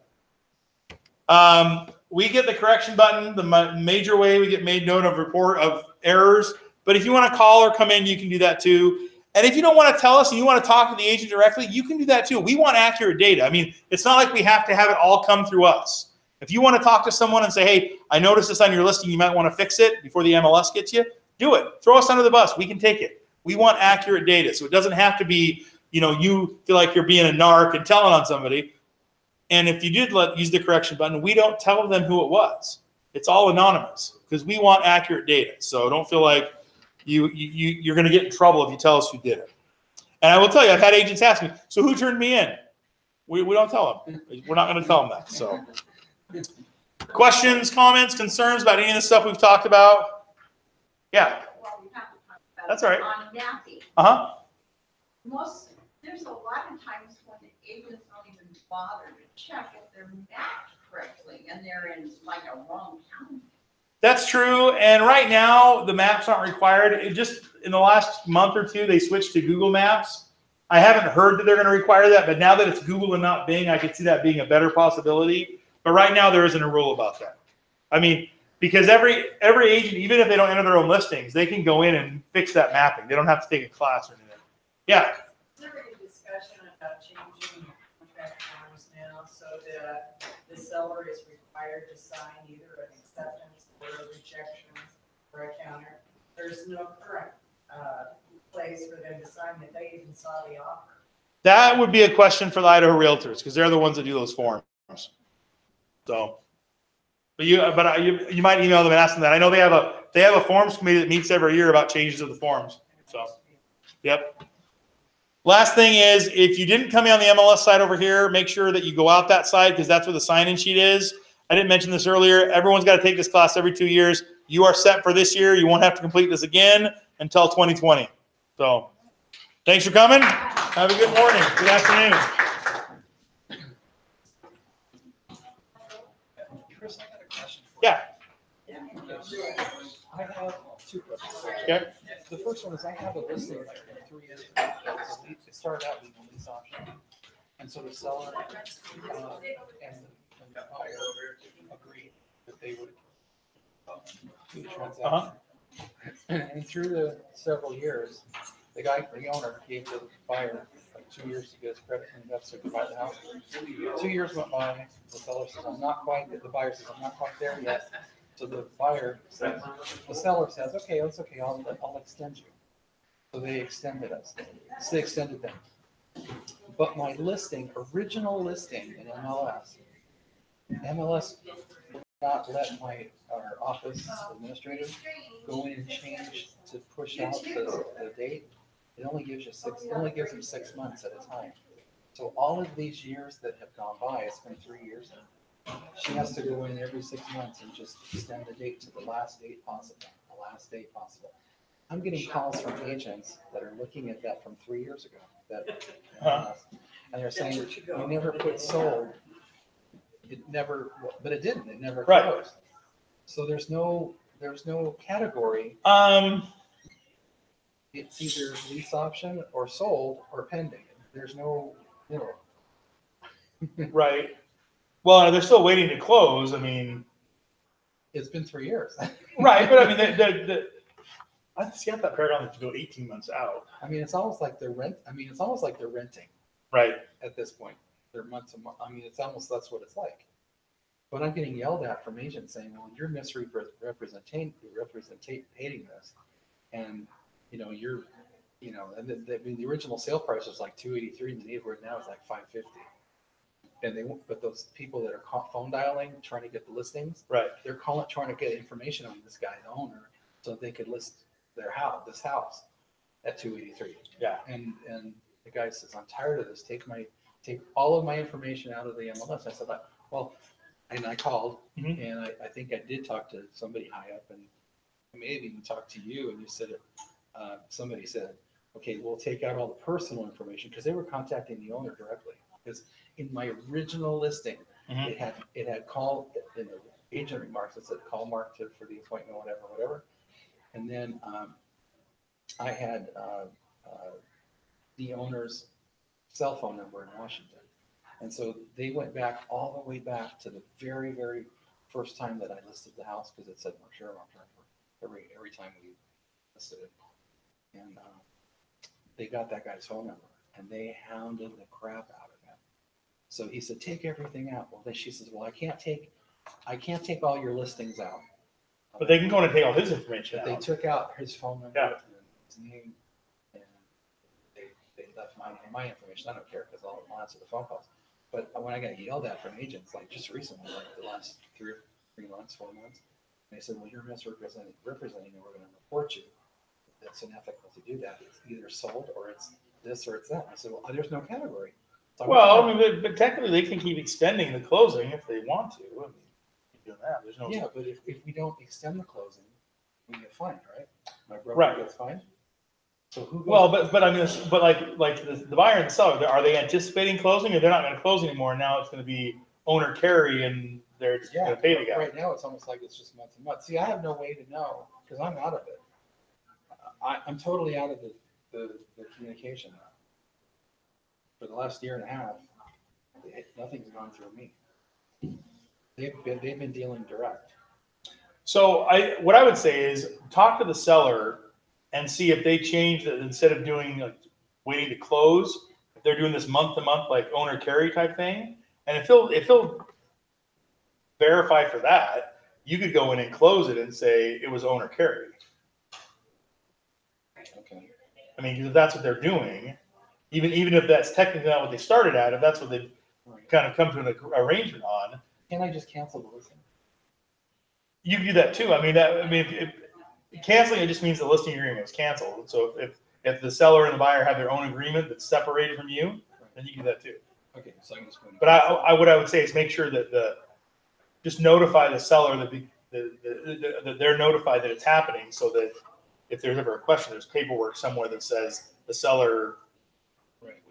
We get the correction button, the major way we get made known of report of errors. But if you want to call or come in, you can do that too. And if you don't want to tell us and you want to talk to the agent directly, you can do that too. We want accurate data. I mean, it's not like we have to have it all come through us. If you want to talk to someone and say, hey, I noticed this on your listing, you might want to fix it before the MLS gets you, do it. Throw us under the bus. We can take it. We want accurate data. So it doesn't have to be, you feel like you're being a narc and telling on somebody. And if you did use the correction button, we don't tell them who it was. It's all anonymous because we want accurate data. So don't feel like you're going to get in trouble if you tell us who did it. And I will tell you, I've had agents ask me, so who turned me in? We don't tell them. We're not going to tell them that. So questions, comments, concerns about any of the stuff we've talked about? Yeah. Well, we have to talk about That's all right. on mapping. Uh-huh. There's a lot of times when the agents don't even bother to check if they're mapped correctly and they're in like a wrong county. That's true. And right now, the maps aren't required. It just in the last month or two, they switched to Google Maps. I haven't heard that they're going to require that, but now that it's Google and not Bing, I could see that being a better possibility. But right now, there isn't a rule about that. I mean, because every agent, even if they don't enter their own listings, they can go in and fix that mapping. They don't have to take a class or anything. Yeah. Is there any discussion about changing contract terms now so that the seller is required to sign either an acceptance or a rejection for a counter? There's no current place for them to sign that they even saw the offer. That would be a question for the Idaho Realtors because they're the ones that do those forms. So, but you might email them and ask them that. I know they have a forms committee that meets every year about changes of the forms. So, yep. Last thing is, if you didn't come in on the MLS side over here, make sure that you go out that side because that's where the sign-in sheet is. I didn't mention this earlier. Everyone's got to take this class every 2 years. You are set for this year. You won't have to complete this again until 2020. So, thanks for coming. Have a good morning. Good afternoon. Chris, I got a question. Yeah. I have two questions. Okay. The first one is I have a listing like 3 years ago. It started out with a lease option. And so the seller and the buyer agreed that they would do the transaction. And through the several years, the owner gave the buyer like 2 years to get his credit and that's to buy the house. 2 years went by. The seller says, I'm not quite, the buyer says, I'm not quite there yet. So the buyer says, the seller says, okay, that's okay, I'll extend you. So they extended us. So they extended them. But my original listing in MLS would not let our office administrator go in and change to push out the date. It only gives them 6 months at a time. So all of these years that have gone by, it's been 3 years now. She has to go in every 6 months and just extend the date to the last date possible. I'm getting calls from agents that are looking at that from 3 years ago. And they're saying, we never put sold. But it didn't. It never closed. Right. So there's no category. It's either lease option or sold or pending. There's no middle. Right. Well, they're still waiting to close. I mean, it's been 3 years. Right, but I mean, I see how that paragon to go 18 months out. I mean, it's almost like they're renting. Right. At this point, they're month to month. I mean, it's almost that's what it's like. But I'm getting yelled at from agents saying, "Well, you're misrepresenting this," and the original sale price was like $283, and the neighborhood now is like $550. And but those people that are phone dialing, trying to get the listings, right? They're trying to get information on this guy, the owner, so they could list this house at $283. Yeah. And the guy says, "I'm tired of this. Take all of my information out of the MLS." I said, "Well," and I called, and I think I did talk to somebody high up, and I may have even talked to you, and you said somebody said, "Okay, we'll take out all the personal information," because they were contacting the owner directly. Because in my original listing, it had call in the agent remarks. It said call Mark for the appointment, whatever. And then I had the owner's cell phone number in Washington. And so they went back all the way back to the very, very first time that I listed the house, because it said Mark Sherman for every time we listed it. And they got that guy's phone number, and they hounded the crap out of him. So he said, take everything out. Well, then she says, well, I can't take all your listings out. But they can go in and take all his information But they out. took out his phone number Yeah. and his name, and they left my information. I don't care, because I'll answer the phone calls. But when I got yelled at from agents, like just recently, like the last 3 months, 4 months, they said, well, you're misrepresenting, and we're going to report you. That's unethical to do that. It's either sold, or it's this, or it's that. I said, well, there's no category. So Well, I mean, but technically they can keep extending the closing if they want to. I mean, keep doing that. There's no. yeah, but if we don't extend the closing, we get fined, right? My broker Right. gets fined. So who? Goes Well, but I mean, but like the buyer and the seller, are they anticipating closing, or they're not going to close anymore? And now it's going to be owner carry, and they're just going to pay the guy. Right now, it's almost like it's just month to month. See, I have no way to know, because I'm out of it. I'm totally out of the communication now. For the last year and a half, nothing's gone through me. They've been dealing direct. So what I would say is talk to the seller and see if they change that, instead of doing like waiting to close, if they're doing this month to month like owner carry type thing. And if he'll verify for that, you could go in and close it and say it was owner carry. Okay. I mean, because if that's what they're doing, even if that's technically not what they started at, if that's what they've Right. kind of come to an arrangement on, Can I just cancel the listing? you can do that too. I mean, if canceling it just means the listing agreement is canceled. So if the seller and the buyer have their own agreement that's separated from you, then you can do that too. Okay, so I can just go. But what I would say is make sure that just notify the seller that they're notified that it's happening, so that if there's ever a question, there's paperwork somewhere that says the seller Right.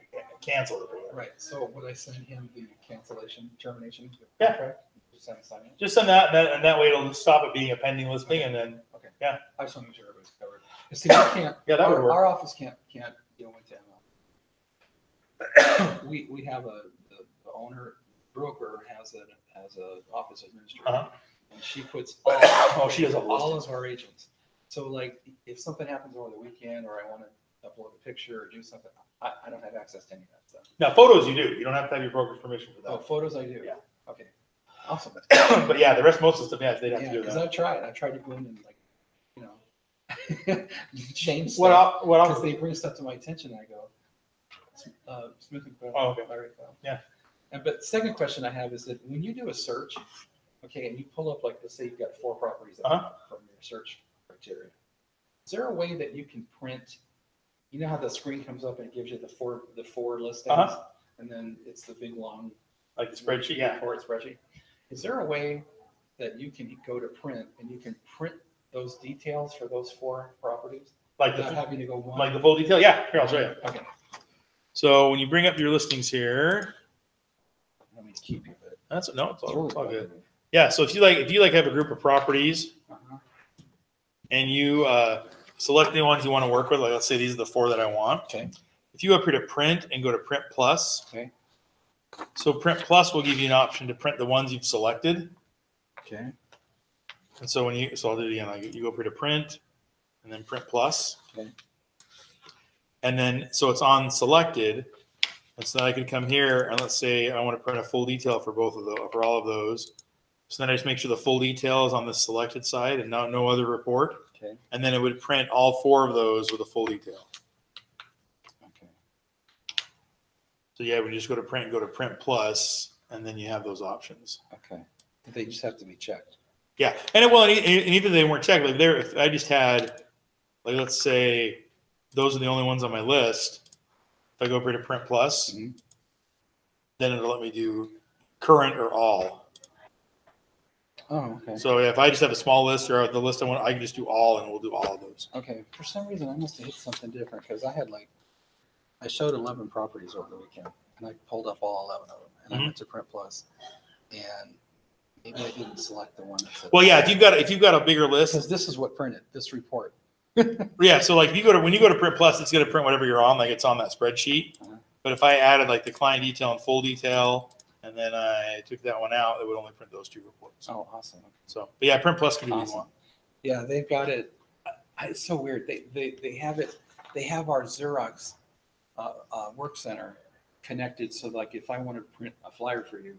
canceled it. Or whatever. Right. So would I send him the cancellation, termination Yeah. contract? Just sign it? Just send that, and that way it'll stop it being a pending listing, and then Okay. Yeah. I just want to make sure everybody's covered. See, we can't. Yeah, that would work. Our office can't deal with them. We have the owner broker has a office administrator, Uh-huh. and she puts she does all all listings. of our agents. So like if something happens over the weekend, or I want to upload a picture or do something, I don't have access to any of that stuff. Now photos you do. You don't have to have your broker's permission for Oh, that. pose I do. Yeah. Okay. Awesome. But yeah, the rest, most of the stuff, yeah, they'd have Yeah, to do because that. I've tried to go in and like, change What stuff. else? Because they bring stuff to my attention, and I go, Smith and Quill. Oh, okay. Larry Quill. Yeah. But second question I have is that when you do a search, okay, and you pull up, like, let's say you've got 4 properties that come up from your search criteria. Is there a way that you can print, you know how the screen comes up and it gives you the four listings? And then it's the big long Like the spreadsheet, yeah. report spreadsheet. Is there a way that you can go to print and you can print those details for those 4 properties Like without the having to go one? like the full detail. Yeah, here I'll show you. Okay. So when you bring up your listings here, Let me keep you, but it's all good. bugging me. Yeah. So if you like have a group of properties Uh-huh. and you select the ones you want to work with, like let's say these are the 4 that I want. Okay. If you go up here to print and go to print plus. Okay. So print plus will give you an option to print the ones you've selected. Okay. And so so I'll do it again. Like you go up here to print and then print plus. Okay. And then, so it's on selected. And so I could come here and let's say I want to print a full detail for for all of those. So then I just make sure the full detail is on the selected side and no other report. Okay. And then it would print all 4 of those with a full detail. Okay. So yeah, we just go to print plus, and then you have those options. Okay. They just have to be checked. Yeah, and even if they weren't checked, like if I just had, like let's say, those are the only ones on my list. If I go over here to print plus, then it'll let me do current or all. Oh, okay. So if I just have a small list or the list I want, I can just do all, and we'll do all of those. Okay. For some reason, I must have hit something different because I showed 11 properties over the weekend, and I pulled up all 11 of them, and I went to print plus, and Maybe I didn't select the one that said. Well, yeah, if you've got a bigger list, Because this is what printed, this report. yeah. So like when you go to Print Plus, it's going to print whatever you're on, like it's on that spreadsheet. Uh-huh. But if I added like the client detail and full detail, and then I took that one out, it would only print those 2 reports. Oh, awesome. So, but yeah, Print Plus can do what you Awesome. want. Yeah, they've got it. It's so weird. They have it. They have our Xerox work center connected. So like if I want to print a flyer for you,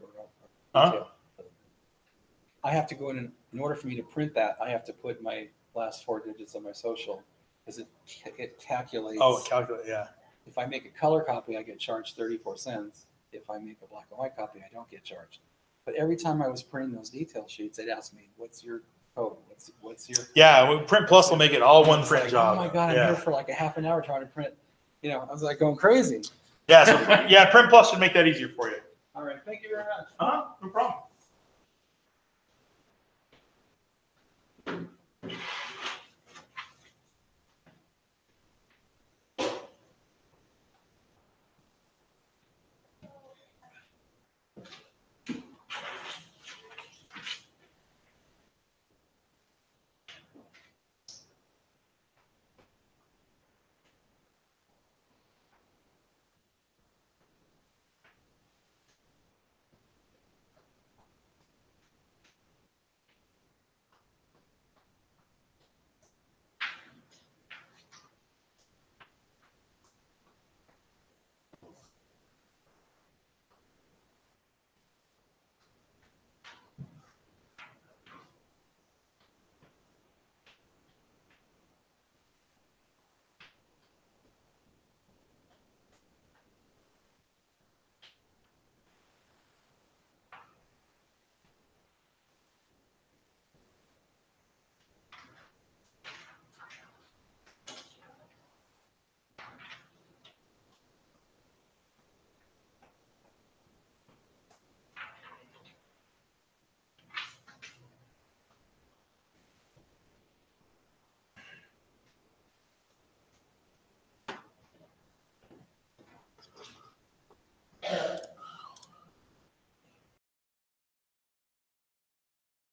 I have to go in order for me to print that. I have to put my last 4 digits of my social because it calculates. Oh, calculate, yeah. If I make a color copy, I get charged 34 cents. If I make a black and white copy, I don't get charged. But every time I was printing those detail sheets, they'd ask me, "What's your code? What's your?" Yeah, Print Plus will make it all one print Like, job. oh my god, I'm yeah. here for like a half an hour trying to print. You know, I was like going crazy. Yeah, so yeah, Print Plus should make that easier for you. All right, thank you very much. Uh-huh.